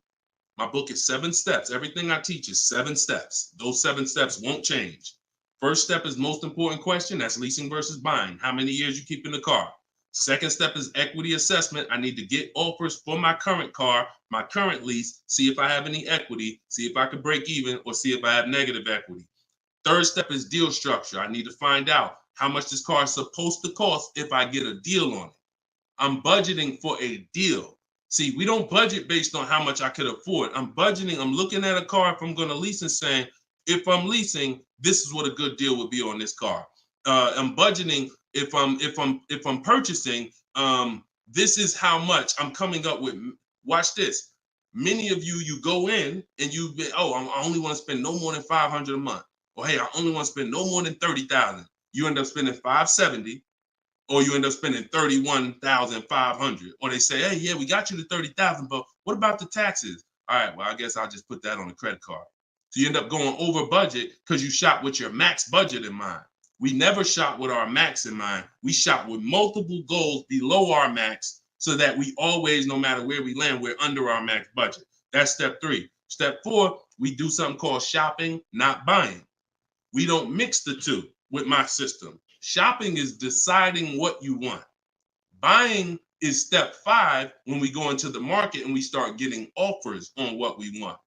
My book is 7 steps. Everything I teach is 7 steps. Those 7 steps won't change. First step is most important question. That's leasing versus buying. How many years you keep in the car? Second step is equity assessment. I need to get offers for my current car, my current lease, see if I have any equity, see if I can break even, or see if I have negative equity. Third step is deal structure. I need to find out how much this car is supposed to cost if I get a deal on it. I'm budgeting for a deal. See, we don't budget based on how much I could afford. I'm budgeting, I'm looking at a car if I'm going to lease and saying, if I'm leasing, this is what a good deal would be on this car. I'm budgeting if I'm purchasing, this is how much I'm coming up with. Watch this. Many of you go in and I only want to spend no more than $500 a month. Or hey, I only want to spend no more than $30,000. You end up spending $570, or you end up spending $31,500. Or they say, hey, yeah, we got you to $30,000, but what about the taxes? All right, well, I guess I'll just put that on a credit card. So you end up going over budget because you shop with your max budget in mind. We never shop with our max in mind. We shop with multiple goals below our max so that we always, no matter where we land, we're under our max budget. That's step 3. Step 4, we do something called shopping, not buying. We don't mix the two with my system. Shopping is deciding what you want. Buying is step 5 when we go into the market and we start getting offers on what we want.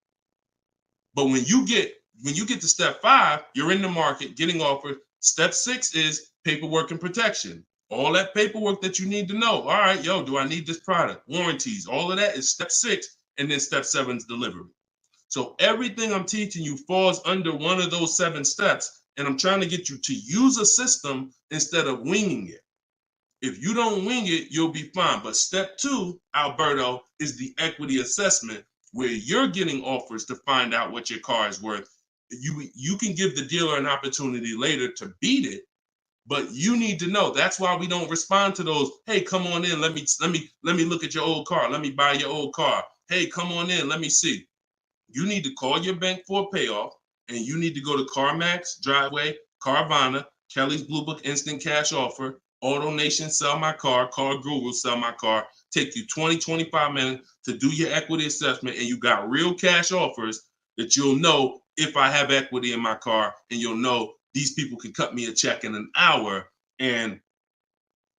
But when you get to step 5, you're in the market getting offers. Step 6 is paperwork and protection. All that paperwork that you need to know. All right, do I need this product? Warranties, all of that is step 6. And then step 7 is delivery. So everything I'm teaching you falls under one of those 7 steps. And I'm trying to get you to use a system instead of winging it. If you don't wing it, you'll be fine. But step 2, Alberto, is the equity assessment, where you're getting offers to find out what your car is worth. You can give the dealer an opportunity later to beat it, but you need to know. That's why we don't respond to those. Hey, come on in. Let me look at your old car. Let me buy your old car. Hey, come on in. Let me see. You need to call your bank for a payoff, and you need to go to CarMax, Driveway, Carvana, Kelly's Blue Book Instant Cash Offer, AutoNation, Sell My Car, Car Guru, Sell My Car. Take you 20, 25 minutes to do your equity assessment, and you got real cash offers that you'll know if I have equity in my car, and you'll know these people can cut me a check in an hour. And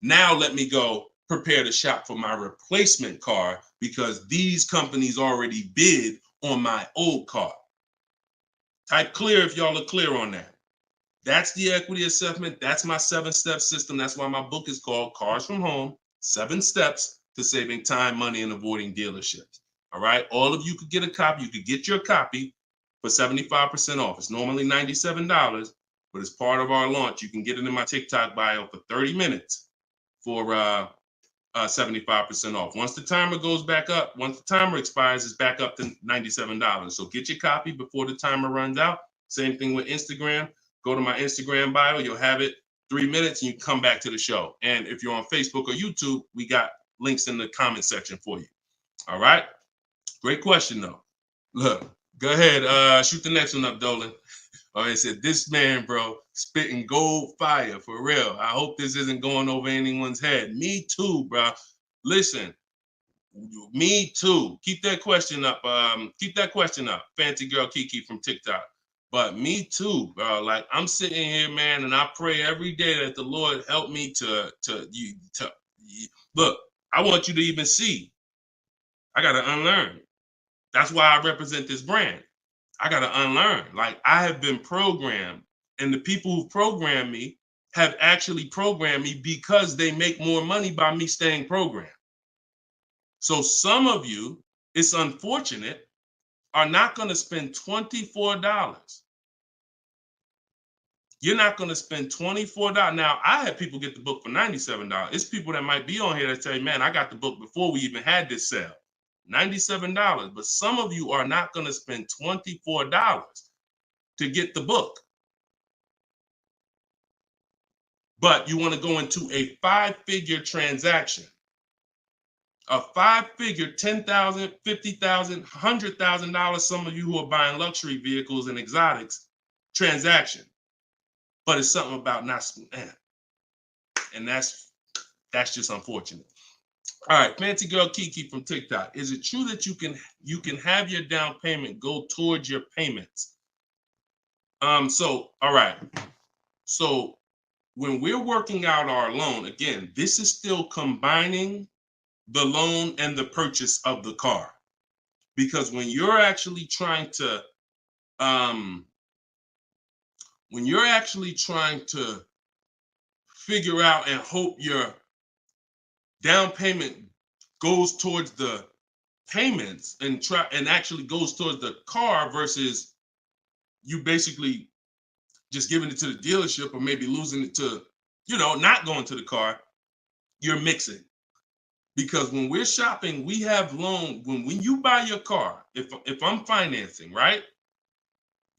now let me go prepare to shop for my replacement car because these companies already bid on my old car. Type clear if y'all are clear on that. That's the equity assessment. That's my 7-step system. That's why my book is called Cars from Home, 7 Steps to Saving Time, Money, and Avoiding Dealerships. All right. All of you could get a copy. You could get your copy for 75% off. It's normally $97, but as part of our launch, you can get it in my TikTok bio for 30 minutes for 75% off. Once the timer goes back up, once the timer expires, it's back up to $97. So get your copy before the timer runs out. Same thing with Instagram. Go to my Instagram bio. You'll have it 3 minutes and you come back to the show. And if you're on Facebook or YouTube, we got links in the comment section for you. All right. Great question, though. Look, go ahead. Shoot the next one up, Dolan. It said, this man, bro, spitting gold fire for real. I hope this isn't going over anyone's head. Me too, bro. Listen, me too. Keep that question up. Fancy girl Kiki from TikTok. But me too, bro. Like, I'm sitting here, man, and I pray every day that the Lord help me to look. I want you to even see. I gotta unlearn. That's why I represent this brand. I got to unlearn. Like, I have been programmed, and the people who programmed me have actually programmed me because they make more money by me staying programmed. So some of you, it's unfortunate, are not going to spend $24. You're not going to spend $24. Now, I had people get the book for $97. It's people that might be on here that say, man, I got the book before we even had this sale. $97, but some of you are not going to spend $24 to get the book. But you want to go into a 5-figure transaction, a 5-figure, $10,000, $50,000, $100,000. Some of you who are buying luxury vehicles and exotics transaction, but it's something about not, and that's just unfortunate. All right, fancy girl Kiki from TikTok. Is it true that you can have your down payment go towards your payments? So all right. So when we're working out our loan, again, this is still combining the loan and the purchase of the car. Because when you're actually trying to figure out and hope your down payment goes towards the payments and actually goes towards the car versus you basically just giving it to the dealership or maybe losing it to, not going to the car, you're mixing. Because when we're shopping, we have loan. When you buy your car, if I'm financing, right?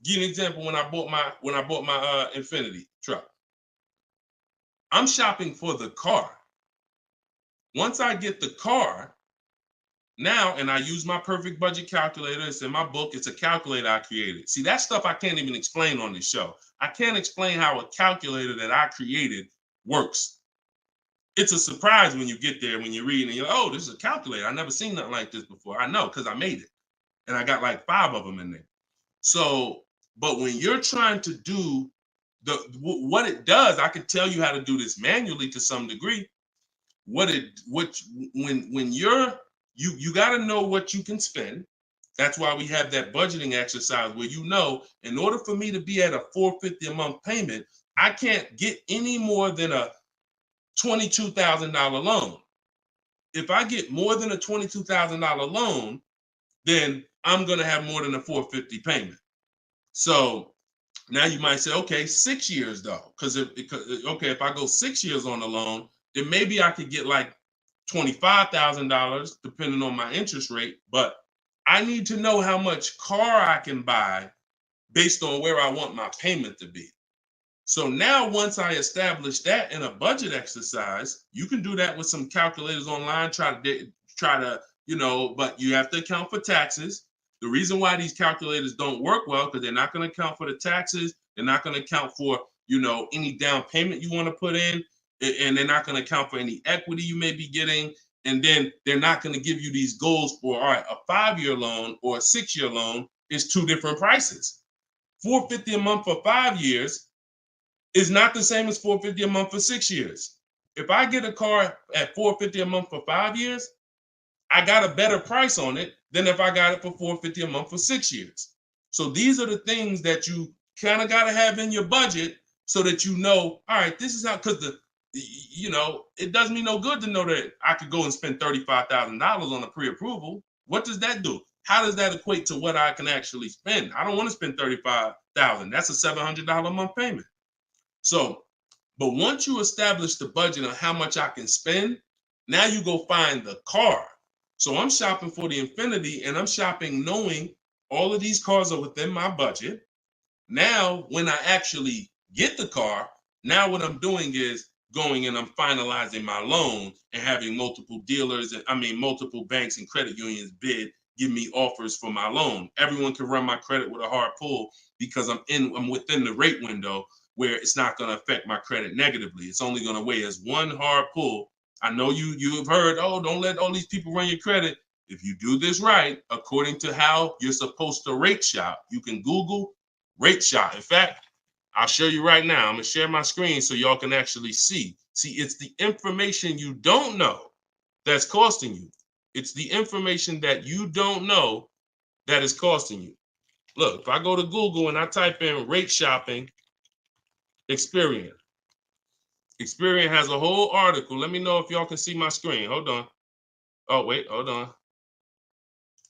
Give you an example. When I bought my Infiniti truck, I'm shopping for the car. Once I get the car, now, and I use my perfect budget calculator. It's in my book. It's a calculator I created. See, that stuff I can't even explain on this show. I can't explain how a calculator that I created works. It's a surprise when you get there, when you're reading and you're like, oh, this is a calculator. I've never seen nothing like this before. I know, because I made it. And I got like 5 of them in there. So, but when you're trying to do what it does, I can tell you how to do this manually to some degree. When you got to know what you can spend. That's why we have that budgeting exercise where in order for me to be at a $450 a month payment, I can't get any more than a $22,000 loan. If I get more than a $22,000 loan, then I'm going to have more than a $450 payment. So now you might say, okay, 6 years though, because if I go 6 years on the loan, then maybe I could get like $25,000 depending on my interest rate. But I need to know how much car I can buy based on where I want my payment to be. So now once I establish that in a budget exercise, you can do that with some calculators online, try to, but you have to account for taxes. The reason why these calculators don't work well, because they're not going to account for the taxes. They're not going to account for, any down payment you want to put in, and they're not going to account for any equity you may be getting. And then they're not going to give you these goals for, all right, a 5-year loan or a 6-year loan is 2 different prices. $450 a month for 5 years is not the same as $450 a month for 6 years. If I get a car at $450 a month for 5 years, I got a better price on it than if I got it for $450 a month for 6 years. So these are the things that you kind of got to have in your budget so that all right, this is how, because it does me no good to know that I could go and spend $35,000 on a pre-approval. What does that do? How does that equate to what I can actually spend? I don't want to spend $35,000. That's a $700 a month payment. So, but once you establish the budget on how much I can spend, now you go find the car. So I'm shopping for the Infiniti, and I'm shopping knowing all of these cars are within my budget. Now, when I actually get the car, now what I'm doing is going and I'm finalizing my loan and having multiple dealers, multiple banks and credit unions give me offers for my loan. Everyone can run my credit with a hard pull because I'm within the rate window where it's not going to affect my credit negatively. It's only going to weigh as one hard pull. I know you have heard, oh, don't let all these people run your credit. If you do this right, according to how you're supposed to rate shop, you can Google rate shop. In fact, I'll show you right now. I'm going to share my screen so y'all can actually see. See, it's the information you don't know that's costing you. It's the information that you don't know that is costing you. Look, if I go to Google and I type in rate shopping, Experian. Experian has a whole article. Let me know if y'all can see my screen. Hold on. Oh, wait, hold on.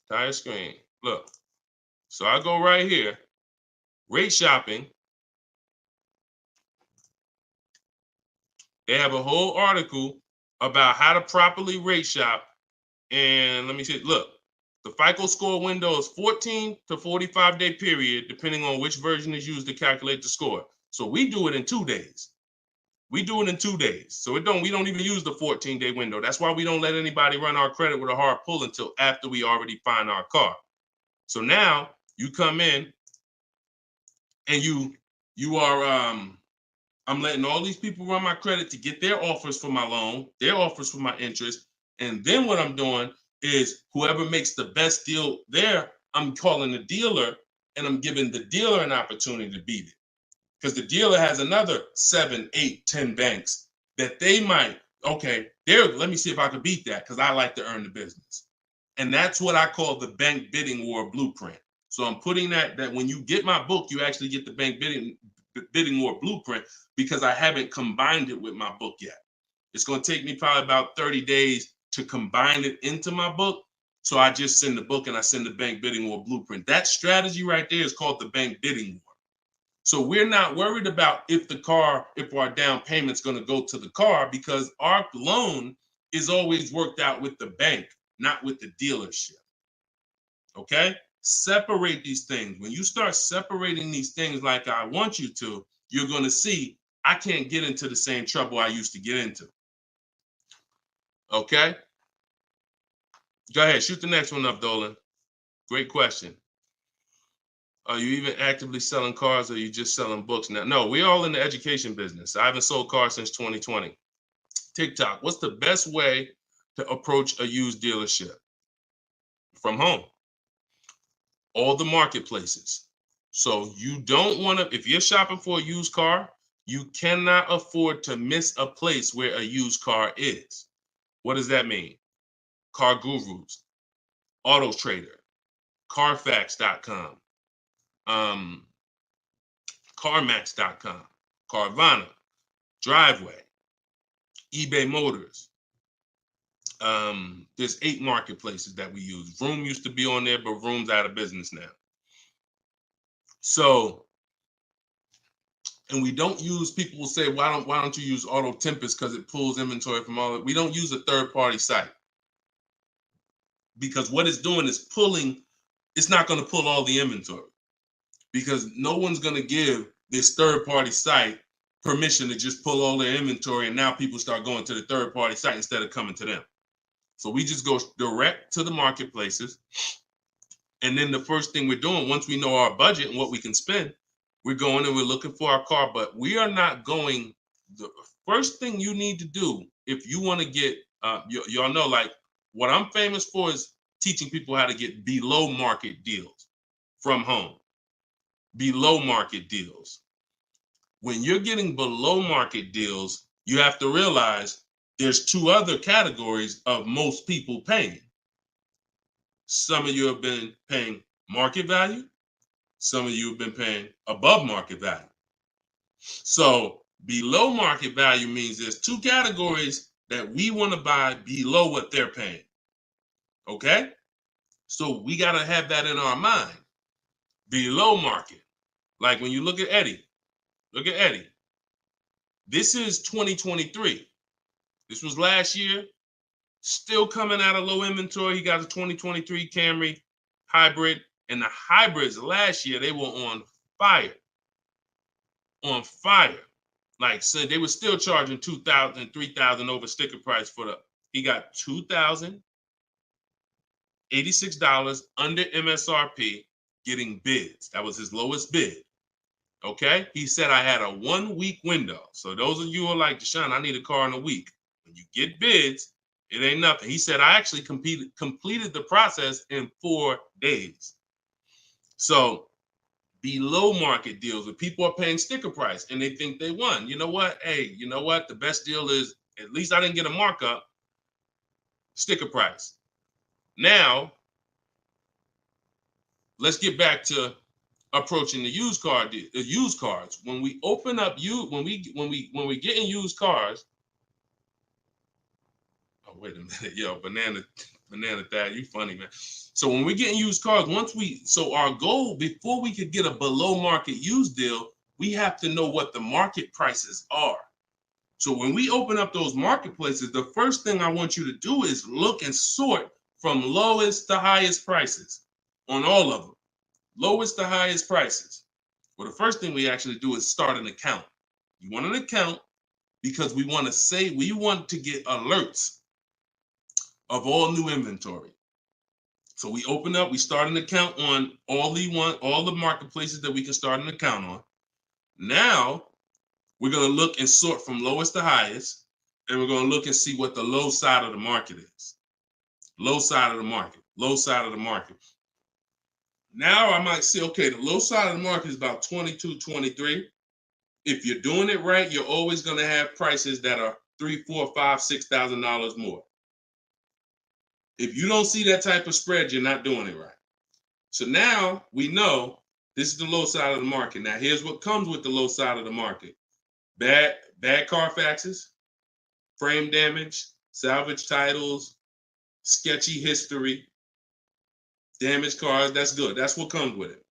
Entire screen. Look. So I go right here. Rate shopping. They have a whole article about how to properly rate shop. And let me see. Look, the FICO score window is 14 to 45-day period, depending on which version is used to calculate the score. So we do it in 2 days. We do it in 2 days. So we don't even use the 14-day window. That's why we don't let anybody run our credit with a hard pull until after we already find our car. So now you come in and you are I'm letting all these people run my credit to get their offers for my loan, their offers for my interest. And then what I'm doing is whoever makes the best deal there, I'm calling the dealer and I'm giving the dealer an opportunity to beat it. Because the dealer has another 7, 8, 10 banks that they might, let me see if I can beat that because I like to earn the business. And that's what I call the bank bidding war blueprint. So I'm putting that when you get my book, you actually get the bank bidding war blueprint because I haven't combined it with my book yet. It's going to take me probably about 30 days to combine it into my book. So I just send the book and I send the bank bidding war blueprint. That strategy right there is called the bank bidding war. So we're not worried about if our down payment's going to go to the car, because our loan is always worked out with the bank, not with the dealership. Okay? Separate these things. When you start separating these things like I want you to, you're going to see I can't get into the same trouble I used to get into. Okay? Go ahead. Shoot the next one up, Dolan. Great question. Are you even actively selling cars, or are you just selling books now? No, we're all in the education business. I haven't sold cars since 2020. TikTok, what's the best way to approach a used dealership? From home. All the marketplaces. So you don't want to, if you're shopping for a used car, you cannot afford to miss a place where a used car is. What does that mean? Car Gurus, Auto Trader, Carfax.com, CarMax.com, Carvana, Driveway, eBay Motors. There's 8 marketplaces that we use. Vroom used to be on there, but Vroom's out of business now. So, and we don't use, people will say, why don't you use Auto Tempest because it pulls inventory from all of it. We don't use a third-party site, because what it's doing is pulling, it's not going to pull all the inventory, because no one's going to give this third-party site permission to just pull all their inventory, and now people start going to the third-party site instead of coming to them. So we just go direct to the marketplaces. And then the first thing we're doing, once we know our budget and what we can spend, we're going and we're looking for our car. But we are not going, the first thing you need to do if you want to get, y'all know, like, what I'm famous for is teaching people how to get below market deals from home. Below market deals. When you're getting below market deals, you have to realize there's 2 other categories of most people paying. Some of you have been paying market value. Some of you have been paying above market value. So below market value means there's 2 categories that we want to buy below what they're paying. Okay? So we got to have that in our mind. Below market. Like when you look at Eddie. Look at Eddie. This is 2023. This was last year. Still coming out of low inventory. He got a 2023 Camry hybrid. And the hybrids last year, they were on fire. On fire. Like, so they were still charging $2,000, $3,000 over sticker price for the, he got $2,086 under MSRP getting bids. That was his lowest bid. Okay? He said, I had a 1-week window. So those of you who are like, Deshone, I need a car in a week. When you get bids, it ain't nothing. He said, I actually completed the process in 4 days. So below market deals where people are paying sticker price and they think they won. You know what? Hey, you know what? The best deal is, at least I didn't get a markup, sticker price. Now, let's get back to approaching the used cars. When we open up when we get in used cars. Oh, wait a minute, yo, banana dad, you funny, man. So when we get in used cars, so our goal before we could get a below market used deal, we have to know what the market prices are. So when we open up those marketplaces, the first thing I want you to do is look and sort from lowest to highest prices on all of them. Lowest to highest prices. Well, the first thing we actually do is start an account. You want an account because we want to get alerts of all new inventory. So we start an account on all the marketplaces that we can start an account on. Now we're going to look and sort from lowest to highest, and we're going to look and see what the low side of the market is. Low side of the market, low side of the market. Now I might say, okay, the low side of the market is about 22, 23. If you're doing it right, you're always going to have prices that are $3,000, $4,000, $5,000, $6,000 more. If you don't see that type of spread, you're not doing it right. So now we know this is the low side of the market. Now here's what comes with the low side of the market. Bad Carfaxes, frame damage, salvage titles, sketchy history, Damaged cars, that's good. That's what comes with it.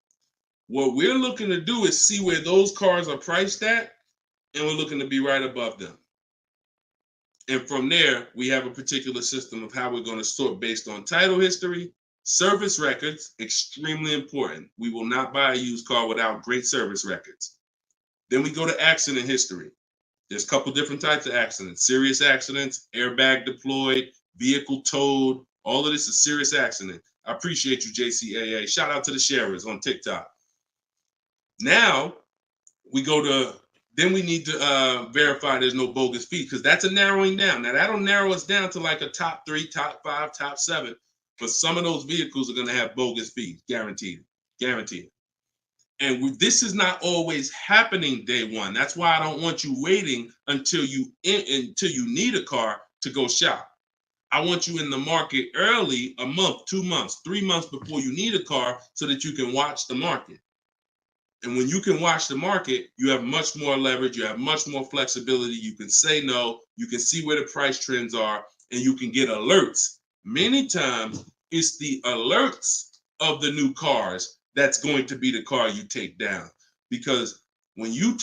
What we're looking to do is see where those cars are priced at, and we're looking to be right above them. And from there, we have a particular system of how we're going to sort based on title history, service records, extremely important. We will not buy a used car without great service records. Then we go to accident history. There's a couple different types of accidents: serious accidents, airbag deployed, vehicle towed. All of this is serious accident. I appreciate you, JCAA. Shout out to the sharers on TikTok. Now we go to, then we need to verify there's no bogus fees, because that's a narrowing down. Now that'll narrow us down to like a top 3, top 5, top 7. But some of those vehicles are going to have bogus fees, guaranteed, guaranteed. And this is not always happening day one. That's why I don't want you waiting until you need a car to go shop. I want you in the market early, a month, 2 months, 3 months before you need a car, so that you can watch the market. And when you can watch the market, you have much more leverage. You have much more flexibility. You can say no. You can see where the price trends are, and you can get alerts. Many times, it's the alerts of the new cars that's going to be the car you take down. Because when you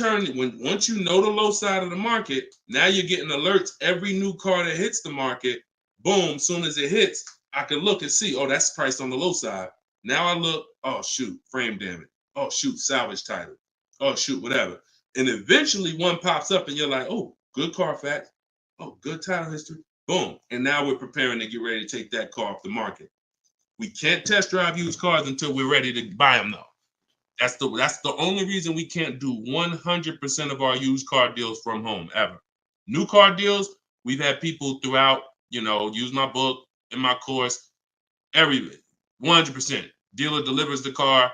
once you know the low side of the market, now you're getting alerts. Every new car that hits the market, boom, soon as it hits, I can look and see, oh, that's priced on the low side. Now I look, oh, shoot, frame damage. Oh, shoot, salvage title. Oh, shoot, whatever. And eventually one pops up and you're like, oh, good Carfax. Oh, good title history. Boom. And now we're preparing to get ready to take that car off the market. We can't test drive used cars until we're ready to buy them, though. That's the only reason we can't do 100% of our used car deals from home, ever. New car deals, we've had people throughout, use my book, in my course, everything. 100%. Dealer delivers the car.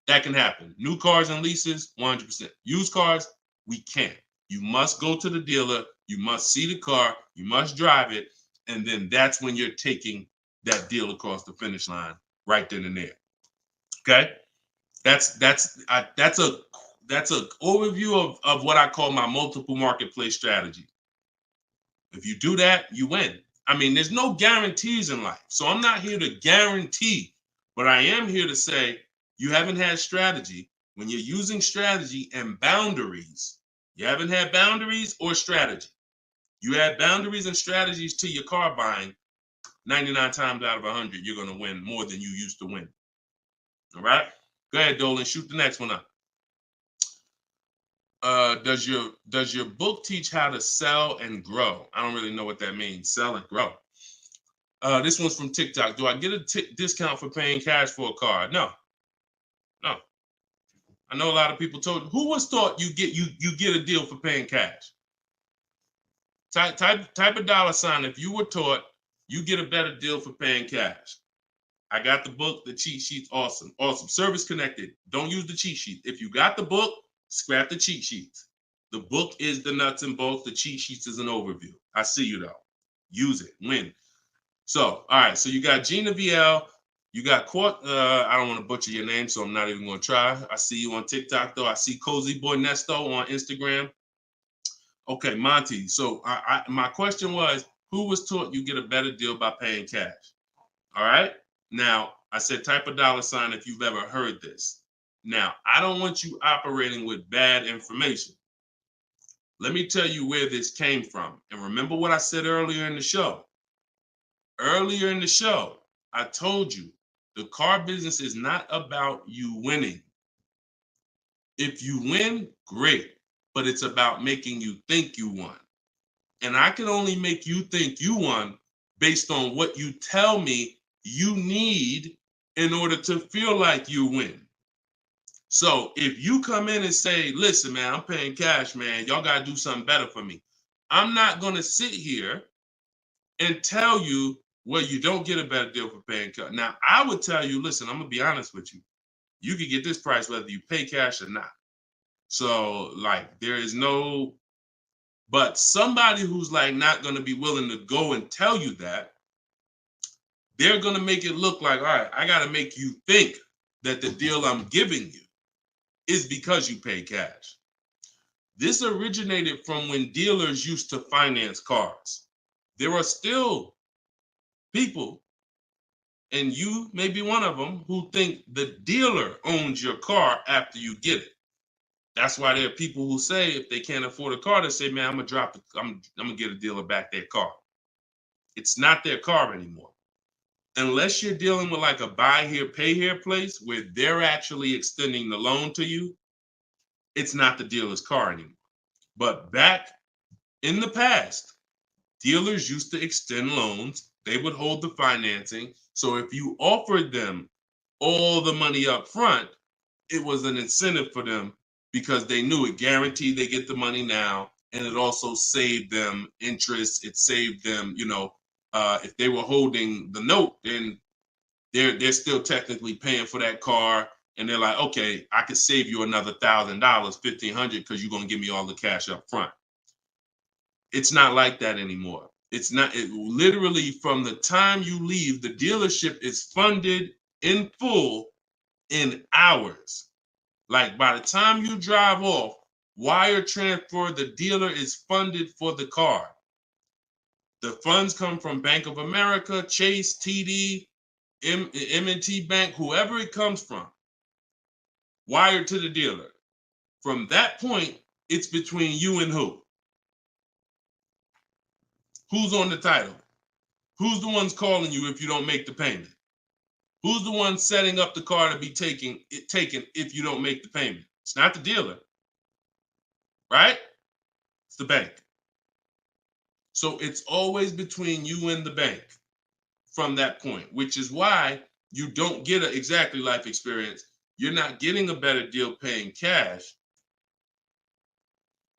That can happen. New cars and leases, 100%. Used cars, we can't. You must go to the dealer. You must see the car. You must drive it. And then that's when you're taking that deal across the finish line right then and there. Okay? That's a overview of what I call my multiple marketplace strategy. If you do that, you win. I mean, there's no guarantees in life. So I'm not here to guarantee, but I am here to say, you haven't had strategy. When you're using strategy and boundaries, you haven't had boundaries or strategy. You add boundaries and strategies to your car buying, 99 times out of 100, you're going to win more than you used to win. All right? Go ahead, Dolan. Shoot the next one up. Does your book teach how to sell and grow? I don't really know what that means. Sell and grow. This one's from TikTok. Do I get a discount for paying cash for a car? No. I know a lot of people told. Who was taught you get a deal for paying cash? Type a $sign if you were taught you get a better deal for paying cash. I got the book, the cheat sheets, awesome. Service connected. Don't use the cheat sheet. If you got the book, scrap the cheat sheets. The book is the nuts and bolts. The cheat sheets is an overview. I see you though. Use it. Win. So, all right. So you got Gina VL. You got I don't want to butcher your name, so I'm not even going to try. I see you on TikTok, though. I see Cozy Boy Nesto on Instagram. Okay, Monty. So my question was, who was taught you get a better deal by paying cash? All right. Now, I said type a $sign if you've ever heard this. Now, I don't want you operating with bad information. Let me tell you where this came from. And remember what I said earlier in the show. Earlier in the show, I told you, the car business is not about you winning. If you win, great, but it's about making you think you won. And I can only make you think you won based on what you tell me you need in order to feel like you win. So if you come in and say, listen, man, I'm paying cash, man, y'all got to do something better for me. I'm not going to sit here and tell you, well, you don't get a better deal for paying cash. Now, I would tell you, listen, I'm going to be honest with you. You can get this price whether you pay cash or not. So, like, there is no, but somebody who's like not going to be willing to go and tell you that, they're going to make it look like, all right, I got to make you think that the deal I'm giving you is because you pay cash. This originated from when dealers used to finance cars. There are still people And you may be one of them who think the dealer owns your car after you get it. That's why there are people who say if they can't afford a car, they say, man, I'm gonna get a dealer back their car. It's not their car anymore. Unless you're dealing with like a buy here, pay here place where they're actually extending the loan to you, it's not the dealer's car anymore. But back in the past, dealers used to extend loans. They would hold the financing. So if you offered them all the money up front, it was an incentive for them because they knew it guaranteed they get the money now. And it also saved them interest. It saved them, if they were holding the note, then they're still technically paying for that car. And they're like, okay, I could save you another $1,000, $1,500 because you're going to give me all the cash up front. It's not like that anymore. It's not. It literally from the time you leave, the dealership is funded in full in hours. Like by the time you drive off, wire transfer, the dealer is funded for the car. The funds come from Bank of America, Chase, TD, M&T Bank, whoever it comes from, wired to the dealer. From that point, it's between you and who? Who's on the title? Who's the ones calling you if you don't make the payment? Who's the one setting up the car to be taken if you don't make the payment? It's not the dealer, right? It's the bank. So it's always between you and the bank from that point, which is why you don't get an exactly life experience. You're not getting a better deal paying cash.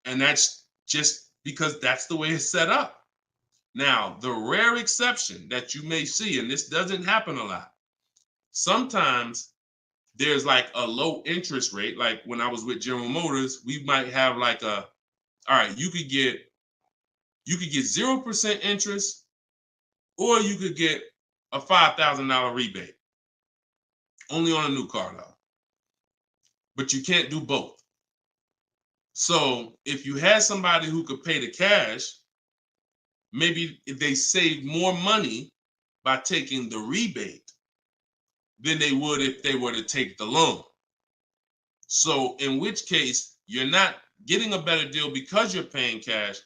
And that's just because that's the way it's set up. Now, the rare exception that you may see, and this doesn't happen a lot, sometimes there's like a low interest rate. Like when I was with General Motors, we might have like all right, you could get 0% interest, or you could get a $5,000 rebate. Only on a new car though. But you can't do both. So if you had somebody who could pay the cash, maybe if they save more money by taking the rebate than they would if they were to take the loan. So in which case, you're not getting a better deal because you're paying cash.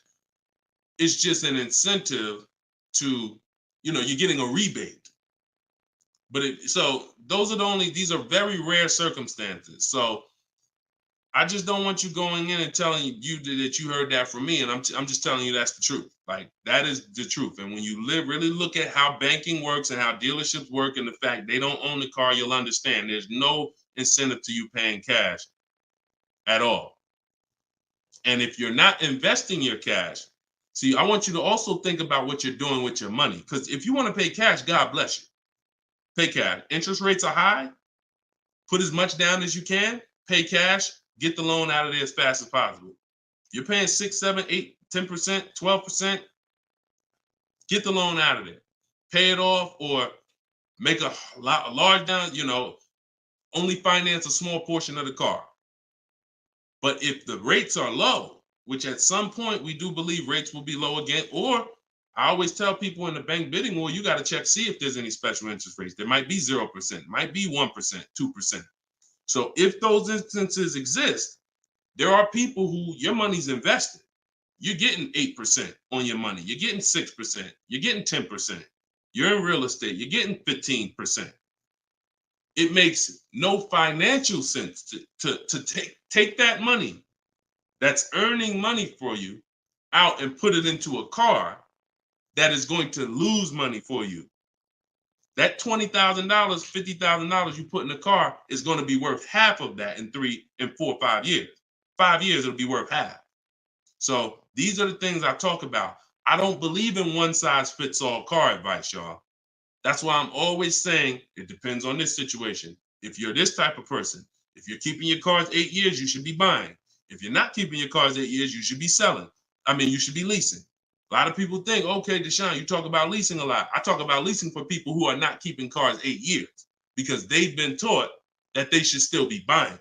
It's just an incentive to, you're getting a rebate. But so those are these are very rare circumstances. So I just don't want you going in and telling you that you heard that from me. And I'm just telling you that's the truth. Like that is the truth. And when you really look at how banking works and how dealerships work and the fact they don't own the car, you'll understand there's no incentive to you paying cash at all. And if you're not investing your cash, see, I want you to also think about what you're doing with your money. Because if you want to pay cash, God bless you. Pay cash. Interest rates are high. Put as much down as you can. Pay cash. Get the loan out of there as fast as possible. You're paying 6, 7, 8, 10%, 12%. Get the loan out of there. Pay it off or make a large down, only finance a small portion of the car. But if the rates are low, which at some point we do believe rates will be low again, or I always tell people in the bank bidding war, you got to check, see if there's any special interest rates. There might be 0%, might be 1%, 2%. So if those instances exist, there are people who your money's invested. You're getting 8% on your money. You're getting 6%. You're getting 10%. You're in real estate. You're getting 15%. It makes no financial sense to take that money that's earning money for you out and put it into a car that is going to lose money for you. That $20,000, $50,000 you put in the car is going to be worth half of that in 3 and 4, 5 years. 5 years, it'll be worth half. So these are the things I talk about. I don't believe in one size fits all car advice, y'all. That's why I'm always saying it depends on this situation. If you're this type of person, if you're keeping your cars 8 years, you should be buying. If you're not keeping your cars 8 years, you should be selling. You should be leasing. A lot of people think, okay, Deshone, you talk about leasing a lot. I talk about leasing for people who are not keeping cars 8 years because they've been taught that they should still be buying.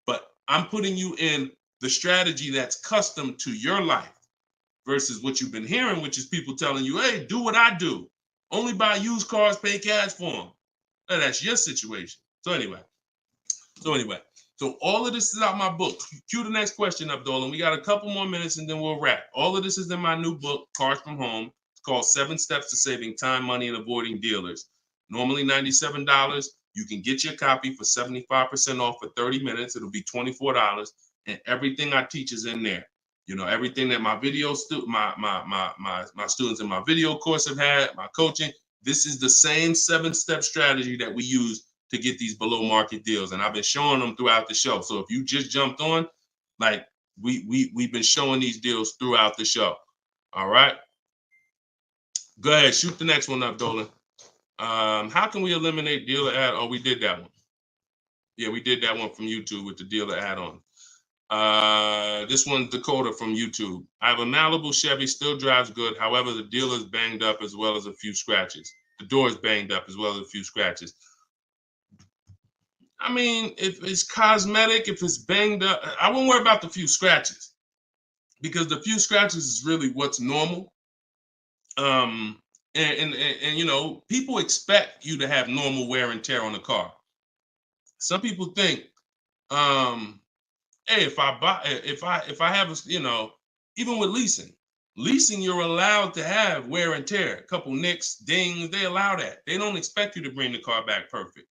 But I'm putting you in the strategy that's custom to your life versus what you've been hearing, which is people telling you, hey, do what I do. Only buy used cars, pay cash for them. Now, that's your situation. So anyway, so all of this is out my book. Cue the next question up, Dolan. We got a couple more minutes and then we'll wrap. All of this is in my new book, Cars from Home. It's called 7 Steps to Saving Time, Money, and Avoiding Dealers. Normally $97. You can get your copy for 75% off for 30 minutes. It'll be $24. And everything I teach is in there. You know, everything that my video my students in my video course have had, my coaching. This is the same 7-step strategy that we use to get these below market deals. And I've been showing them throughout the show. So if you just jumped on, like we've been showing these deals throughout the show. All right. Go ahead, shoot the next one up, Dolan. How can we eliminate dealer ad? Oh, we did that one. Yeah, we did that one from YouTube with the dealer add-on. This one's Dakota from YouTube. I have a Malibu Chevy, still drives good. However, the dealer is banged up as well as a few scratches. The door is banged up as well as a few scratches. I mean, if it's cosmetic, if it's banged up, I won't worry about the few scratches because the few scratches is really what's normal. And you know, people expect you to have normal wear and tear on the car. Some people think, hey, if I have a, you know, even with leasing, you're allowed to have wear and tear, a couple nicks, dings, they allow that. They don't expect you to bring the car back perfect.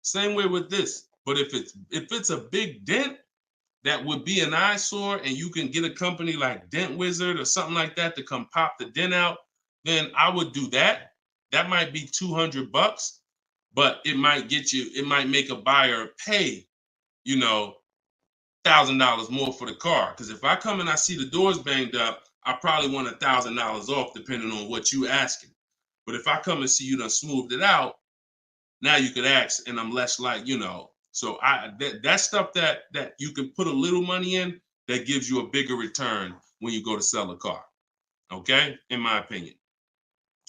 Same way with this. But if it's a big dent that would be an eyesore and you can get a company like Dent Wizard or something like that to come pop the dent out, then I would do that. That might be $200, but it might make a buyer pay, you know, $1,000 more for the car. Because if I come and I see the doors banged up, I probably want $1,000 off depending on what you asking. But if I come and see you done smoothed it out, now you could ask, and I'm less like, you know. So that stuff that you can put a little money in that gives you a bigger return when you go to sell a car. Okay, in my opinion.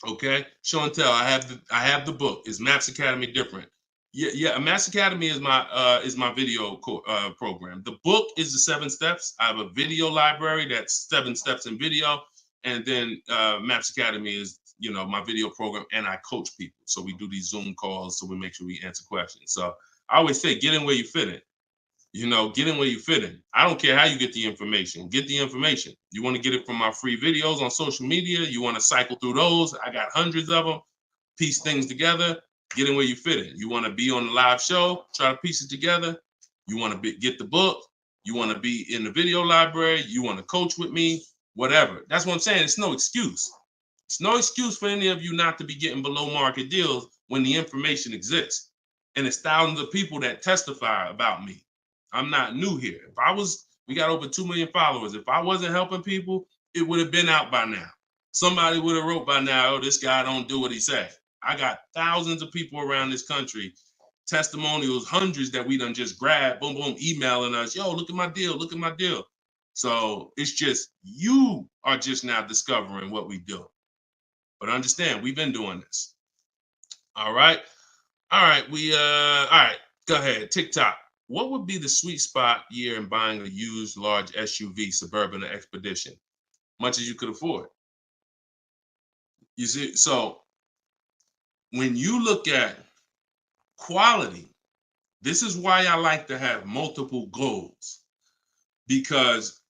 Okay, show and tell. I have the book. Is Maps Academy different? Yeah. Maps Academy is my video program. The book is the 7 steps. I have a video library that's 7 steps in video, and then Maps Academy is, you know, my video program, and I coach people. So we do these Zoom calls, so we make sure we answer questions. So I always say, get in where you fit in. You know, get in where you fit in. I don't care how you get the information. Get the information. You want to get it from my free videos on social media. You want to cycle through those. I got hundreds of them. Piece things together. Get in where you fit in. You want to be on the live show. Try to piece it together. You want to get the book. You want to be in the video library. You want to coach with me. Whatever. That's what I'm saying. It's no excuse. It's no excuse for any of you not to be getting below market deals when the information exists. And it's thousands of people that testify about me. I'm not new here. We got over 2 million followers. If I wasn't helping people, it would have been out by now. Somebody would have wrote by now, oh, this guy don't do what he said. I got thousands of people around this country, testimonials, hundreds that we done just grabbed, boom, boom, emailing us, yo, look at my deal, look at my deal. So it's just, you are just now discovering what we do. But understand, we've been doing this. All right. All right. All right. Go ahead. TikTok. What would be the sweet spot year in buying a used large SUV, Suburban or Expedition? Much as you could afford. You see, so when you look at quality, this is why I like to have multiple goals. Because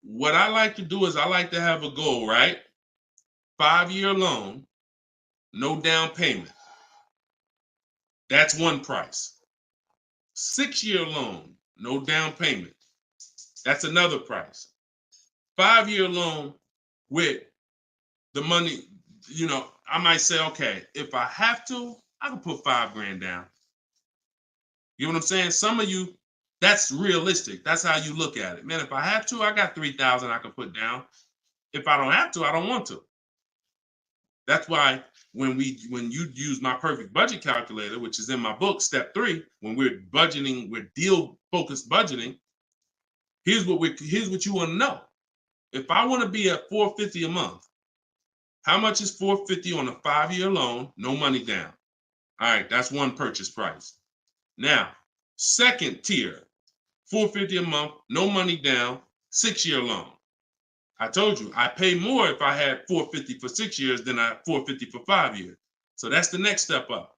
what I like to do is I like to have a goal, right? 5-year loan, no down payment. That's one price. 6-year loan, no down payment. That's another price. 5-year loan with the money, you know, I might say, okay, if I have to, I can put $5,000 down. You know what I'm saying? Some of you, that's realistic. That's how you look at it. Man, if I have to, I got $3,000 I can put down. If I don't have to, I don't want to. That's why when you use my perfect budget calculator, which is in my book, step 3, when we're budgeting, we're deal focused budgeting. Here's what you want to know. If I want to be at $450 a month, how much is $450 on a 5-year loan, no money down? All right, that's one purchase price. Now, second tier, $450 a month, no money down, 6-year loan. I told you, I pay more if I had $450 for 6 years than I $450 for 5 years. So that's the next step up.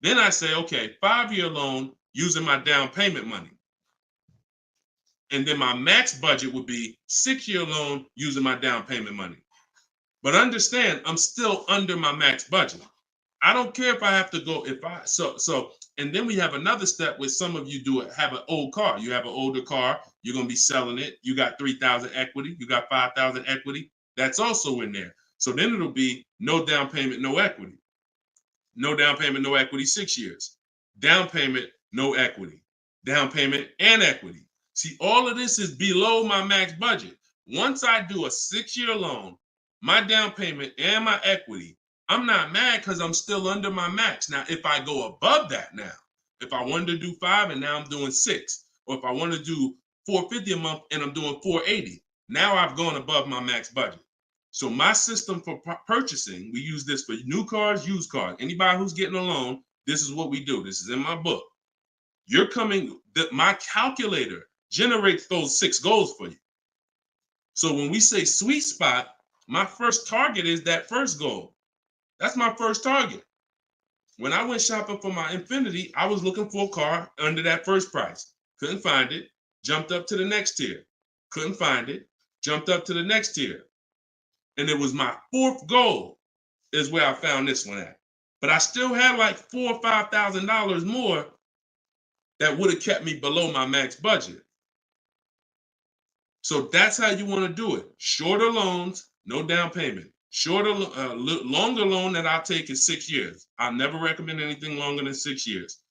Then I say, okay, 5-year loan using my down payment money. And then my max budget would be 6-year loan using my down payment money. But understand, I'm still under my max budget. I don't care if I have to go, and then we have another step where some of you have an old car. You have an older car, you're going to be selling it. You got 3,000 equity, you got 5,000 equity. That's also in there. So then it'll be no down payment, no equity. No down payment, no equity, 6 years. Down payment, no equity. Down payment and equity. See, all of this is below my max budget. Once I do a 6-year loan, my down payment and my equity, I'm not mad because I'm still under my max. Now, if I go above that now, if I wanted to do 5 and now I'm doing 6, or if I want to do $450 a month and I'm doing $480, now I've gone above my max budget. So my system for purchasing, we use this for new cars, used cars. Anybody who's getting a loan, this is what we do. This is in my book. My calculator generates those 6 goals for you. So when we say sweet spot, my first target is that first goal. That's my first target. When I went shopping for my Infiniti, I was looking for a car under that first price. Couldn't find it. Jumped up to the next tier. Couldn't find it. Jumped up to the next tier. And it was my 4th goal is where I found this one at. But I still had like $4,000 or $5,000 more that would have kept me below my max budget. So that's how you want to do it. Shorter loans, no down payment. Longer loan that I'll take is 6 years. I never recommend anything longer than 6 years.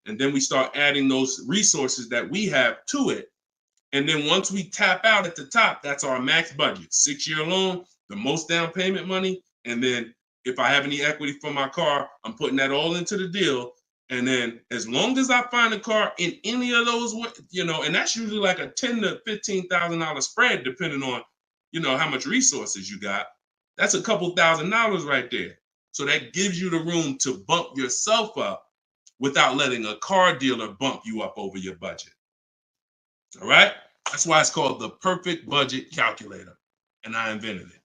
And then we start adding those resources that we have to it. And then once we tap out at the top, that's our max budget. 6-year loan, the most down payment money. And then if I have any equity for my car, I'm putting that all into the deal. And then as long as I find a car in any of those, and that's usually like a $10,000 to $15,000 spread, depending on, how much resources you got. That's a couple $1,000s right there. So that gives you the room to bump yourself up without letting a car dealer bump you up over your budget. All right? That's why it's called the perfect budget calculator. And I invented it.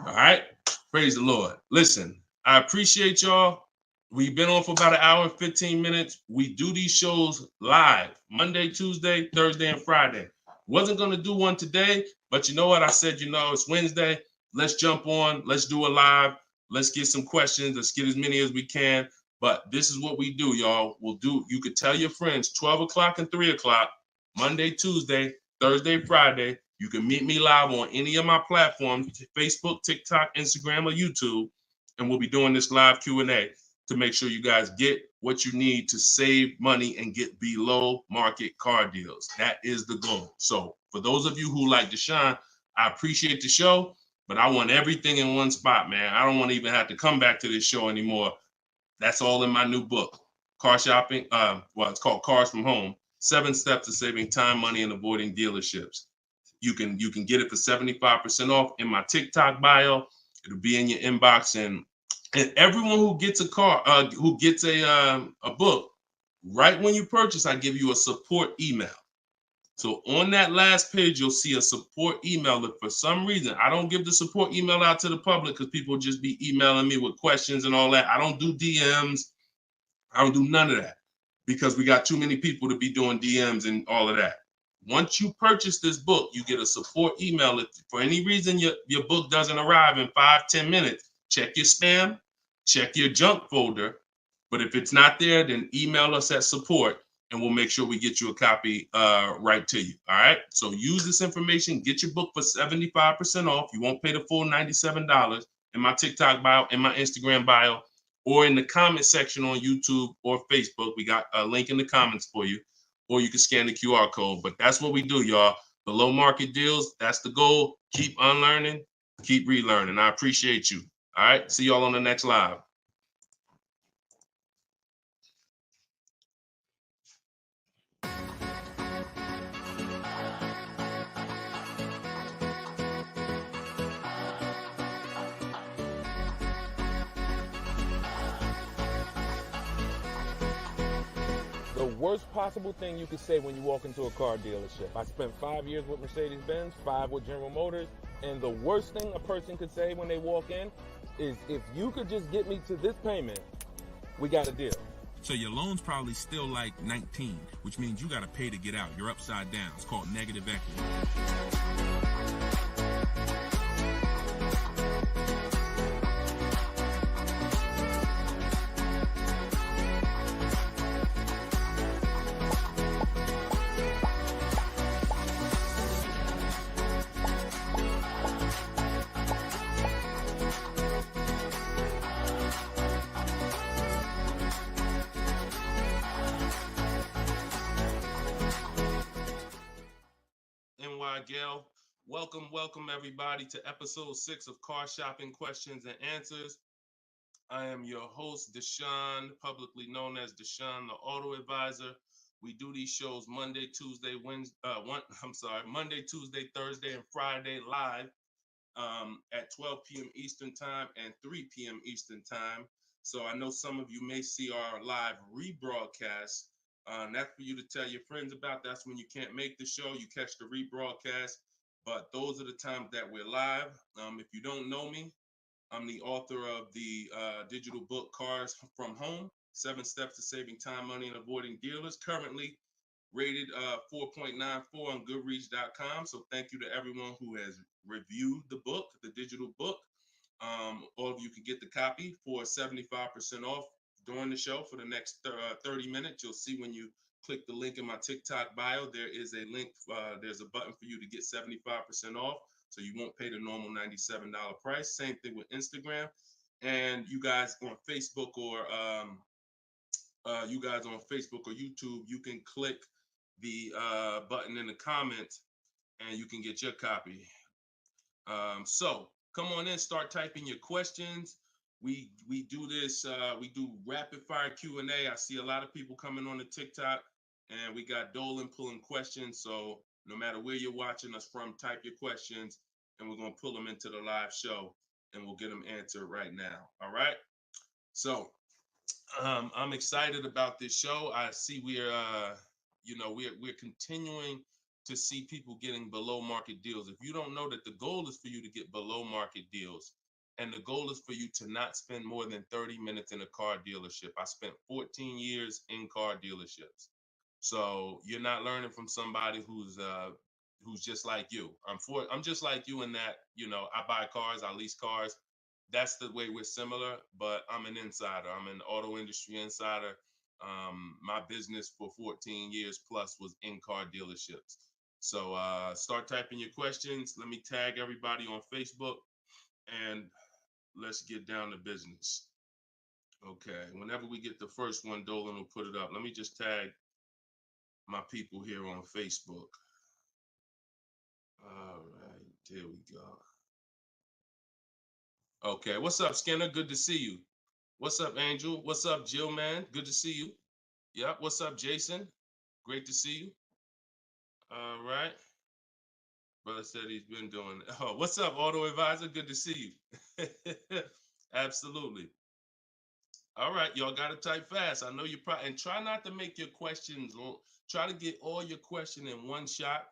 All right? Praise the Lord. Listen, I appreciate y'all. We've been on for about 1 hour and 15 minutes. We do these shows live Monday, Tuesday, Thursday, and Friday. Wasn't going to do one today, but you know what? I said, it's Wednesday. Let's jump on. Let's do a live. Let's get some questions. Let's get as many as we can. But this is what we do, y'all. You could tell your friends 12 o'clock and 3 o'clock, Monday, Tuesday, Thursday, Friday. You can meet me live on any of my platforms, Facebook, TikTok, Instagram, or YouTube. And we'll be doing this live Q&A to make sure you guys get what you need to save money and get below market car deals. That is the goal. So for those of you who like Deshone, I appreciate the show, but I want everything in one spot, man. I don't want to even have to come back to this show anymore. That's all in my new book, Car Shopping. It's called Cars from Home, 7 Steps to Saving Time, Money, and Avoiding Dealerships. You can get it for 75% off in my TikTok bio. It'll be in your inbox, and everyone who gets a car, who gets a book, right when you purchase, I give you a support email. So on that last page, you'll see a support email. If for some reason I don't give the support email out to the public because people just be emailing me with questions and all that, I don't do DMs. I don't do none of that because we got too many people to be doing DMs and all of that. Once you purchase this book, you get a support email. If for any reason your book doesn't arrive in 5-10 minutes, check your spam, check your junk folder. But if it's not there, then email us at support and we'll make sure we get you a copy right to you. All right. So use this information, get your book for 75% off. You won't pay the full $97 in my TikTok bio, in my Instagram bio, or in the comment section on YouTube or Facebook. We got a link in the comments for you, or you can scan the QR code. But that's what we do, y'all. Below market deals. That's the goal. Keep unlearning, keep relearning. I appreciate you. All right. See y'all on the next live. The worst possible thing you could say when you walk into a car dealership. I spent 5 years with Mercedes-Benz, 5 with General Motors, and the worst thing a person could say when they walk in is if you could just get me to this payment, we got a deal. So your loan's probably still like 19, which means you got to pay to get out. You're upside down. It's called negative equity. Gail, welcome everybody to episode 6 of Car Shopping Questions and Answers. I am your host, Deshone, publicly known as Deshone the Auto Advisor. We do these shows Monday, Tuesday, Thursday, and Friday live at 12 p.m. Eastern Time and 3 p.m. Eastern Time. So I know some of you may see our live rebroadcast. That's for you to tell your friends about. That's when you can't make the show, you catch the rebroadcast. But those are the times that we're live. If you don't know me, I'm the author of the digital book Cars from Home, 7 Steps to Saving Time, Money, and Avoiding Dealers, currently rated 4.94 on Goodreads.com. So thank you to everyone who has reviewed the book, the digital book. All of you can get the copy for 75% off during the show for the next 30 minutes. You'll see when you click the link in my TikTok bio, there is a link, there's a button for you to get 75% off. So you won't pay the normal $97 price. Same thing with Instagram. And you guys on Facebook or YouTube, you can click the button in the comments and you can get your copy. So come on in, start typing your questions. We do this, we do rapid fire Q&A. I see a lot of people coming on the TikTok, and we got Dolan pulling questions. So no matter where you're watching us from, type your questions and we're going to pull them into the live show and we'll get them answered right now. All right. So I'm excited about this show. I see we're continuing to see people getting below market deals. If you don't know that the goal is for you to get below market deals, and the goal is for you to not spend more than 30 minutes in a car dealership. I spent 14 years in car dealerships. So you're not learning from somebody who's just like you. I'm just like you in that, I buy cars, I lease cars. That's the way we're similar, but I'm an insider. I'm an auto industry insider. My business for 14 years plus was in car dealerships. So start typing your questions. Let me tag everybody on Facebook and let's get down to business. Okay, whenever we get the first one, Dolan will put it up. Let me just tag my people here on Facebook. All right, there we go. Okay, what's up, Skinner? Good to see you. What's up, Angel? What's up, Jill, man? Good to see you. Yep, what's up, Jason? Great to see you. All right. Brother said he's been doing it. Oh, what's up, Auto Advisor? Good to see you. Absolutely. All right, y'all got to type fast. I know you probably, and try not to make your questions long. Try to get all your question in one shot,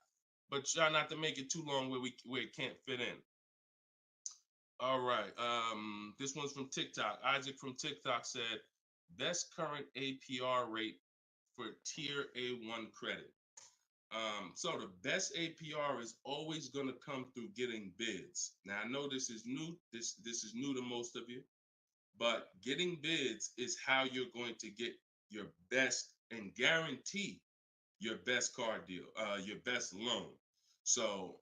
but try not to make it too long where it can't fit in. All right, this one's from TikTok. Isaac from TikTok said, best current APR rate for tier A1 credit. So the best APR is always going to come through getting bids. Now I know this is new. This is new to most of you. But getting bids is how you're going to get your best and guarantee your best car deal, your best loan. So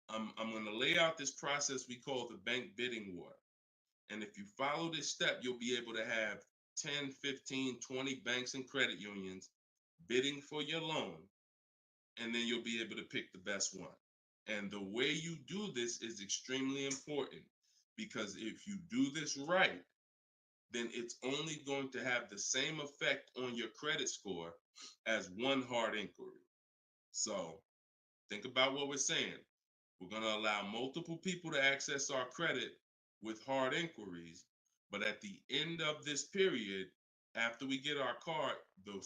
I'm going to lay out this process we call the bank bidding war. And if you follow this step, you'll be able to have 10, 15, 20 banks and credit unions bidding for your loan. And then you'll be able to pick the best one. And the way you do this is extremely important, because if you do this right, then it's only going to have the same effect on your credit score as one hard inquiry. So think about what we're saying. We're going to allow multiple people to access our credit with hard inquiries, but at the end of this period, after we get our car, the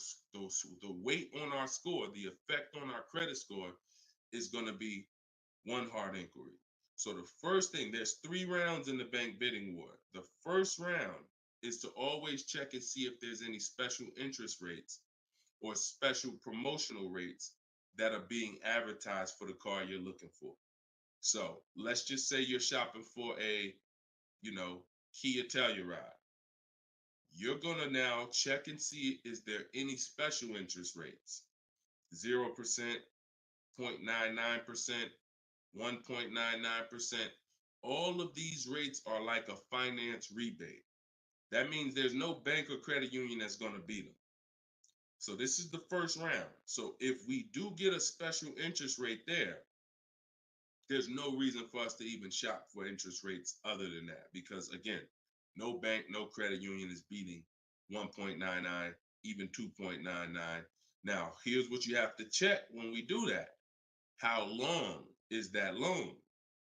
weight on our score, the effect on our credit score is going to be one hard inquiry. So the first thing, there's 3 rounds in the bank bidding war. The first round is to always check and see if there's any special interest rates or special promotional rates that are being advertised for the car you're looking for. So let's just say you're shopping for a, Kia Telluride. You're gonna now check and see, is there any special interest rates? 0%, 0.99%, 1.99%. All of these rates are like a finance rebate. That means there's no bank or credit union that's gonna beat them. So this is the first round. So if we do get a special interest rate there's no reason for us to even shop for interest rates other than that. Because again, no bank, no credit union is beating 1.99, even 2.99. Now, here's what you have to check when we do that. How long is that loan?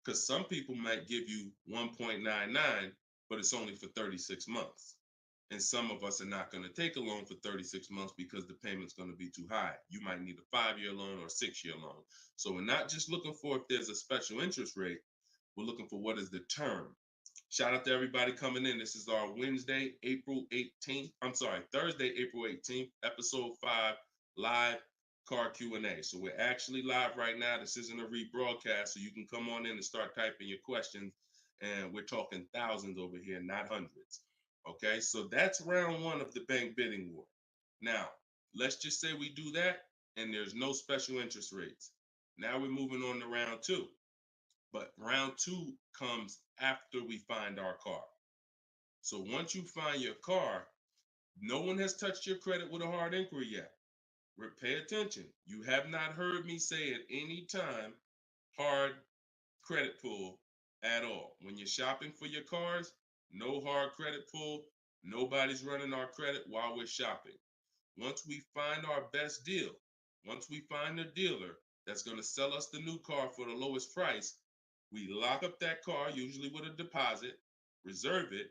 Because some people might give you 1.99, but it's only for 36 months. And some of us are not going to take a loan for 36 months because the payment's going to be too high. You might need a 5-year loan or a 6-year loan. So we're not just looking for if there's a special interest rate, we're looking for what is the term. Shout out to everybody coming in. This is our Thursday, April 18th, episode 5, live car Q&A. So we're actually live right now. This isn't a rebroadcast, so you can come on in and start typing your questions. And we're talking thousands over here, not hundreds. Okay, so that's round 1 of the bank bidding war. Now, let's just say we do that and there's no special interest rates. Now we're moving on to round 2. But round 2 comes after we find our car. So once you find your car, no one has touched your credit with a hard inquiry yet. Pay attention. You have not heard me say at any time hard credit pull at all. When you're shopping for your cars, no hard credit pull. Nobody's running our credit while we're shopping. Once we find our best deal, once we find a dealer that's going to sell us the new car for the lowest price, we lock up that car, usually with a deposit, reserve it.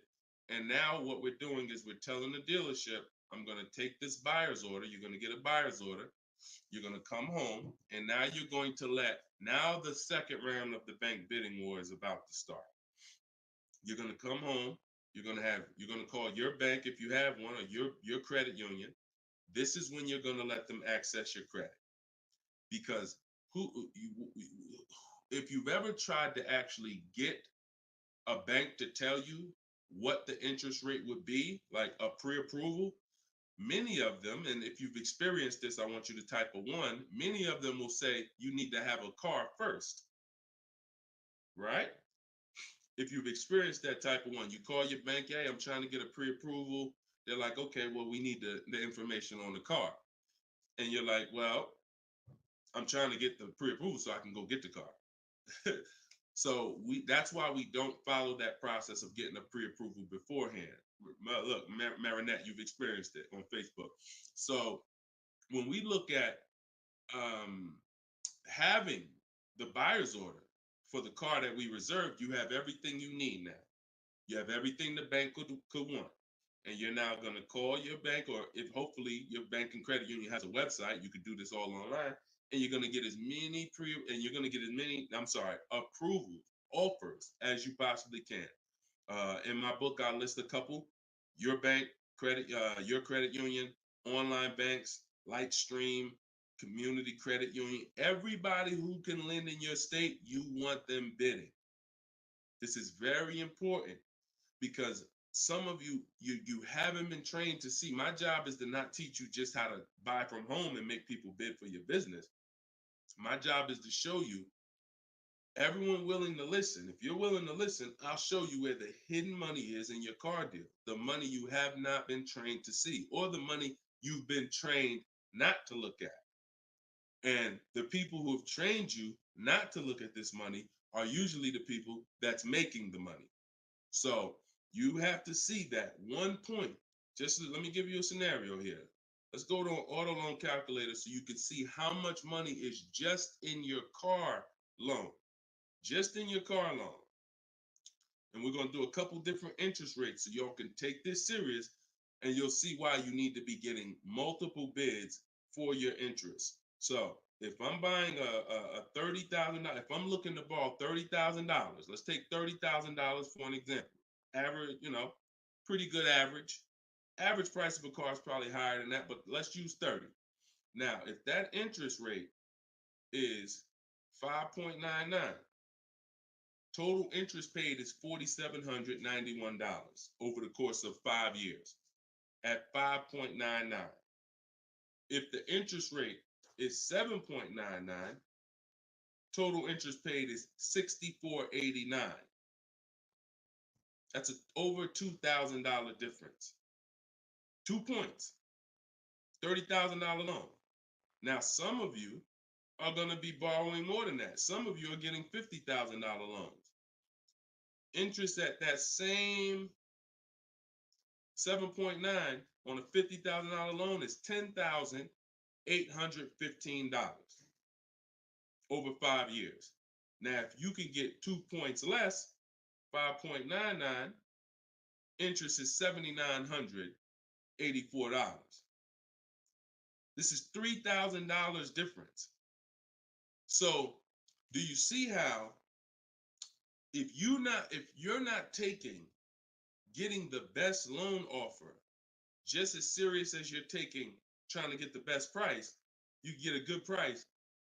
And now what we're doing is we're telling the dealership, I'm going to take this buyer's order. You're going to get a buyer's order. You're going to come home, and now you're going to now the second round of the bank bidding war is about to start. You're going to come home. You're going to call your bank if you have one, or your credit union. This is when you're going to let them access your credit. Because if you've ever tried to actually get a bank to tell you what the interest rate would be, like a pre-approval, many of them, and if you've experienced this, I want you to type a 1, many of them will say you need to have a car first, right? If you've experienced that type of 1, you call your bank, hey, I'm trying to get a pre-approval. They're like, okay, well, we need the information on the car. And you're like, well, I'm trying to get the pre-approval so I can go get the car. So that's why we don't follow that process of getting a pre-approval beforehand. Look, Marinette, you've experienced it on Facebook. So when we look at having the buyer's order for the car that we reserved, you have everything you need now. You have everything the bank could want. And you're now going to call your bank, or if hopefully your bank and credit union has a website, you could do this all online, and you're going to get as many approvals, offers as you possibly can. In my book, I list a couple: your bank, your credit union, online banks, Lightstream, community credit union, everybody who can lend in your state, you want them bidding. This is very important because some of you haven't been trained to see. My job is to not teach you just how to buy from home and make people bid for your business. My job is to show you everyone willing to listen. If you're willing to listen, I'll show you where the hidden money is in your car deal, the money you have not been trained to see, or the money you've been trained not to look at. And the people who have trained you not to look at this money are usually the people that's making the money. So you have to see that one point. Let me give you a scenario here. Let's go to an auto loan calculator so you can see how much money is just in your car loan. Just in your car loan. And we're going to do a couple different interest rates so y'all can take this serious, and you'll see why you need to be getting multiple bids for your interest. So if I'm buying a $30,000, if I'm looking to borrow $30,000, let's take $30,000 for an example. Average, pretty good average. Average price of a car is probably higher than that, but let's use 30. Now, if that interest rate is 5.99, total interest paid is $4,791 over the course of 5 years at 5.99. If the interest rate is 7.99, total interest paid is $64.89. That's over $2,000 difference. 2 points, $30,000 loan. Now, some of you are going to be borrowing more than that. Some of you are getting $50,000 loans. Interest at that same 7.9 on a $50,000 loan is $10,815 over 5 years. Now, if you can get 2 points less, 5.99, interest is $7,984. This is $3,000 difference. So, do you see how if you're not getting the best loan offer just as serious as you're taking trying to get the best price, you get a good price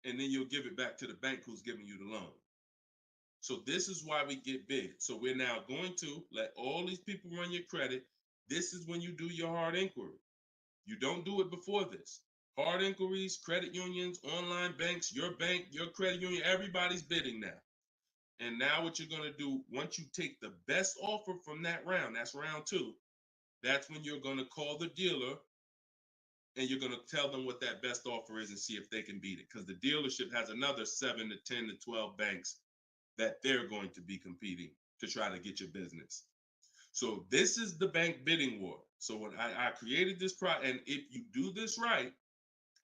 and then you'll give it back to the bank who's giving you the loan. So this is why we get big. So we're now going to let all these people run your credit. This is when you do your hard inquiry. You don't do it before this. Hard inquiries, credit unions, online banks, your bank, your credit union, everybody's bidding now. And now what you're going to do, once you take the best offer from that round, that's round 2, that's when you're going to call the dealer and you're going to tell them what that best offer is and see if they can beat it. Because the dealership has another 7 to 10 to 12 banks that they're going to be competing to try to get your business. So this is the bank bidding war. So when I created this product, and if you do this right,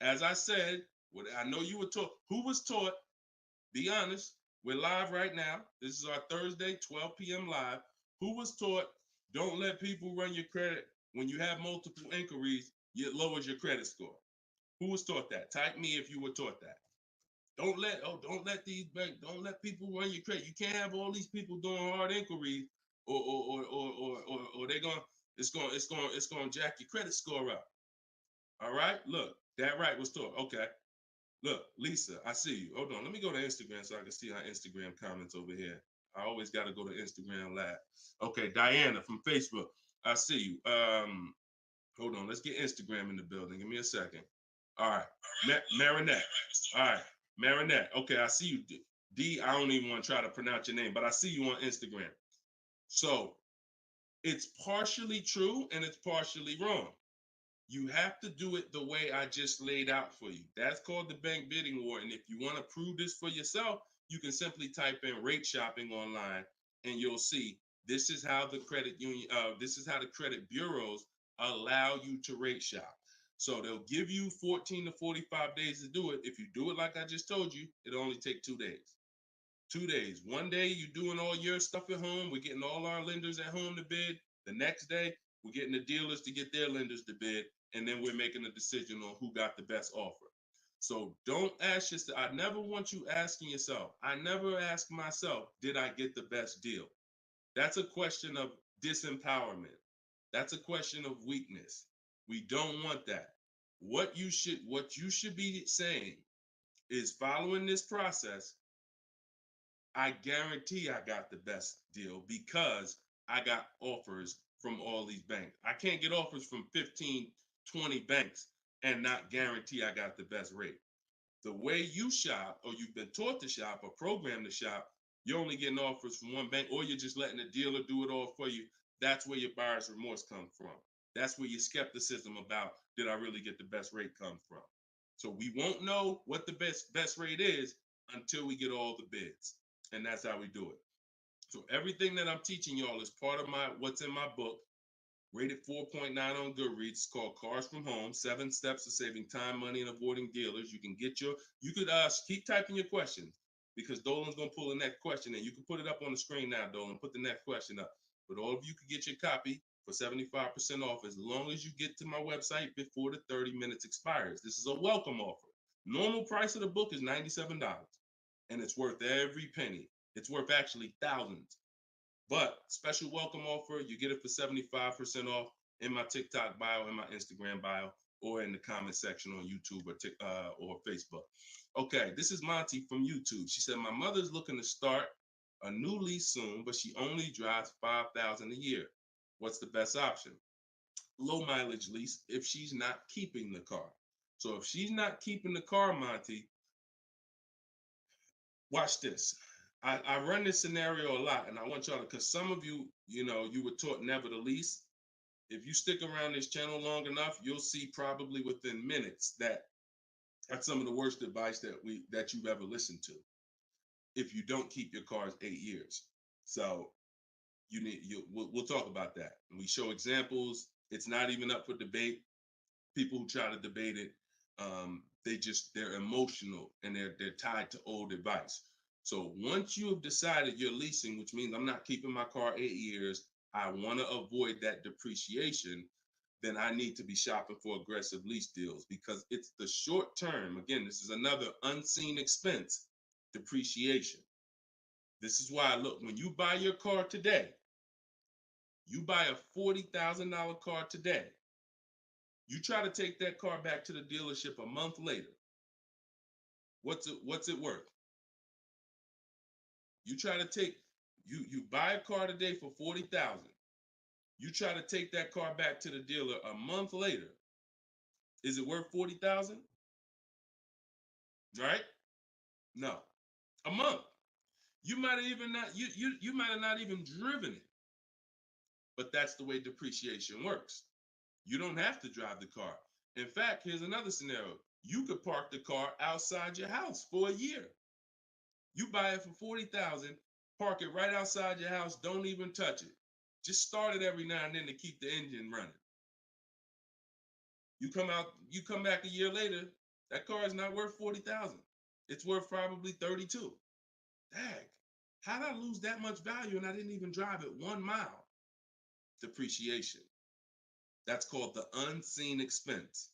as I said, what I know you were taught, who was taught, be honest, we're live right now. This is our Thursday, 12 p.m. live. Who was taught, don't let people run your credit. When you have multiple inquiries, it lowers your credit score. Who was taught that? Type me if you were taught that. Don't let these banks, don't let people run your credit. You can't have all these people doing hard inquiries or they're going, it's going to jack your credit score up. All right, look, that right was taught. Okay. Look, Lisa, I see you. Hold on. Let me go to Instagram so I can see our Instagram comments over here. I always got to go to Instagram Live. Okay, Diana from Facebook. I see you. Hold on. Let's get Instagram in the building. Give me a second. All right. Marinette. All right. Marinette. Okay, I see you. D, I don't even want to try to pronounce your name, but I see you on Instagram. So it's partially true and it's partially wrong. You have to do it the way I just laid out for you. That's called the bank bidding war. And if you want to prove this for yourself, you can simply type in rate shopping online and you'll see this is how the credit union, this is how the credit bureaus allow you to rate shop. So they'll give you 14 to 45 days to do it. If you do it like I just told you, it'll only take 2 days. 2 days. One day you're doing all your stuff at home. We're getting all our lenders at home to bid. The next day, we're getting the dealers to get their lenders to bid. And then we're making a decision on who got the best offer. So don't ask yourself. I never want you asking yourself. I never ask myself, did I get the best deal? That's a question of disempowerment. That's a question of weakness. We don't want that. What you should be saying is, following this process, I guarantee I got the best deal because I got offers from all these banks. I can't get offers from 15, 20 banks and not guarantee I got the best rate. The way you shop, or you've been taught to shop or programmed to shop, you're only getting offers from one bank, or you're just letting the dealer do it all for you. That's where your buyer's remorse comes from. That's where your skepticism about, did I really get the best rate, come from. So we won't know what the best rate is until we get all the bids. And that's how we do it. So everything that I'm teaching y'all is part of what's in my book, rated 4.9 on Goodreads. It's called Cars from Home, 7 Steps to Saving Time, Money, and Avoiding Dealers. You could keep typing your questions because Dolan's going to pull the next question and you can put it up on the screen now, Dolan. Put the next question up. But all of you can get your copy for 75% off as long as you get to my website before the 30 minutes expires. This is a welcome offer. Normal price of the book is $97, and it's worth every penny. It's worth actually thousands. But special welcome offer, you get it for 75% off in my TikTok bio, in my Instagram bio, or in the comment section on YouTube or Facebook. Okay, this is Monty from YouTube. She said, my mother's looking to start a new lease soon, but she only drives 5,000 a year. What's the best option? Low mileage lease if she's not keeping the car. So if she's not keeping the car, Monty, watch this. I run this scenario a lot, and I want y'all to, because some of you, you were taught never to lease. If you stick around this channel long enough, you'll see probably within minutes that that's some of the worst advice that you've ever listened to. If you don't keep your cars 8 years, so we'll talk about that. And we show examples. It's not even up for debate. People who try to debate it, they're emotional and they're tied to old advice. So once you have decided you're leasing, which means I'm not keeping my car 8 years, I want to avoid that depreciation, then I need to be shopping for aggressive lease deals, because it's the short term. Again, this is another unseen expense, depreciation. This is why, look, when you buy your car today, you buy a $40,000 car today, you try to take that car back to the dealership a month later, what's it worth? You try to take, you buy a car today for $40,000. You try to take that car back to the dealer a month later. Is it worth $40,000? Right? No. A month. You might have even not you might have not even driven it. But that's the way depreciation works. You don't have to drive the car. In fact, here's another scenario. You could park the car outside your house for a year. You buy it for $40,000, park it right outside your house, don't even touch it. Just start it every now and then to keep the engine running. You come back a year later, that car is not worth $40,000. It's worth probably $32,000. Dang, how did I lose that much value and I didn't even drive it 1 mile? Depreciation. That's called the unseen expense.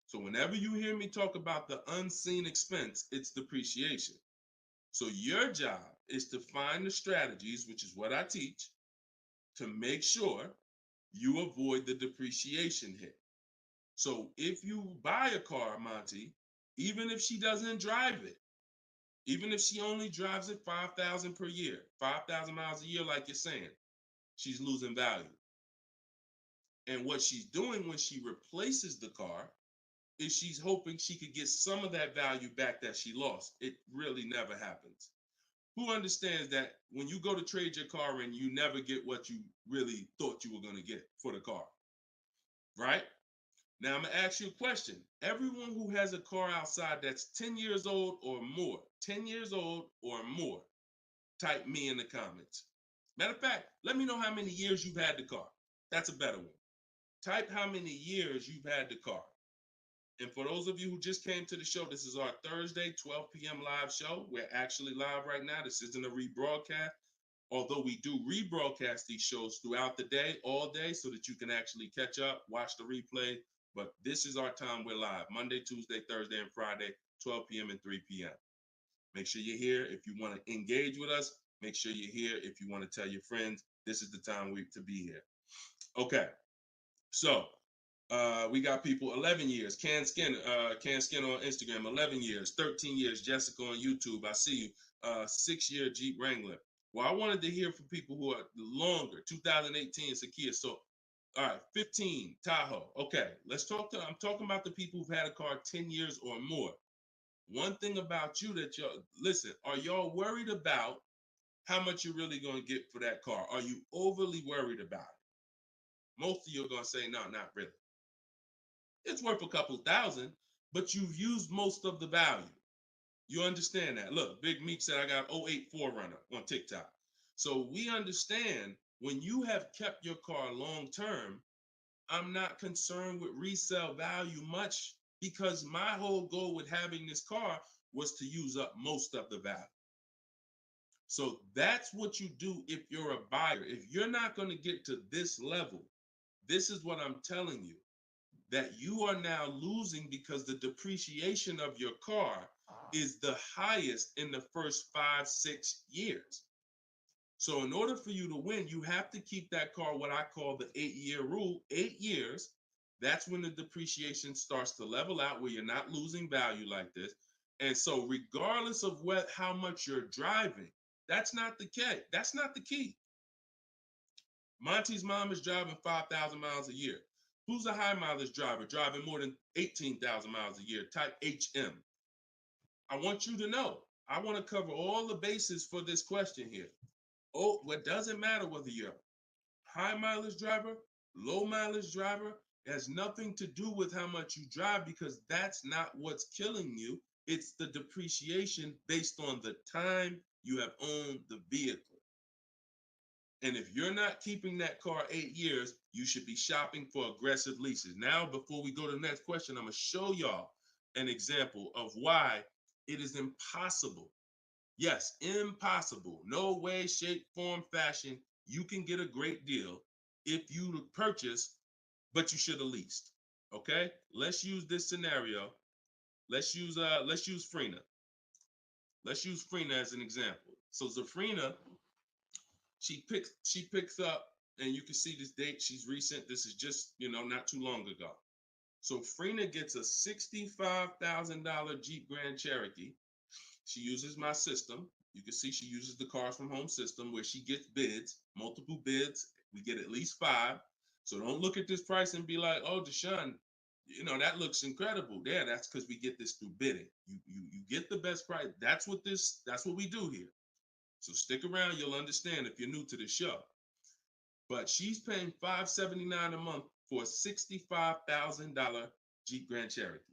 So whenever you hear me talk about the unseen expense, it's depreciation. So your job is to find the strategies, which is what I teach, to make sure you avoid the depreciation hit. So if you buy a car, Monty, even if she doesn't drive it, even if she only drives it 5,000 per year, 5,000 miles a year, like you're saying, she's losing value. And what she's doing when she replaces the car is she's hoping she could get some of that value back that she lost. It really never happens. Who understands that when you go to trade your car in, you never get what you really thought you were going to get for the car, right? Now I'm going to ask you a question. Everyone who has a car outside that's 10 years old or more, 10 years old or more, type me in the comments. Matter of fact, let me know how many years you've had the car. That's a better one. Type how many years you've had the car. And for those of you who just came to the show, this is our Thursday, 12 p.m. live show. We're actually live right now. This isn't a rebroadcast, although we do rebroadcast these shows throughout the day, all day, so that you can actually catch up, watch the replay. But this is our time. We're live Monday, Tuesday, Thursday, and Friday, 12 p.m. and 3 p.m. Make sure you're here. If you want to engage with us, make sure you're here. If you want to tell your friends, this is the time to be here. Okay. So we got people 11 years. Can Skin on Instagram, 11 years, 13 years. Jessica on YouTube, I see you. 6-year Jeep Wrangler. Well, I wanted to hear from people who are longer. 2018 Sakia. So, all right, 15 Tahoe. Okay, I'm talking about the people who've had a car 10 years or more. One thing about you that listen, are y'all worried about how much you're really going to get for that car? Are you overly worried about it? Most of you are going to say, no, not really. It's worth a couple thousand, but you've used most of the value. You understand that? Look, Big Meek said I got 08 4Runner on TikTok. So we understand when you have kept your car long term, I'm not concerned with resale value much, because my whole goal with having this car was to use up most of the value. So that's what you do if you're a buyer. If you're not going to get to this level, this is what I'm telling you. that you are now losing because the depreciation of your car is the highest in the first 5-6 years. So in order for you to win, you have to keep that car, what I call the 8-year rule. 8 years, that's when the depreciation starts to level out, where you're not losing value like this. And so regardless of how much you're driving, that's not the key. That's not the key. Monty's mom is driving 5,000 miles a year. Who's a high mileage driver driving more than 18,000 miles a year, type HM? I want you to know, I want to cover all the bases for this question here. Oh, what doesn't matter whether you're a high mileage driver, low mileage driver, it has nothing to do with how much you drive, because that's not what's killing you. It's the depreciation based on the time you have owned the vehicle. And if you're not keeping that car 8 years, you should be shopping for aggressive leases. Now, before we go to the next question, I'm going to show y'all an example of why it is impossible. Yes, impossible. No way, shape, form, fashion. You can get a great deal if you purchase, but you should have leased. Okay? Let's use this scenario. Let's use Frina. Let's use Frina as an example. So Zafrina, she picks up, and you can see this date. She's recent. This is just, not too long ago. So Frina gets a $65,000 Jeep Grand Cherokee. She uses my system. You can see she uses the Cars from Home system, where she gets bids, multiple bids. We get at least 5. So don't look at this price and be like, oh, Deshone, that looks incredible. Yeah, that's because we get this through bidding. You get the best price. That's what we do here. So stick around, you'll understand if you're new to the show. But she's paying $579 a month for a $65,000 Jeep Grand Cherokee.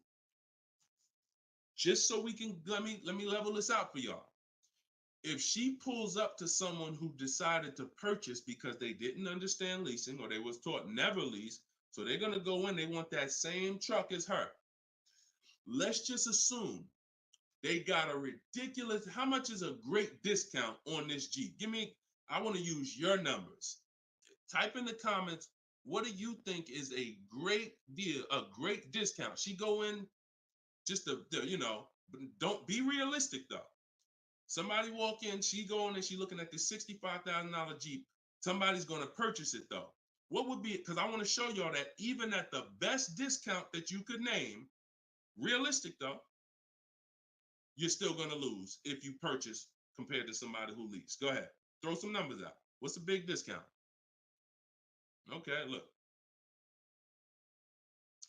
Just so we can, let me level this out for y'all. If she pulls up to someone who decided to purchase because they didn't understand leasing, or they was taught never lease, so they're gonna go in, they want that same truck as her. Let's just assume they got a ridiculous, how much is a great discount on this Jeep? I want to use your numbers. Type in the comments, what do you think is a great deal, a great discount? She go in just don't be realistic though. Somebody walk in, she go in and she looking at this $65,000 Jeep. Somebody's going to purchase it though. What would be, because I want to show y'all that even at the best discount that you could name, realistic though, you're still going to lose if you purchase compared to somebody who leased. Go ahead. Throw some numbers out. What's a big discount? Okay, look.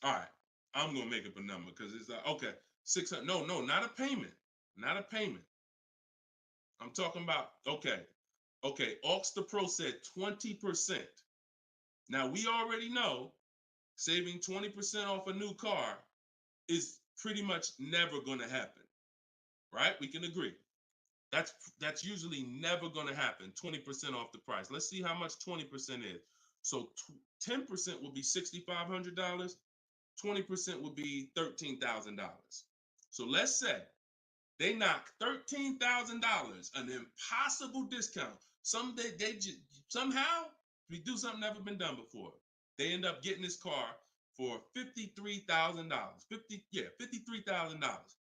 All right. I'm going to make up a number because it's like, okay, 600. No, not a payment. Not a payment. I'm talking about, okay. Aux the Pro said 20%. Now, we already know saving 20% off a new car is pretty much never going to happen, right? We can agree. That's usually never going to happen, 20% off the price. Let's see how much 20% is. So 10% would be $6,500. 20% would be $13,000. So let's say they knock $13,000, an impossible discount. Somehow we do something never been done before. They end up getting this car for $53,000. $53,000.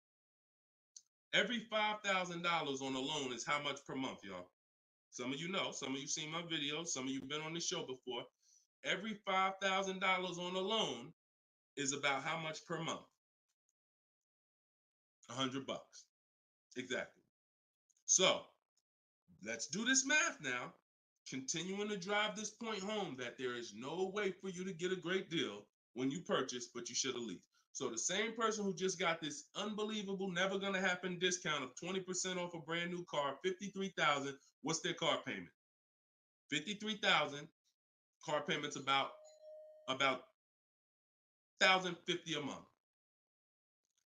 Every $5,000 on a loan is how much per month, y'all? Some of you know, some of you seen my videos, some of you been on the show before. Every $5,000 on a loan is about how much per month? $100. Exactly. So let's do this math now. Continuing to drive this point home that there is no way for you to get a great deal when you purchase, but you should have leased. So the same person who just got this unbelievable, never gonna happen discount of 20% off a brand new car, $53,000, what's their car payment? $53,000, car payment's about $1,050 a month.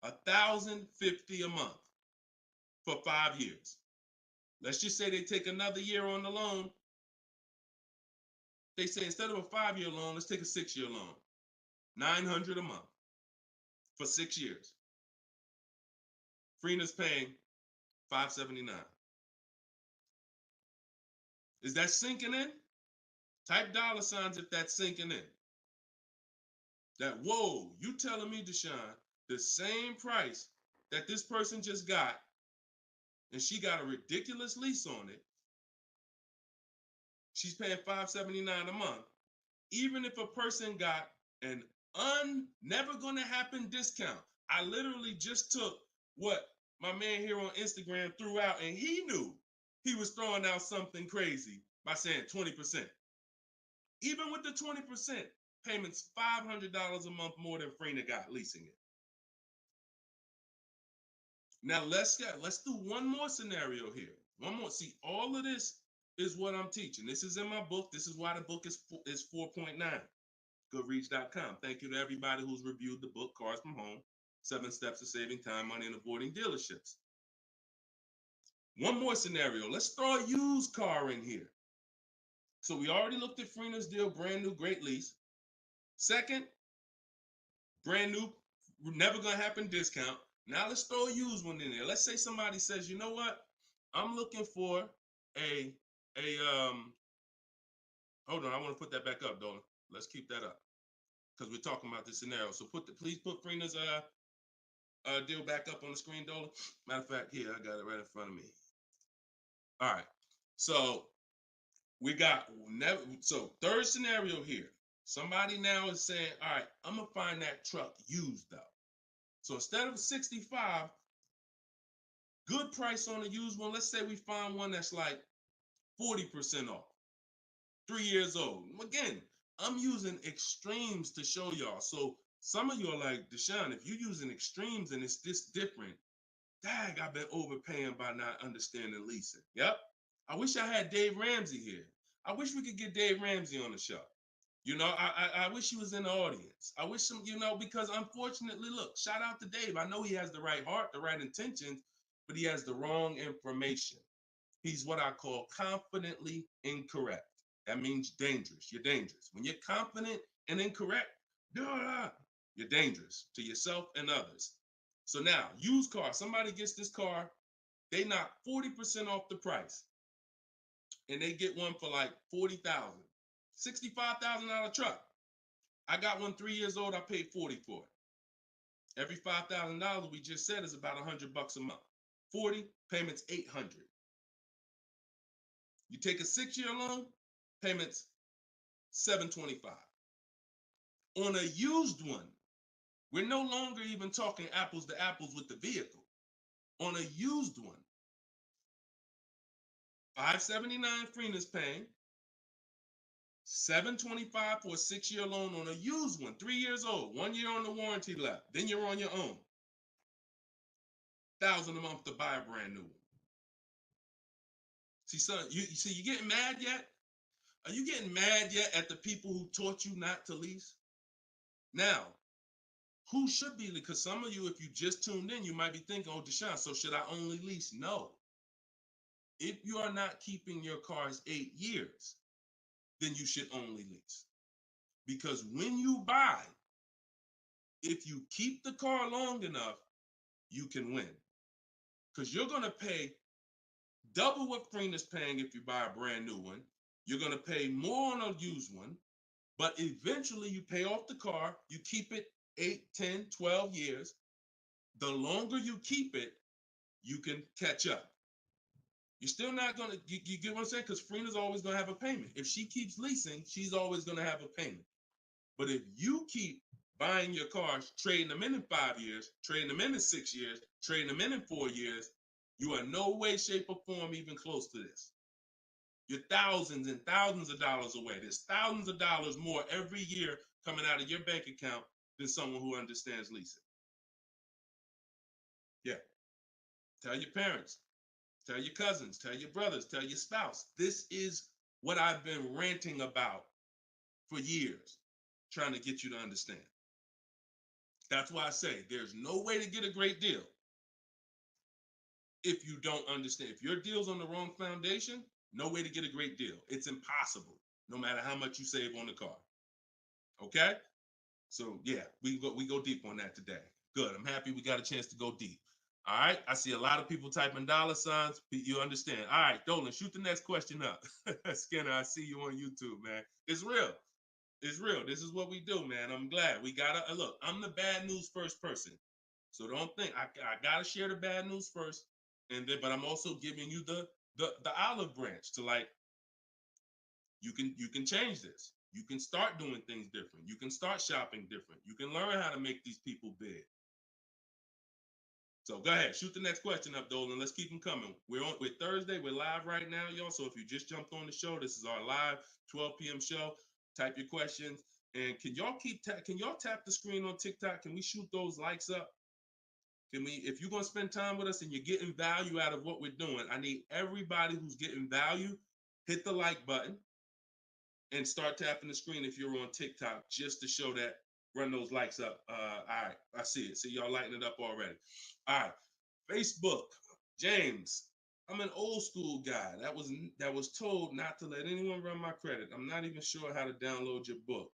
$1,050 a month for 5 years. Let's just say they take another year on the loan. They say instead of a 5-year loan, let's take a 6-year loan. $900 a month for 6 years. Freena's paying $579. Is that sinking in? Type $ if that's sinking in. that, whoa, you telling me, Deshone, the same price that this person just got, and she got a ridiculous lease on it, she's paying $579 a month, even if a person got an never gonna happen discount. I literally just took what my man here on Instagram threw out, and he knew he was throwing out something crazy by saying 20%. Even with the 20%, payments $500 a month more than Freener got leasing it. Now let's do one more scenario here. One more. See, all of this is what I'm teaching. This is in my book. This is why the book is 4.9. Goodreads.com. Thank you to everybody who's reviewed the book, Cars from Home, 7 Steps to Saving Time, Money, and Avoiding Dealerships. One more scenario. Let's throw a used car in here. So we already looked at Freener's deal, brand new, great lease. Second, brand new, never gonna happen discount. Now let's throw a used one in there. Let's say somebody says, you know what? I'm looking for a hold on, I want to put that back up, Dolan. Let's keep that up because we're talking about this scenario. So please put Freener's deal back up on the screen, Dolan. Matter of fact, here, I got it right in front of me. All right. So we got third scenario here. Somebody now is saying, all right, I'm gonna find that truck used though. So instead of 65, good price on a used one. Let's say we find one that's like 40% off, 3 years old. Again, I'm using extremes to show y'all. So some of you are like, Deshone, if you're using extremes and it's this different, dang, I've been overpaying by not understanding leasing. Yep. I wish I had Dave Ramsey here. I wish we could get Dave Ramsey on the show. You know, I wish he was in the audience. I wish him, because unfortunately, look, shout out to Dave. I know he has the right heart, the right intentions, but he has the wrong information. He's what I call confidently incorrect. That means dangerous. You're dangerous. When you're confident and incorrect, you're dangerous to yourself and others. So now, used car, somebody gets this car, they knock 40% off the price, and they get one for like $40,000, $65,000 truck. I got one 3 years old. I paid $40 for it. Every $5,000 we just said is about $100 a month. 40 payments, $800. You take a 6-year loan, payments $725. On a used one, we're no longer even talking apples to apples with the vehicle. On a used one, $579 Freener's paying, $725 for a 6-year loan on a used one, 3 years old, 1 year on the warranty left. Then you're on your own. $1,000 a month to buy a brand new one. See, son, you getting mad yet? Are you getting mad yet at the people who taught you not to lease? Now, who should be? Because some of you, if you just tuned in, you might be thinking, oh, Deshone, so should I only lease? No. If you are not keeping your cars 8 years, then you should only lease. Because when you buy, if you keep the car long enough, you can win. Because you're going to pay double what Freener's paying if you buy a brand new one. You're going to pay more on a used one, but eventually you pay off the car, you keep it 8, 10, 12 years. The longer you keep it, you can catch up. You're still not going to, you get what I'm saying? Because Freener's always going to have a payment. If she keeps leasing, she's always going to have a payment. But if you keep buying your cars, trading them in 5 years, trading them in 6 years, trading them in 4 years, you are no way, shape, or form even close to this. You're thousands and thousands of dollars away. There's thousands of dollars more every year coming out of your bank account than someone who understands leasing. Yeah. Tell your parents, tell your cousins, tell your brothers, tell your spouse. This is what I've been ranting about for years, trying to get you to understand. That's why I say there's no way to get a great deal if you don't understand. If your deal's on the wrong foundation, no way to get a great deal. It's impossible, no matter how much you save on the car. Okay? So yeah, we go deep on that today. Good. I'm happy we got a chance to go deep. All right. I see a lot of people typing $signs. You understand. All right, Dolan, shoot the next question up. Skinner, I see you on YouTube, man. It's real. It's real. This is what we do, man. I'm glad we gotta look. I'm the bad news first person, so don't think I gotta share the bad news first, and then but I'm also giving you the olive branch to like you can change this. You can start doing things different. You can start shopping different. You can learn how to make these people big. So go ahead, shoot the next question up, Dolan. Let's keep them coming. We're Thursday. We're live right now, y'all. So if you just jumped on the show, this is our live 12 p.m. show. Type your questions, and can y'all tap the screen on TikTok? Can we shoot those likes up? Can we? If you're gonna spend time with us and you're getting value out of what we're doing, I need everybody who's getting value hit the like button and start tapping the screen if you're on TikTok just to show that. Run those likes up. All right, I see it. See y'all lighting it up already. All right, Facebook, James. I'm an old school guy that was told not to let anyone run my credit. I'm not even sure how to download your book.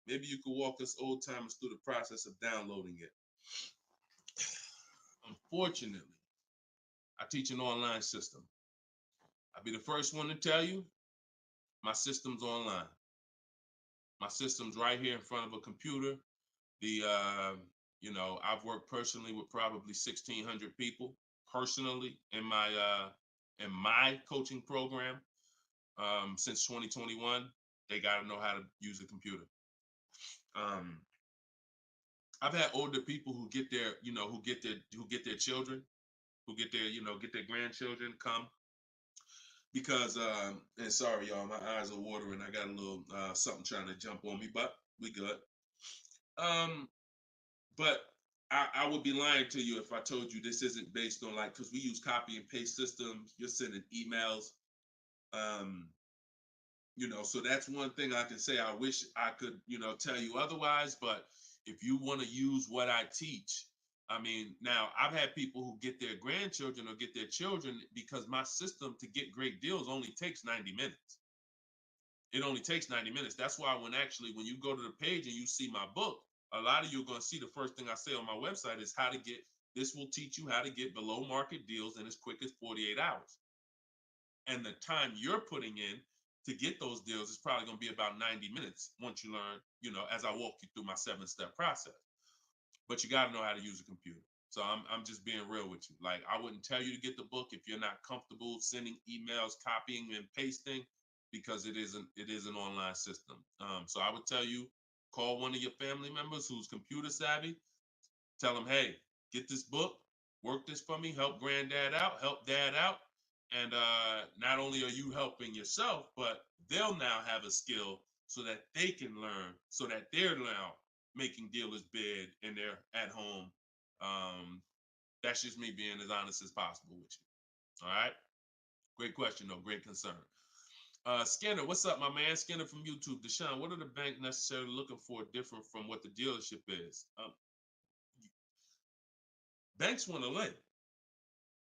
Maybe you could walk us old timers through the process of downloading it. Unfortunately, I teach an online system. I'll be the first one to tell you my system's online. My system's right here in front of a computer. I've worked personally with probably 1,600 people personally in my coaching program since 2021. They got to know how to use a computer. I've had older people who get their children, who get their grandchildren come because and sorry y'all, my eyes are watering. I got a little something trying to jump on me, but we good. But I would be lying to you if I told you this isn't based on because we use copy and paste systems. You're sending emails, so that's one thing I can say. I wish I could, tell you otherwise. But if you want to use what I teach, I mean, now I've had people who get their grandchildren or get their children because my system to get great deals only takes 90 minutes. It only takes 90 minutes. That's why when you go to the page and you see my book, a lot of you are going to see the first thing I say on my website is this will teach you how to get below market deals in as quick as 48 hours. And the time you're putting in to get those deals is probably going to be about 90 minutes once you learn, as I walk you through my 7-step process. But you got to know how to use a computer. So I'm just being real with you. Like, I wouldn't tell you to get the book if you're not comfortable sending emails, copying and pasting, because it is an online system. So I would tell you, call one of your family members who's computer savvy. Tell them, hey, get this book, work this for me, help granddad out, help dad out. And not only are you helping yourself, but they'll now have a skill so that they can learn, so that they're now making dealers bid and they're at home. That's just me being as honest as possible with you. All right. Great question, though. Great concern. Skinner, what's up, my man? Skinner from YouTube. Deshone, what are the bank necessarily looking for different from what the dealership is? Banks want to lend.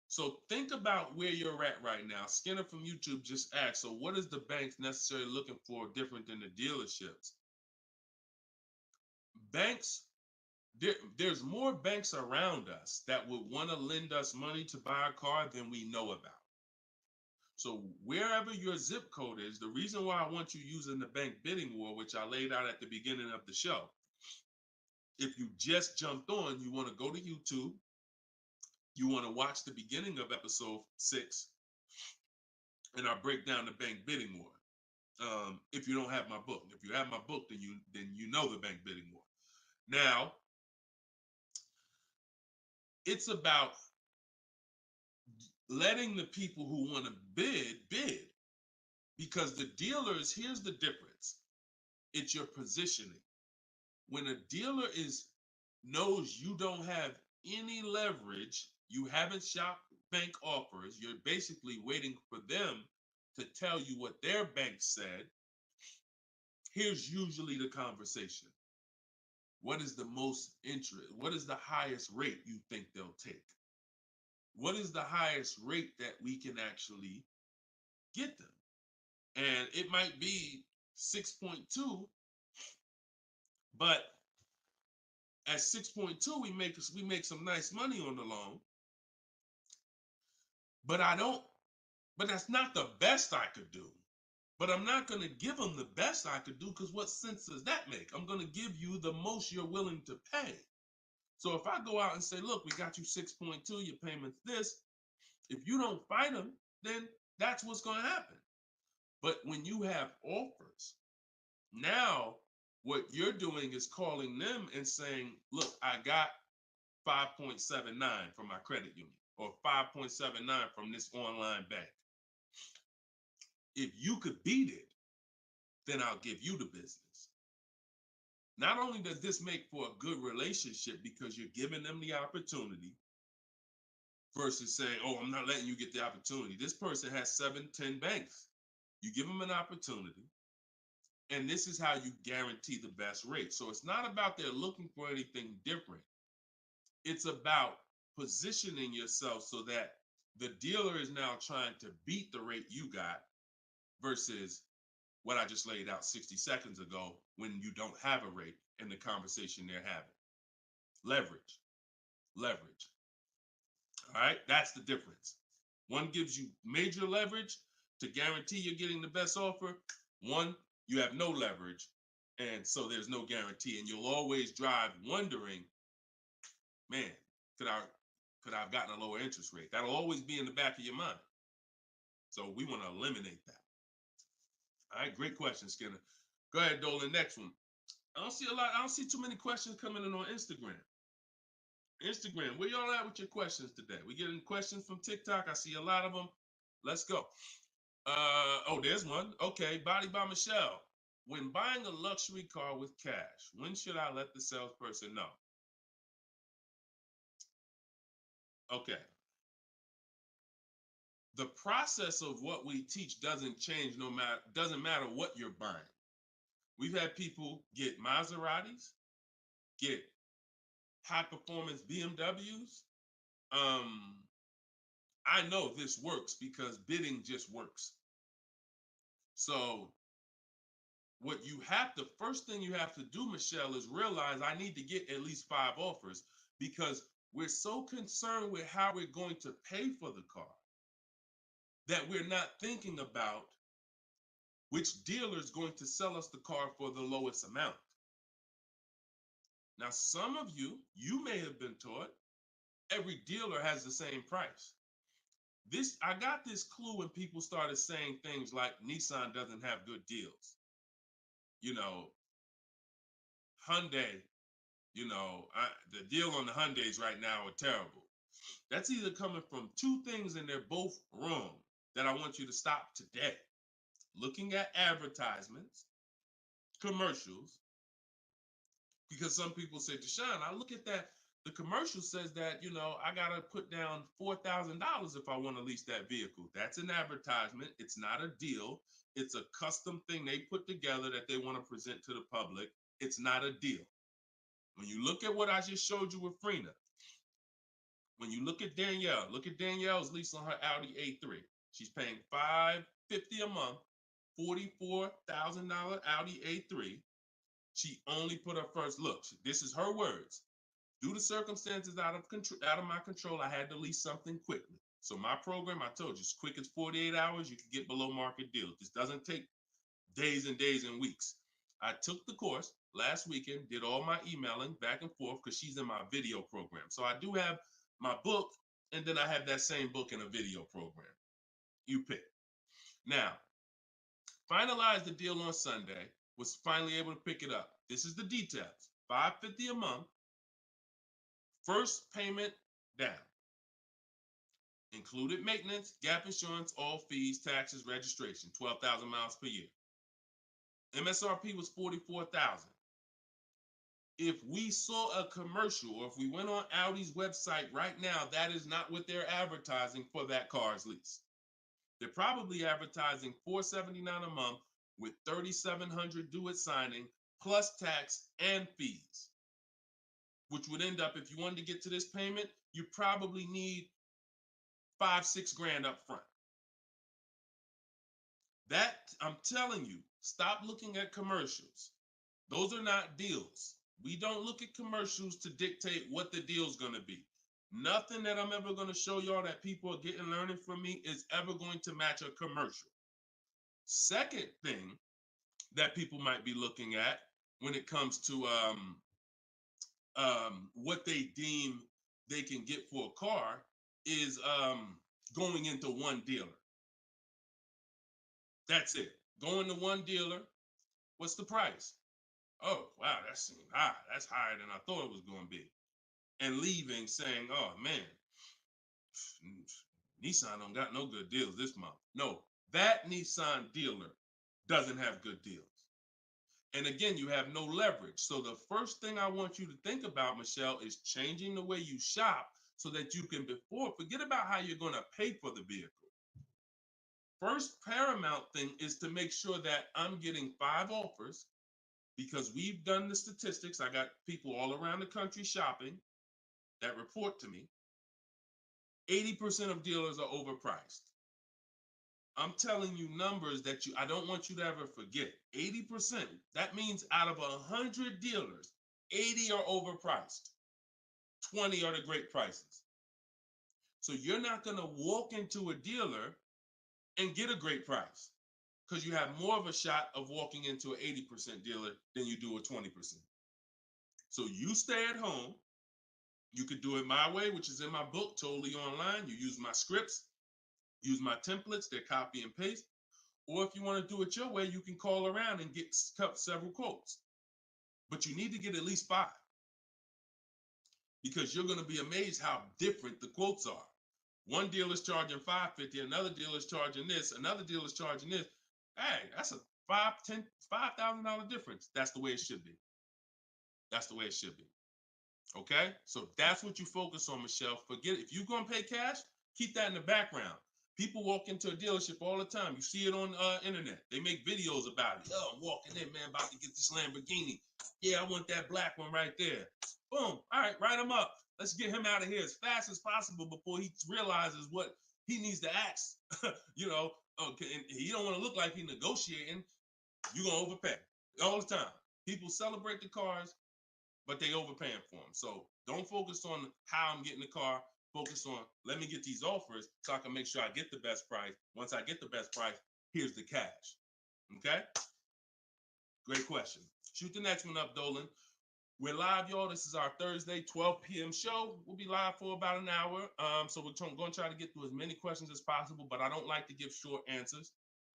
So think about where you're at right now. Skinner from YouTube just asked, so what is the banks necessarily looking for different than the dealerships? Banks, there's more banks around us that would want to lend us money to buy a car than we know about. So wherever your zip code is, the reason why I want you using the bank bidding war, which I laid out at the beginning of the show, if you just jumped on, you want to go to YouTube, you want to watch the beginning of episode 6, and I break down the bank bidding war. If you don't have my book, if you have my book, then you know the bank bidding war. Now, it's about letting the people who want to bid, because the dealers, here's the difference. It's your positioning. When a dealer knows you don't have any leverage, you haven't shopped bank offers, you're basically waiting for them to tell you what their bank said. Here's usually the conversation. What is the most interest? What is the highest rate you think they'll take? What is the highest rate that we can actually get them? And it might be 6.2, but at 6.2, we make some nice money on the loan. But that's not the best I could do. But I'm not going to give them the best I could do, because what sense does that make? I'm going to give you the most you're willing to pay. So if I go out and say, look, we got you 6.2, your payment's this. If you don't fight them, then that's what's going to happen. But when you have offers, now what you're doing is calling them and saying, look, I got 5.79 from my credit union, or 5.79 from this online bank. If you could beat it, then I'll give you the business. Not only does this make for a good relationship because you're giving them the opportunity versus saying, oh, I'm not letting you get the opportunity. This person has 7, 10 banks. You give them an opportunity, and this is how you guarantee the best rate. So it's not about they're looking for anything different. It's about positioning yourself so that the dealer is now trying to beat the rate you got versus what I just laid out 60 seconds ago when you don't have a rate in the conversation they're having. Leverage. Leverage. All right, that's the difference. One gives you major leverage to guarantee you're getting the best offer. One, you have no leverage, and so there's no guarantee. And you'll always drive wondering, man, could I have gotten a lower interest rate? That'll always be in the back of your mind. So we want to eliminate that. All right, great question, Skinner. Go ahead, Dolan. Next one. I don't see too many questions coming in on Instagram. Instagram, where y'all at with your questions today? We getting questions from TikTok. I see a lot of them. Let's go. Oh, there's one. Okay, Body by Michelle. When buying a luxury car with cash, when should I let the salesperson know? Okay. The process of what we teach doesn't change doesn't matter what you're buying. We've had people get Maseratis, get high performance BMWs. I know this works because bidding just works. So first thing you have to do, Michelle, is realize I need to get at least 5 offers, because we're so concerned with how we're going to pay for the car that we're not thinking about which dealer is going to sell us the car for the lowest amount. Now, some of you may have been taught every dealer has the same price. I got this clue when people started saying things like Nissan doesn't have good deals. Hyundai, the deal on the Hyundais right now are terrible. That's either coming from 2 things, and they're both wrong, that I want you to stop today. Looking at advertisements, commercials, because some people say, Deshone, I look at that, the commercial says that, I got to put down $4,000 if I want to lease that vehicle. That's an advertisement. It's not a deal. It's a custom thing they put together that they want to present to the public. It's not a deal. When you look at what I just showed you with Frina, when you look at Danielle's lease on her Audi A3. She's paying $550 a month, $44,000 Audi A3. She only put her first look. This is her words. Due to circumstances out of my control, I had to lease something quickly. So my program, I told you, as quick as 48 hours, you can get below market deals. This doesn't take days and days and weeks. I took the course last weekend, did all my emailing back and forth because she's in my video program. So I do have my book, and then I have that same book in a video program. You pick. Now, finalized the deal on Sunday, was finally able to pick it up. This is the details. $550 a month, first payment down. Included maintenance, gap insurance, all fees, taxes, registration, 12,000 miles per year. MSRP was $44,000. If we saw a commercial, or if we went on Audi's website right now, that is not what they're advertising for that car's lease. They're probably advertising $479 a month with $3,700 due at signing, plus tax and fees, which would end up, if you wanted to get to this payment, you probably need $5-6 grand up front. That, I'm telling you, stop looking at commercials. Those are not deals. We don't look at commercials to dictate what the deal's going to be. Nothing that I'm ever going to show y'all that people are getting learning from me is ever going to match a commercial. Second thing that people might be looking at when it comes to what they deem they can get for a car is going into one dealer. That's it. Going to one dealer. What's the price? Oh, wow, that seems high. That's higher than I thought it was going to be. And leaving saying, oh, man, Nissan don't got no good deals this month. No, that Nissan dealer doesn't have good deals. And again, you have no leverage. So the first thing I want you to think about, Michelle, is changing the way you shop so that you can forget about how you're going to pay for the vehicle. First paramount thing is to make sure that I'm getting 5 offers, because we've done the statistics. I got people all around the country shopping that report to me. 80% of dealers are overpriced. I'm telling you numbers that I don't want you to ever forget. 80%. That means out of 100 dealers, 80 are overpriced. 20 are the great prices. So you're not going to walk into a dealer and get a great price, because you have more of a shot of walking into an 80% dealer than you do a 20%. So you stay at home. You could do it my way, which is in my book, totally online. You use my scripts, use my templates, they're copy and paste. Or if you want to do it your way, you can call around and get several quotes. But you need to get at least 5, because you're going to be amazed how different the quotes are. One dealer's charging $550, another dealer's charging this, another dealer's charging this. Hey, that's a $5,000 difference. That's the way it should be. That's the way it should be. Okay? So that's what you focus on, Michelle. Forget it. If you're going to pay cash, keep that in the background. People walk into a dealership all the time. You see it on internet. They make videos about it. Oh, I'm walking in, man, about to get this Lamborghini. Yeah, I want that black one right there. Boom. All right, write him up. Let's get him out of here as fast as possible before he realizes what he needs to ask. Okay, and he don't want to look like he's negotiating. You're going to overpay all the time. People celebrate the cars, but they overpaying for them. So don't focus on how I'm getting the car. Focus on, let me get these offers so I can make sure I get the best price. Once I get the best price, here's the cash. Okay? Great question. Shoot the next one up, Dolan. We're live, y'all. This is our Thursday, 12 p.m. show. We'll be live for about an hour. So we're going to try to get through as many questions as possible, but I don't like to give short answers.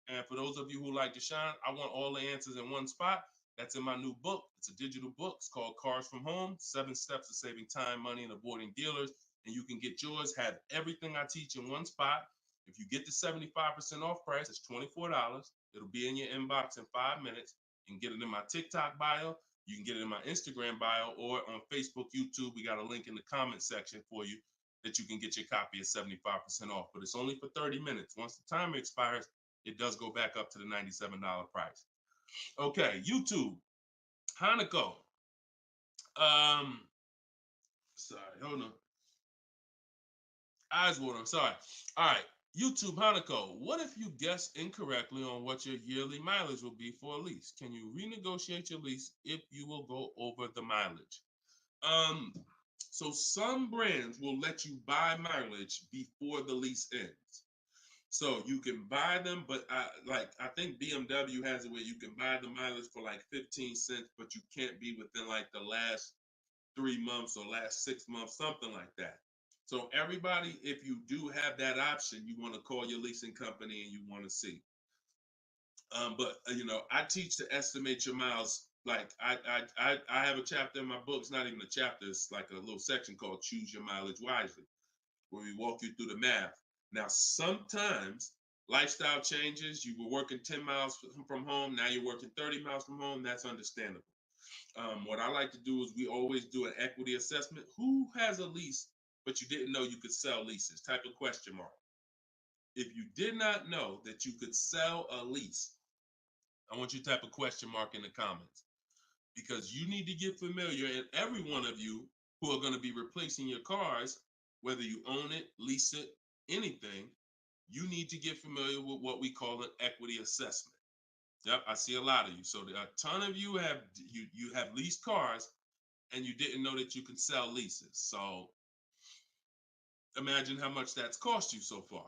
And for those of you who like to shine, I want all the answers in one spot. That's in my new book. It's a digital book. It's called Cars from Home, 7 Steps to Saving Time, Money, and Avoiding Dealers. And you can get yours, have everything I teach in one spot. If you get the 75% off price, it's $24. It'll be in your inbox in 5 minutes. You can get it in my TikTok bio. You can get it in my Instagram bio, or on Facebook, YouTube. We got a link in the comment section for you that you can get your copy at 75% off. But it's only for 30 minutes. Once the timer expires, it does go back up to the $97 price. Okay, YouTube, Hanako. Sorry, hold on. Eyes water, I'm sorry. All right, YouTube, Hanako. What if you guess incorrectly on what your yearly mileage will be for a lease? Can you renegotiate your lease if you will go over the mileage? So some brands will let you buy mileage before the lease ends. So you can buy them, but I think BMW has it where you can buy the mileage for like 15 cents, but you can't be within like the last 3 months or last 6 months, something like that. So everybody, if you do have that option, you want to call your leasing company and you want to see. But I teach to estimate your miles. Like I have a chapter in my book. It's not even a chapter. It's like a little section called Choose Your Mileage Wisely, where we walk you through the math. Now, sometimes lifestyle changes. You were working 10 miles from home. Now you're working 30 miles from home. That's understandable. What I like to do is we always do an equity assessment. Who has a lease, but you didn't know you could sell leases? Type of question mark. If you did not know that you could sell a lease, I want you to type a question mark in the comments, because you need to get familiar, and every one of you who are going to be replacing your cars, whether you own it, lease it, anything, you need to get familiar with what we call an equity assessment. Yep, I see a lot of you. So a ton of you have leased cars and you didn't know that you can sell leases. So imagine how much that's cost you so far.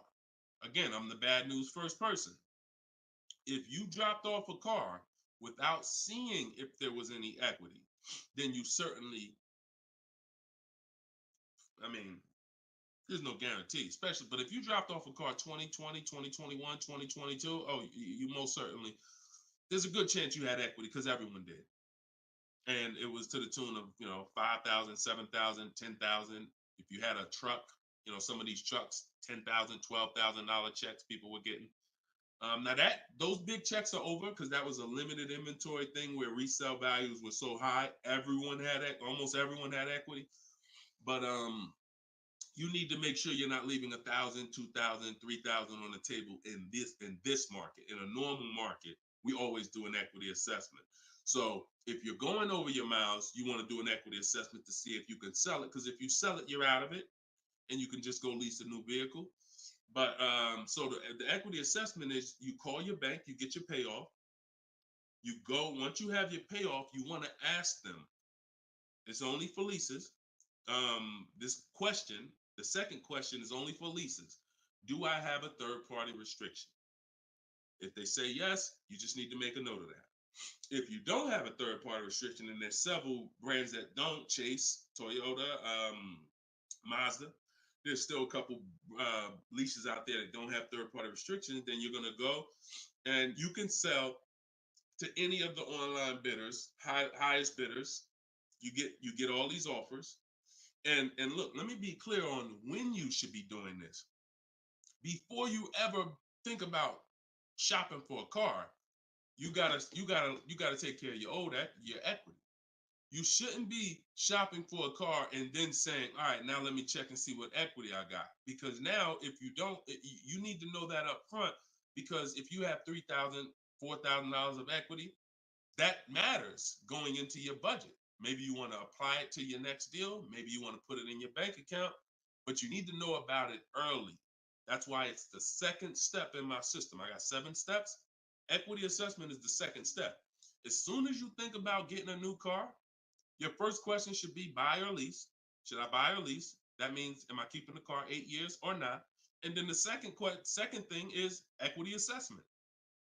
Again, I'm the bad news first person. If you dropped off a car without seeing if there was any equity, then you certainly, I mean, there's no guarantee, especially, but if you dropped off a car 2020, 2021, 2022, oh, you most certainly, there's a good chance you had equity because everyone did. And it was to the tune of, 5,000, 7,000, 10,000. If you had a truck, some of these trucks, $10,000, $12,000 checks people were getting. Now those big checks are over because that was a limited inventory thing where resale values were so high. Almost everyone had equity. But you need to make sure you're not leaving 1,000, 2,000, 3,000 on the table in this market. In a normal market, we always do an equity assessment. So if you're going over your miles, you want to do an equity assessment to see if you can sell it. Because if you sell it, you're out of it, and you can just go lease a new vehicle. But so the equity assessment is you call your bank, you get your payoff. You go, once you have your payoff, you want to ask them. It's only for leases. The second question is only for leases. Do I have a third party restriction? If they say yes, you just need to make a note of that. If you don't have a third party restriction, and there's several brands that don't, Chase, Toyota, Mazda, there's still a couple leases out there that don't have third party restrictions, then you're going to go and you can sell to any of the online bidders, highest bidders. You get all these offers. And look, let me be clear on when you should be doing this. Before you ever think about shopping for a car, you gotta take care of your equity. You shouldn't be shopping for a car and then saying, all right, now let me check and see what equity I got. Because now if you don't, you need to know that up front, because if you have $3,000, $4,000 of equity, that matters going into your budget. Maybe you want to apply it to your next deal. Maybe you want to put it in your bank account, but you need to know about it early. That's why it's the second step in my system. I got 7 steps. Equity assessment is the second step. As soon as you think about getting a new car, your first question should be buy or lease. Should I buy or lease? That means, am I keeping the car 8 years or not? And then the second thing is equity assessment,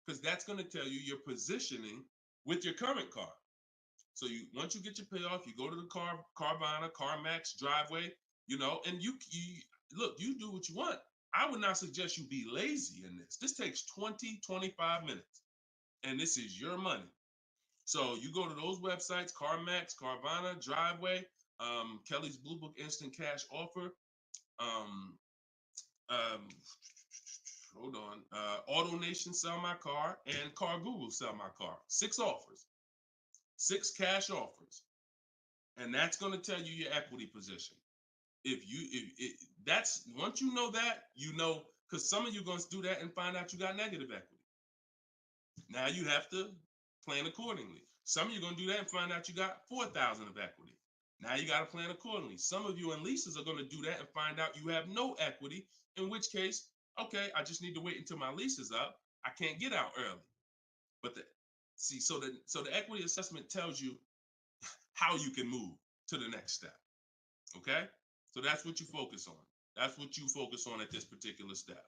because that's going to tell you your positioning with your current car. So once you get your payoff, you go to the Carvana, CarMax, Driveway, and you look, you do what you want. I would not suggest you be lazy in this. This takes 20, 25 minutes, and this is your money. So you go to those websites, CarMax, Carvana, Driveway, Kelly's Blue Book Instant Cash Offer, hold on, AutoNation Sell My Car, and Car Google Sell My Car. 6 offers. 6 cash offers, and that's going to tell you your equity position. That's once you know that, because some of you are going to do that and find out you got negative equity. Now you have to plan accordingly. Some of you are going to do that and find out you got 4,000 of equity. Now you got to plan accordingly. Some of you in leases are going to do that and find out you have no equity, in which case, okay, I just need to wait until my lease is up. I can't get out early. But so the equity assessment tells you how you can move to the next step. Okay? So that's what you focus on. That's what you focus on at this particular step.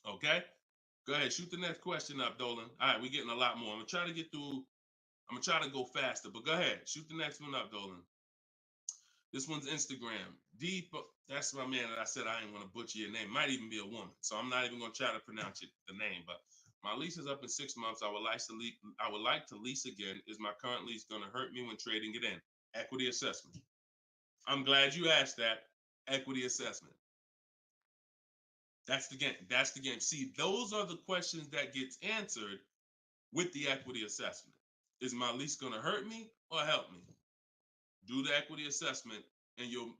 Okay? Go ahead, shoot the next question up, Dolan. All right, we're getting a lot more. I'm gonna try to get through. I'm gonna try to go faster, but go ahead, shoot the next one up, Dolan. This one's Instagram. That's my man that I said I didn't want to butcher your name. Might even be a woman, so I'm not even gonna try to pronounce the name. But my lease is up in 6 months. I would like to lease again. Is my current lease gonna hurt me when trading it in? Equity assessment. I'm glad you asked that. Equity assessment. That's the game. That's the game. See, those are the questions that gets answered with the equity assessment. Is my lease going to hurt me or help me? Do the equity assessment, and you'll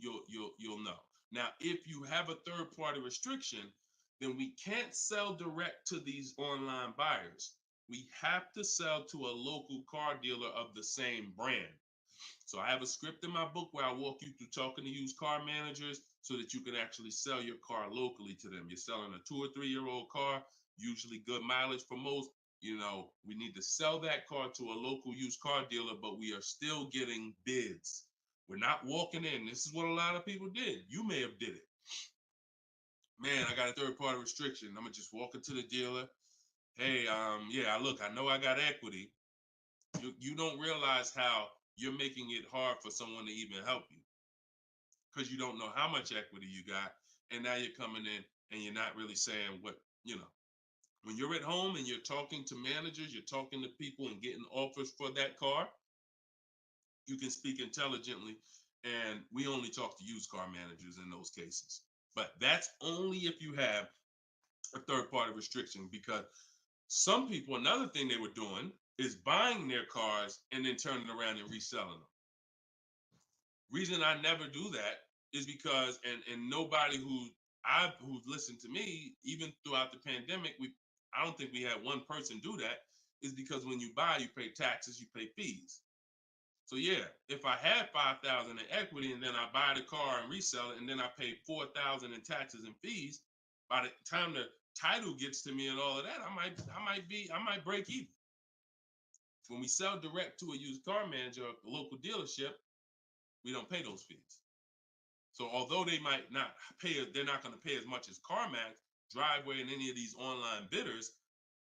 know. Now, if you have a third-party restriction, then we can't sell direct to these online buyers. We have to sell to a local car dealer of the same brand. So I have a script in my book where I walk you through talking to used car managers so that you can actually sell your car locally to them. You're selling a 2 or 3 year old car, usually good mileage for most. We need to sell that car to a local used car dealer, but we are still getting bids. We're not walking in. This is what a lot of people did. You may have did it. Man, I got a third party restriction. I'm gonna just walk into the dealer. hey, yeah, look, I know I got equity. You don't realize how you're making it hard for someone to even help you because you don't know how much equity you got, and now you're coming in and you're not really saying what you know. When you're at home and you're talking to managers, you're talking to people and getting offers for that car, you can speak intelligently. And we only talk to used car managers in those cases. But that's only if you have a third party restriction, because some people, another thing they were doing is buying their cars and then turning around and reselling them. Reason I never do that is because, and nobody who's listened to me, even throughout the pandemic, I don't think we had one person do that, is because when you buy, you pay taxes, you pay fees. So yeah, if I had 5,000 in equity and then I buy the car and resell it and then I pay 4,000 in taxes and fees, by the time the title gets to me and all of that, I might break even. When we sell direct to a used car manager, a local dealership, we don't pay those fees. So although they might not pay, they're not going to pay as much as CarMax, Driveway, and any of these online bidders,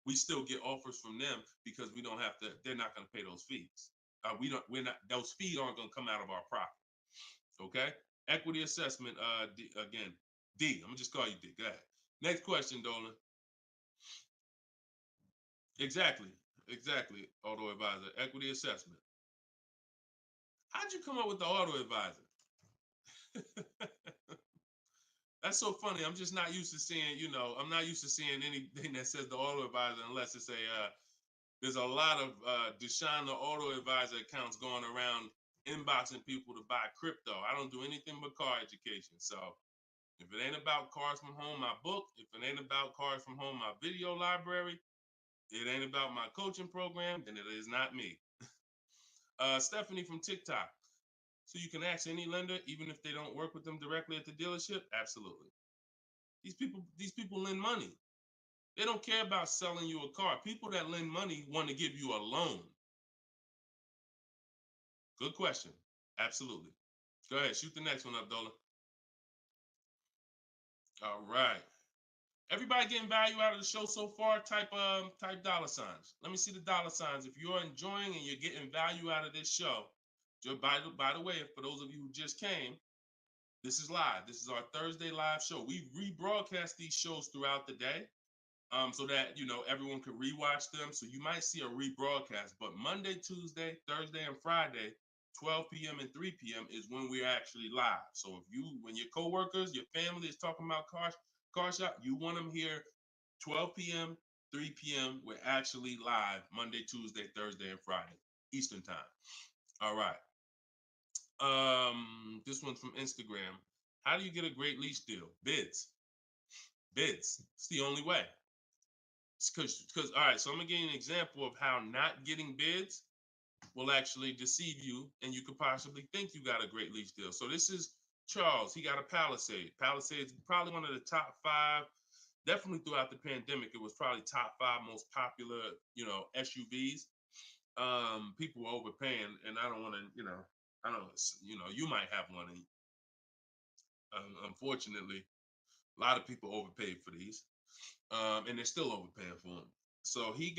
we still get offers from them because we don't have to. They're not going to pay those fees. We're not. Those fees aren't going to come out of our profit. Okay. Equity assessment. Again, D. I'm gonna just call you D. Go ahead. Next question, Dolan. Exactly. Exactly. Auto advisor. Equity assessment. How'd you come up with the auto advisor? That's so funny. I'm just not used to seeing, I'm not used to seeing anything that says the auto advisor unless it's there's a lot of Deshone the Auto Advisor accounts going around inboxing people to buy crypto. I don't do anything but car education. So if it ain't about Cars from Home, my book, if it ain't about Cars from Home, my video library, it ain't about my coaching program, then it is not me. Stephanie from TikTok. So you can ask any lender, even if they don't work with them directly at the dealership? Absolutely. These people lend money. They don't care about selling you a car. People that lend money want to give you a loan. Good question. Absolutely. Go ahead. Shoot the next one up, Dola. All right. Everybody getting value out of the show so far? Type dollar signs. Let me see the dollar signs. If you're enjoying and you're getting value out of this show, by the way, for those of you who just came, this is live. This is our Thursday live show. We rebroadcast these shows throughout the day, so that everyone can rewatch them. So you might see a rebroadcast, but Monday, Tuesday, Thursday, and Friday, 12 p.m. and 3 p.m. is when we're actually live. So when your coworkers, your family is talking about car shop, you want them here 12 p.m., 3 p.m. We're actually live Monday, Tuesday, Thursday, and Friday, Eastern time. All right. This one's from Instagram. How do you get a great lease deal? Bids. It's the only way. Because all right, so I'm gonna give you an example of how not getting bids will actually deceive you, and you could possibly think you got a great lease deal. So this is Charles. He got a Palisade. Palisade is probably one of the top 5. Definitely throughout the pandemic, it was probably top 5 most popular, SUVs. People were overpaying, and I don't want to, I don't, you might have one. And, unfortunately, a lot of people overpaid for these, and they're still overpaying for them. So he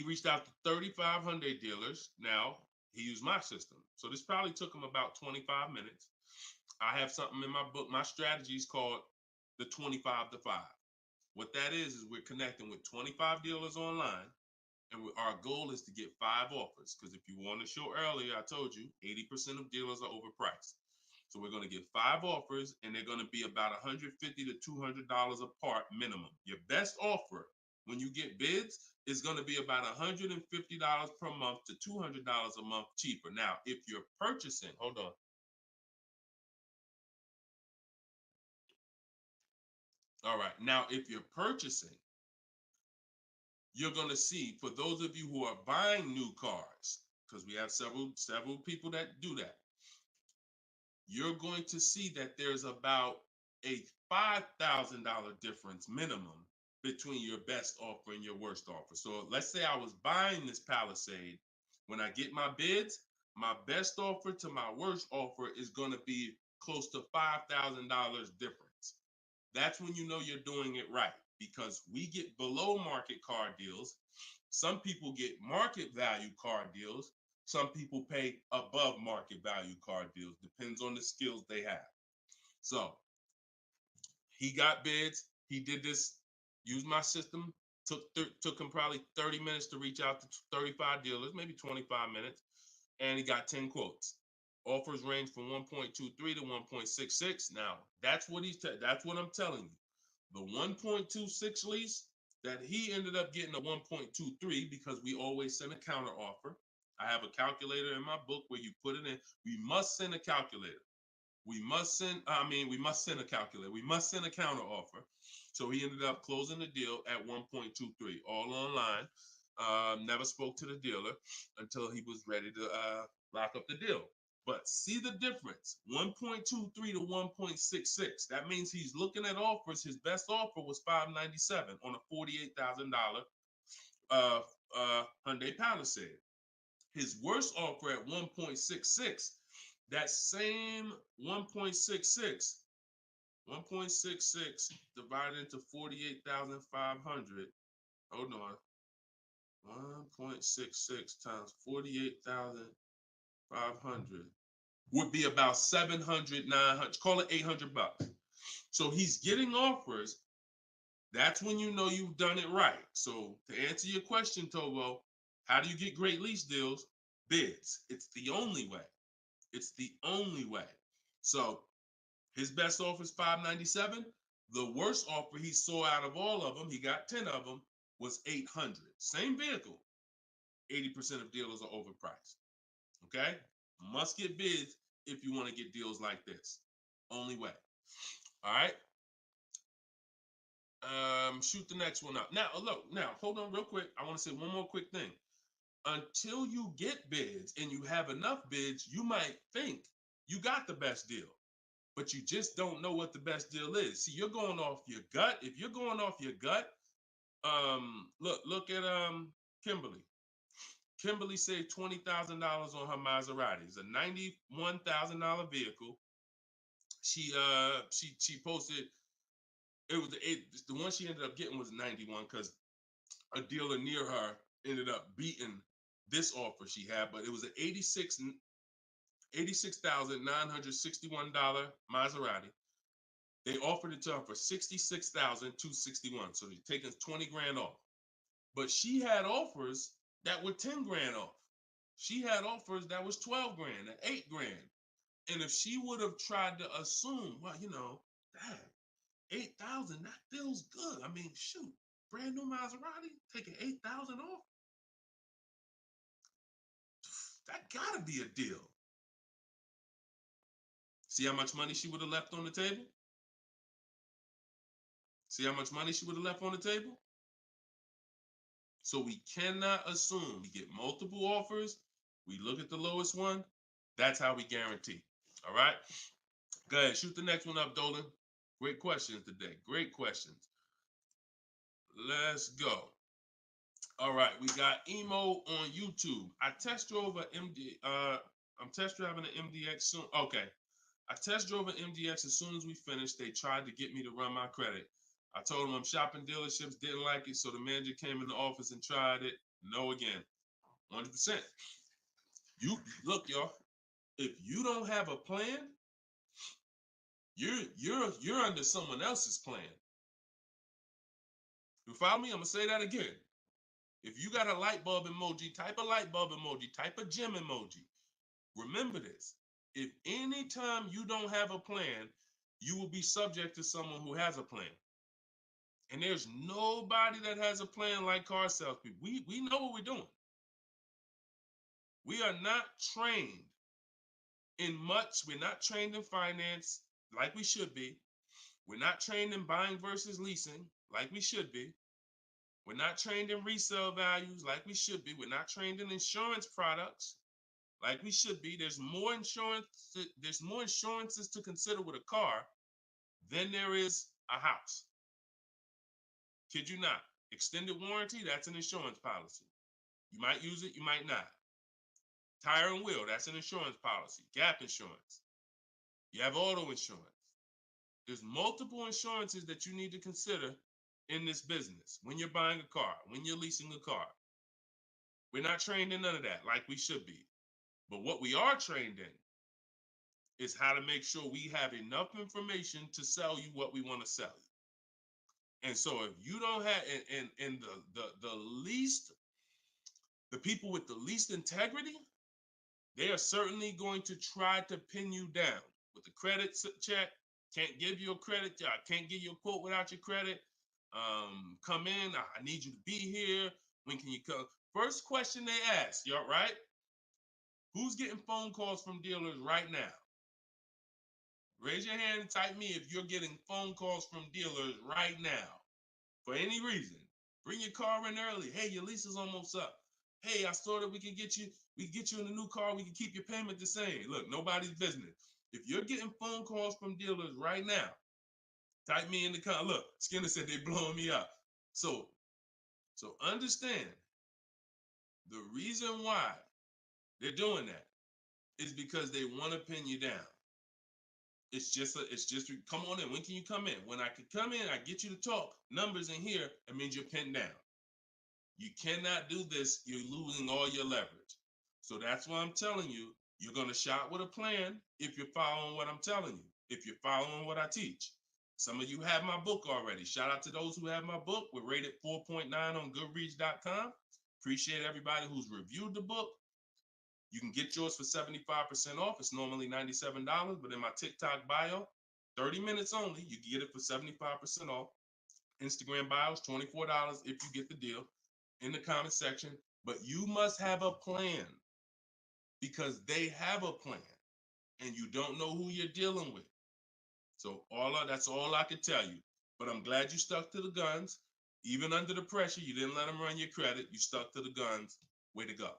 reached out to 3,500 dealers. Now he used my system. So this probably took him about 25 minutes. I have something in my book. My strategy is called the 25 to 5. What that is we're connecting with 25 dealers online. And our goal is to get 5 offers. Because if you want to show earlier, I told you 80% of dealers are overpriced. So we're going to get 5 offers, and they're going to be about $150 to $200 apart minimum. Your best offer when you get bids is going to be about $150 per month to $200 a month cheaper. Now, if you're purchasing, hold on. All right. Now, if you're purchasing, you're going to see, for those of you who are buying new cars, because we have several people that do that, you're going to see that there's about a $5,000 difference minimum between your best offer and your worst offer. So let's say I was buying this Palisade. When I get my bids, my best offer to my worst offer is going to be close to $5,000 difference. That's when you know you're doing it right. because we get below market car deals. Some people get market value car deals. Some people pay above market value car deals. Depends on the skills they have. So he got bids. He did this, used my system. Took him probably 30 minutes to reach out to 35 dealers, maybe 25 minutes, and he got 10 quotes. Offers range from 1.23 to 1.66. Now, that's what that's what I'm telling you. The 1.26 lease that he ended up getting a 1.23 because we always send a counter offer. I have a calculator in my book where you put it in. We must send a calculator. We must send a calculator. We must send a counter offer. So he ended up closing the deal at 1.23, all online. Never spoke to the dealer until he was ready to lock up the deal. But see the difference, 1.23 to 1.66. That means he's looking at offers. His best offer was $597 on a $48,000 Hyundai Palisade. His worst offer at 1.66, that same 1.66 divided into 48,500. Hold on. 1.66 times 48,500 would be about 700, 900, call it $800. So he's getting offers. That's when you know you've done it right. So to answer your question, Tobo, how do you get great lease deals? Bids. It's the only way. It's the only way. So his best offer is $597. The worst offer he saw out of all of them, he got 10 of them, was $800. Same vehicle. 80% of dealers are overpriced. Okay? Must get bids if you want to get deals like this. Only way. All right? Shoot the next one up. Now, look, hold on real quick. I want to say one more quick thing. Until you get bids and you have enough bids, you might think you got the best deal, but you just don't know what the best deal is. See, you're going off your gut. If you're going off your gut, look at Kimberly. Kimberly saved $20,000 on her Maserati. It's a $91,000 vehicle. She posted, the one she ended up getting was 91 because a dealer near her ended up beating this offer she had, but it was an $86,961 Maserati. They offered it to her for $66,261. So they're taking 20 grand off. But she had offers that were 10 grand off. She had offers that was 12 grand and 8 grand. And if she would have tried to assume, well, damn, 8,000, that feels good. I mean, shoot, brand new Maserati, taking 8,000 off. That gotta be a deal. See how much money she would have left on the table? See how much money she would have left on the table? So we cannot assume. We get multiple offers. We look at the lowest one. That's how we guarantee. All right? Go ahead. Shoot the next one up, Dolan. Great questions today. Great questions. Let's go. All right. We got Emo on YouTube. I test drove an MD. I'm test driving an MDX soon. Okay. I test drove an MDX as soon as we finished. They tried to get me to run my credit. I told them I'm shopping dealerships, didn't like it, so the manager came in the office and tried it. No again. 100%. You look, y'all. If you don't have a plan, you're under someone else's plan. You follow me? I'm gonna say that again. If you got a light bulb emoji, type a light bulb emoji, type a gem emoji. Remember this. If anytime you don't have a plan, you will be subject to someone who has a plan. And there's nobody that has a plan like car salespeople. We know what we're doing. We are not trained in much. We're not trained in finance like we should be. We're not trained in buying versus leasing like we should be. We're not trained in resale values like we should be. We're not trained in insurance products like we should be. There's more insurances to consider with a car than there is a house. Kid you not. Extended warranty, that's an insurance policy. You might use it, you might not. Tire and wheel, that's an insurance policy. Gap insurance. You have auto insurance. There's multiple insurances that you need to consider in this business, when you're buying a car, when you're leasing a car. We're not trained in none of that like we should be. But what we are trained in is how to make sure we have enough information to sell you what we want to sell you. And so if you don't have, and the least, the people with the least integrity, they are certainly going to try to pin you down with the credit check. Can't give you a credit. I can't give you a quote without your credit. Come in. I need you to be here. When can you come? First question they ask, y'all, right? Who's getting phone calls from dealers right now? Raise your hand and type me if you're getting phone calls from dealers right now for any reason. Bring your car in early. Hey, your lease is almost up. Hey, I saw that we can get you in a new car. We can keep your payment the same. Look, nobody's business. If you're getting phone calls from dealers right now, type me in the comment. Look, Skinner said they blowing me up. So understand the reason why they're doing that is because they want to pin you down. It's just come on in. When can you come in? When I can come in, I get you to talk. Numbers in here, it means you're pinned down. You cannot do this. You're losing all your leverage. So that's why I'm telling you, you're going to shop with a plan if you're following what I'm telling you, if you're following what I teach. Some of you have my book already. Shout out to those who have my book. We're rated 4.9 on Goodreads.com. Appreciate everybody who's reviewed the book. You can get yours for 75% off. It's normally $97, but in my TikTok bio, 30 minutes only, you can get it for 75% off. Instagram bio is $24 if you get the deal in the comment section. But you must have a plan because they have a plan and you don't know who you're dealing with. So that's all I can tell you. But I'm glad you stuck to the guns. Even under the pressure, you didn't let them run your credit. You stuck to the guns. Way to go.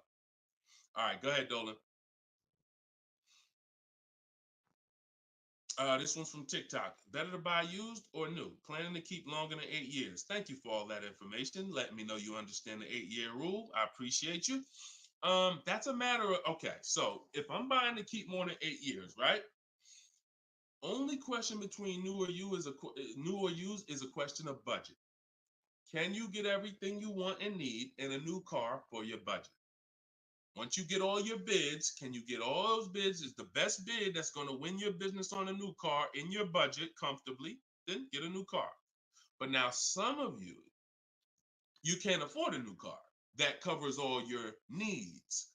All right, go ahead, Dolan. This one's from TikTok. Better to buy used or new? Planning to keep longer than 8 years. Thank you for all that information. Letting me know you understand the 8-year rule. I appreciate you. That's a matter of, okay, so if I'm buying to keep more than 8 years, right? Only question between new or used is a question of budget. Can you get everything you want and need in a new car for your budget? Once you get all your bids, can you get all those bids? Is the best bid that's going to win your business on a new car in your budget comfortably, then get a new car. But now some of you can't afford a new car that covers all your needs.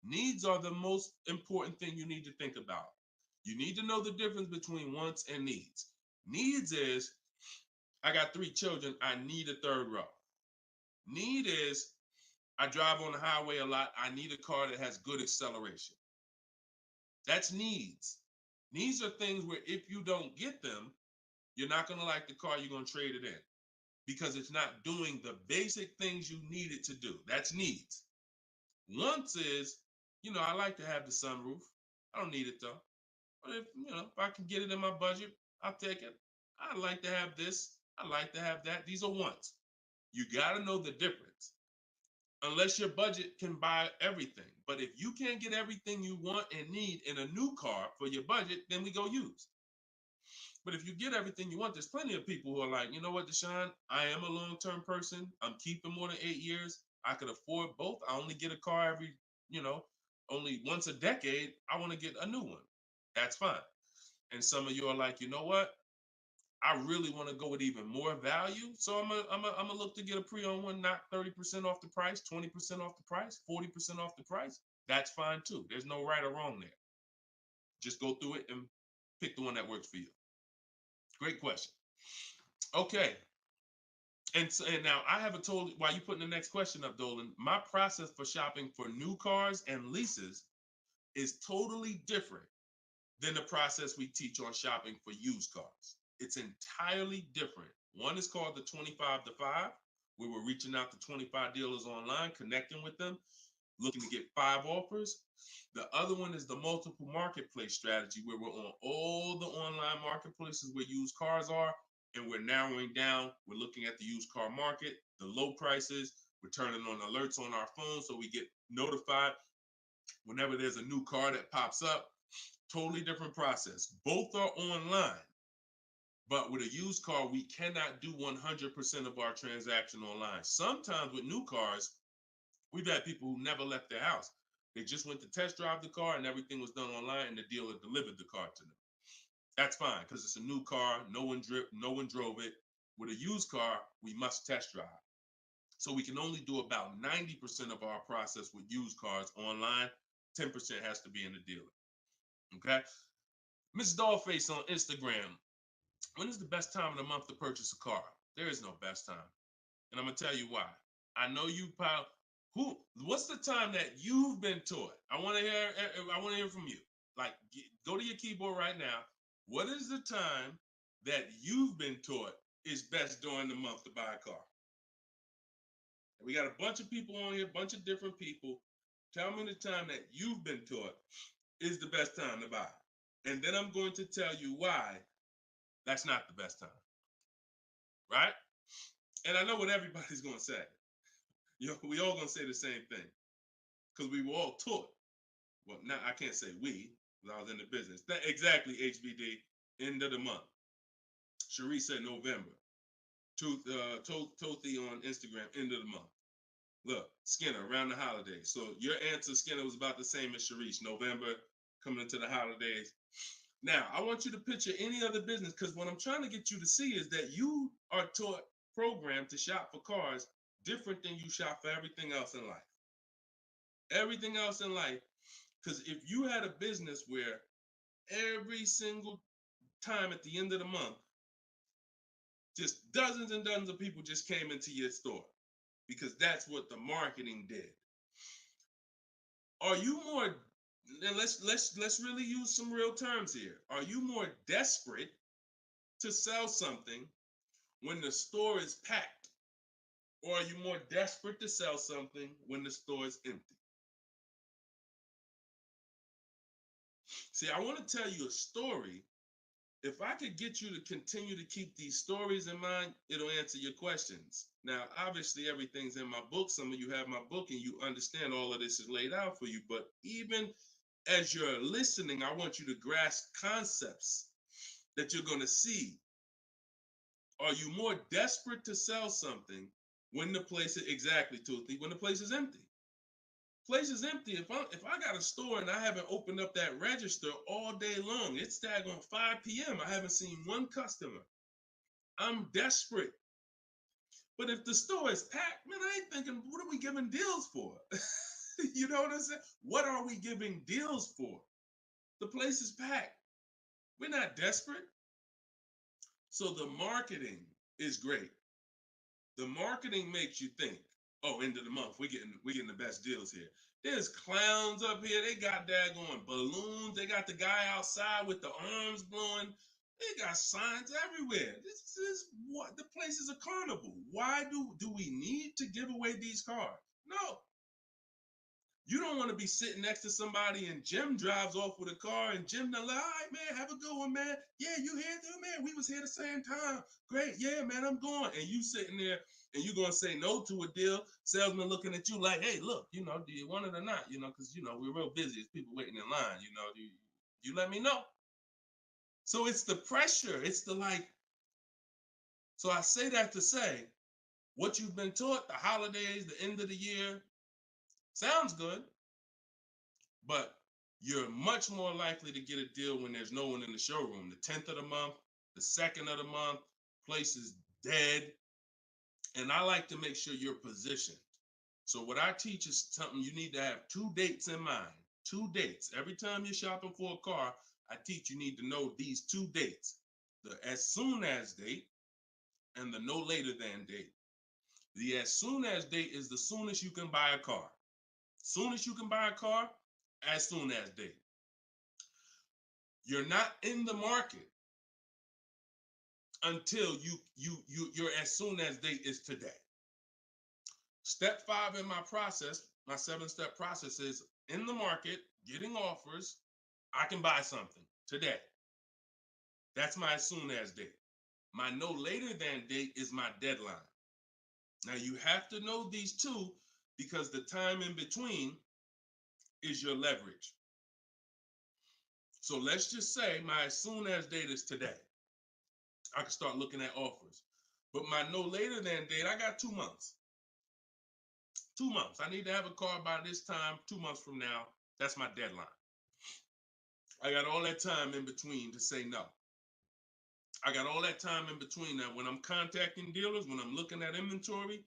Needs are the most important thing you need to think about. You need to know the difference between wants and needs. Needs is, I got 3 children, I need a third row. Need is, I drive on the highway a lot. I need a car that has good acceleration. That's needs. Needs are things where if you don't get them, you're not going to like the car, you're going to trade it in because it's not doing the basic things you need it to do. That's needs. Wants is, I like to have the sunroof. I don't need it though. But if I can get it in my budget, I'll take it. I like to have this. I like to have that. These are wants. You got to know the difference. Unless your budget can buy everything. But if you can't get everything you want and need in a new car for your budget, then we go used. But if you get everything you want, there's plenty of people who are like, you know what, Deshone, I am a long-term person. I'm keeping more than 8 years. I could afford both. I only get a car every, only once a decade. I want to get a new one. That's fine. And some of you are like, you know what? I really want to go with even more value. So I'm gonna look to get a pre-owned one, not 30% off the price, 20% off the price, 40% off the price. That's fine too. There's no right or wrong there. Just go through it and pick the one that works for you. Great question. Okay. And now I have while you putting the next question up, Dolan, my process for shopping for new cars and leases is totally different than the process we teach on shopping for used cars. It's entirely different. One is called the 25 to 5, where we're reaching out to 25 dealers online, connecting with them, looking to get 5 offers. The other one is the multiple marketplace strategy, where we're on all the online marketplaces where used cars are, and we're narrowing down. We're looking at the used car market, the low prices. We're turning on alerts on our phone so we get notified whenever there's a new car that pops up. Totally different process. Both are online, But with a used car, we cannot do 100% of our transaction online. Sometimes with new cars, we've had people who never left their house. They just went to test drive the car and everything was done online and the dealer delivered the car to them. That's fine because it's a new car. No one drove it. With a used car, we must test drive. So we can only do about 90% of our process with used cars online. 10% has to be in the dealer. Okay. Miss Dollface on Instagram. When is the best time of the month to purchase a car? There is no best time. And I'm going to tell you why. I know you pal. What's the time that you've been taught? I want to hear from you. Like, go to your keyboard right now. What is the time that you've been taught is best during the month to buy a car? And we got a bunch of people on here, a bunch of different people. Tell me the time that you've been taught is the best time to buy. And then I'm going to tell you why that's not the best time. Right? And I know what everybody's going to say. We all going to say the same thing because we were all taught. Well, now I can't say we because I was in the business. Exactly, HBD, end of the month. Cherie said November. Tothy on Instagram, end of the month. Look, Skinner, around the holidays. So your answer, Skinner, was about the same as Sharice. November, coming into the holidays. Now, I want you to picture any other business because what I'm trying to get you to see is that you are taught, programmed to shop for cars different than you shop for everything else in life. Everything else in life, because if you had a business where every single time at the end of the month, just dozens and dozens of people just came into your store because that's what the marketing did. Are you more, and let's really use some real terms here. Are you more desperate to sell something when the store is packed? Or are you more desperate to sell something when the store is empty? See, I want to tell you a story. If I could get you to continue to keep these stories in mind, it'll answer your questions. Now, obviously, everything's in my book. Some of you have my book and you understand all of this is laid out for you. But even as you're listening, I want you to grasp concepts that you're going to see. Are you more desperate to sell something when the place is exactly, Toothy, when the place is empty? Place is empty. If I got a store and I haven't opened up that register all day long, it's daggone 5 p.m. I haven't seen one customer. I'm desperate. But if the store is packed, man, I ain't thinking, what are we giving deals for? You know what I'm saying? What are we giving deals for? The place is packed. We're not desperate. So the marketing is great. The marketing makes you think, oh, end of the month, we're getting the best deals here. There's clowns up here. They got daggone balloons. They got the guy outside with the arms blowing. They got signs everywhere. This is what the place is a carnival. Why do we need to give away these cars? No. You don't want to be sitting next to somebody and Jim drives off with a car and Jim like, all right, man, have a good one, man. Yeah, you here too, man. We was here the same time. Great. Yeah, man, I'm going. And you sitting there and you going to say no to a deal. Salesman looking at you like, hey, look, do you want it or not? Because, we're real busy. It's people waiting in line. Do you let me know? So it's the pressure. It's the like. So I say that to say what you've been taught, the holidays, the end of the year, sounds good. But you're much more likely to get a deal when there's no one in the showroom. The 10th of the month, the 2nd of the month, place is dead. And I like to make sure you're positioned. So what I teach is something you need to have 2 dates in mind. 2 dates. Every time you're shopping for a car, I teach you need to know these 2 dates. The as soon as date and the no later than date. The as soon as date is the soonest you can buy a car. Soon as you can buy a car, as soon as date. You're not in the market until your as soon as date is today. Step 5 in my process, my 7-step process is in the market, getting offers. I can buy something today. That's my as soon as date. My no later than date is my deadline. Now you have to know these 2 because the time in between is your leverage. So let's just say my as soon as date is today. I can start looking at offers. But my no later than date, I got 2 months. 2 months. I need to have a car by this time, 2 months from now. That's my deadline. I got all that time in between to say no. I got all that time in between. Now, when I'm contacting dealers, when I'm looking at inventory,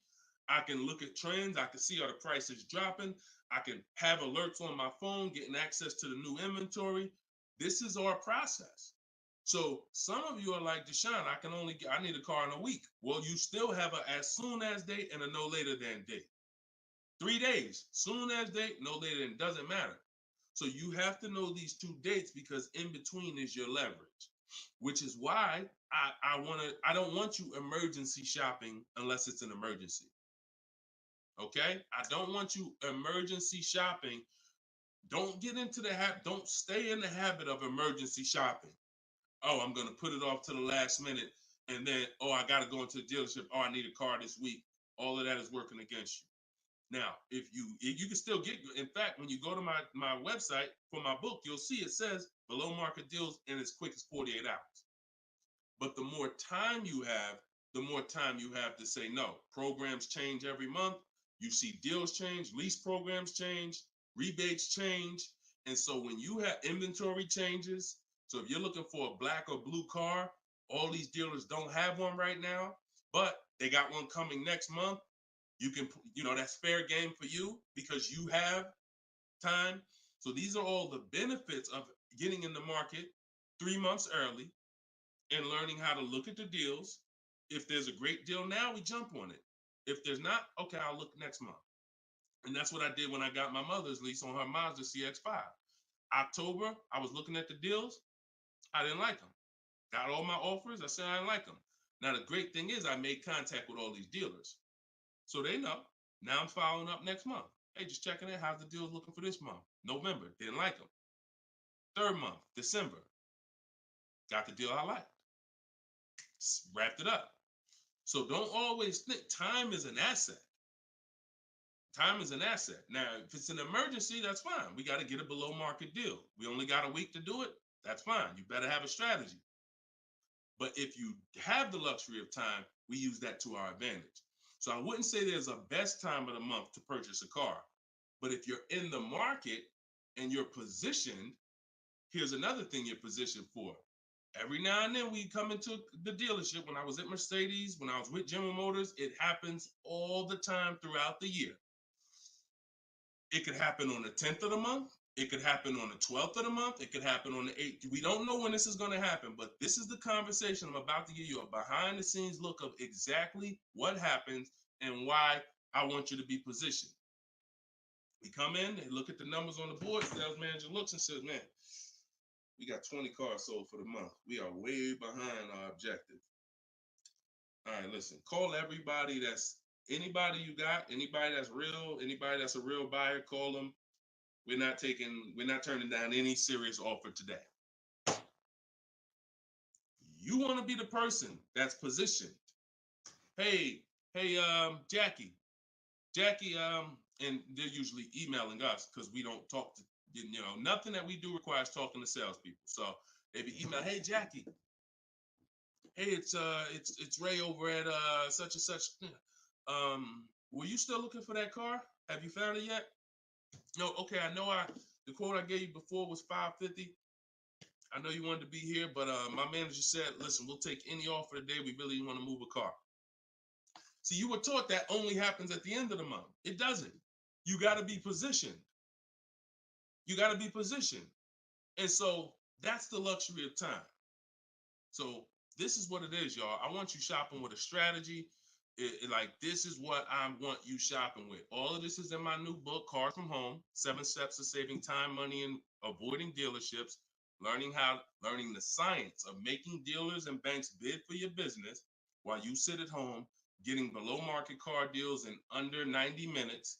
I can look at trends. I can see are the prices dropping. I can have alerts on my phone, getting access to the new inventory. This is our process. So some of you are like, Deshone, I need a car in a week. Well, you still have a as soon as date and a no later than date. 3 days, soon as date, no later than, doesn't matter. So you have to know these 2 dates because in between is your leverage, which is why I don't want you emergency shopping unless it's an emergency. Okay? I don't want you emergency shopping. Don't get into the habit, don't stay in the habit of emergency shopping. Oh, I'm going to put it off to the last minute. And then, oh, I got to go into the dealership. Oh, I need a car this week. All of that is working against you. Now, if you can still get, in fact, when you go to my website for my book, you'll see it says below market deals in as quick as 48 hours. But the more time you have, the more time you have to say no. Programs change every month. You see deals change, lease programs change, rebates change. And so when you have inventory changes, so if you're looking for a black or blue car, all these dealers don't have one right now, but they got one coming next month. You can, that's fair game for you because you have time. So these are all the benefits of getting in the market 3 months early and learning how to look at the deals. If there's a great deal now, we jump on it. If there's not, okay, I'll look next month. And that's what I did when I got my mother's lease on her Mazda CX-5. October, I was looking at the deals. I didn't like them. Got all my offers. I said I didn't like them. Now, the great thing is I made contact with all these dealers. So they know. Now I'm following up next month. Hey, just checking in. How's the deals looking for this month? November, didn't like them. 3rd month, December, got the deal I liked. Wrapped it up. So don't always think time is an asset. Time is an asset. Now, if it's an emergency, that's fine. We got to get a below market deal. We only got a week to do it. That's fine. You better have a strategy. But if you have the luxury of time, we use that to our advantage. So I wouldn't say there's a best time of the month to purchase a car. But if you're in the market and you're positioned, here's another thing you're positioned for. Every now and then we come into the dealership. When I was at Mercedes, when I was with General Motors, it happens all the time throughout the year. It could happen on the 10th of the month. It could happen on the 12th of the month. It could happen on the 8th. We don't know when this is going to happen, but this is the conversation I'm about to give you a behind the scenes look of exactly what happens and why I want you to be positioned. We come in, they look at the numbers on the board. Sales manager looks and says, man, we got 20 cars sold for the month. We are way behind our objective. All right, listen, call everybody anybody you got, anybody that's real, anybody that's a real buyer, call them. We're not turning down any serious offer today. You want to be the person that's positioned. Hey, Jackie, and they're usually emailing us because we don't talk to, nothing that we do requires talking to salespeople. So they be email, hey Jackie, hey, it's Ray over at such and such. Were you still looking for that car? Have you found it yet? No, okay, I know the quote I gave you before was $550. I know you wanted to be here, but my manager said, listen, we'll take any offer today. We really want to move a car. See, you were taught that only happens at the end of the month. It doesn't. You got to be positioned. You got to be positioned. And so that's the luxury of time. So this is what it is, y'all. I want you shopping with a strategy. Like, this is what I want you shopping with. All of this is in my new book, Cars from Home, 7 Steps to Saving Time, Money, and Avoiding Dealerships. Learning the science of making dealers and banks bid for your business while you sit at home, getting below market car deals in under 90 minutes.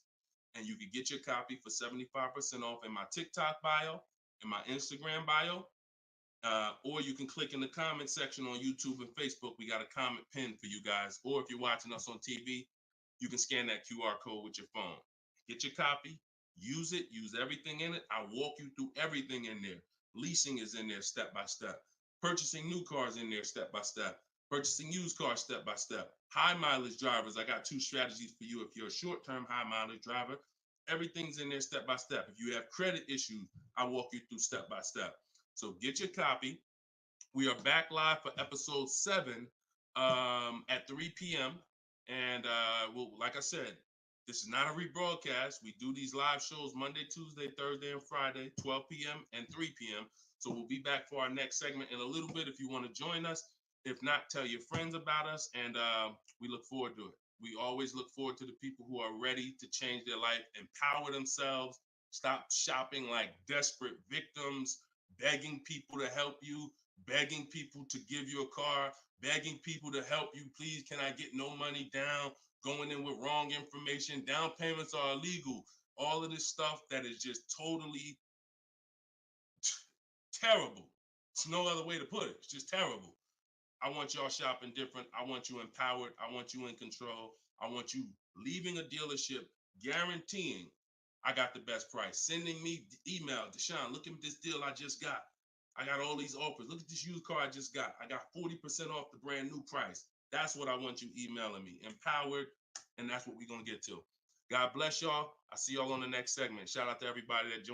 And you can get your copy for 75% off in my TikTok bio, in my Instagram bio, or you can click in the comment section on YouTube and Facebook. We got a comment pinned for you guys. Or if you're watching us on TV, you can scan that QR code with your phone. Get your copy, use it, use everything in it. I'll walk you through everything in there. Leasing is in there step by step. Purchasing new cars in there step by step. Purchasing used cars step by step. High mileage drivers, I got 2 strategies for you. If you're a short-term high mileage driver, everything's in there step by step. If you have credit issues, I walk you through step by step. So get your copy. We are back live for episode 7 at 3 p.m. And like I said, this is not a rebroadcast. We do these live shows Monday, Tuesday, Thursday, and Friday, 12 p.m. and 3 p.m. So we'll be back for our next segment in a little bit if you want to join us. If not, tell your friends about us, and we look forward to it. We always look forward to the people who are ready to change their life, empower themselves, stop shopping like desperate victims, begging people to help you, begging people to give you a car, begging people to help you. Please, can I get no money down? Going in with wrong information. Down payments are illegal. All of this stuff that is just totally terrible. It's no other way to put it. It's just terrible. I want y'all shopping different. I want you empowered. I want you in control. I want you leaving a dealership guaranteeing I got the best price. Sending me email, Deshone, look at this deal I just got. I got all these offers. Look at this used car I just got. I got 40% off the brand new price. That's what I want you emailing me. Empowered, and that's what we're going to get to. God bless y'all. I see y'all on the next segment. Shout out to everybody that joined.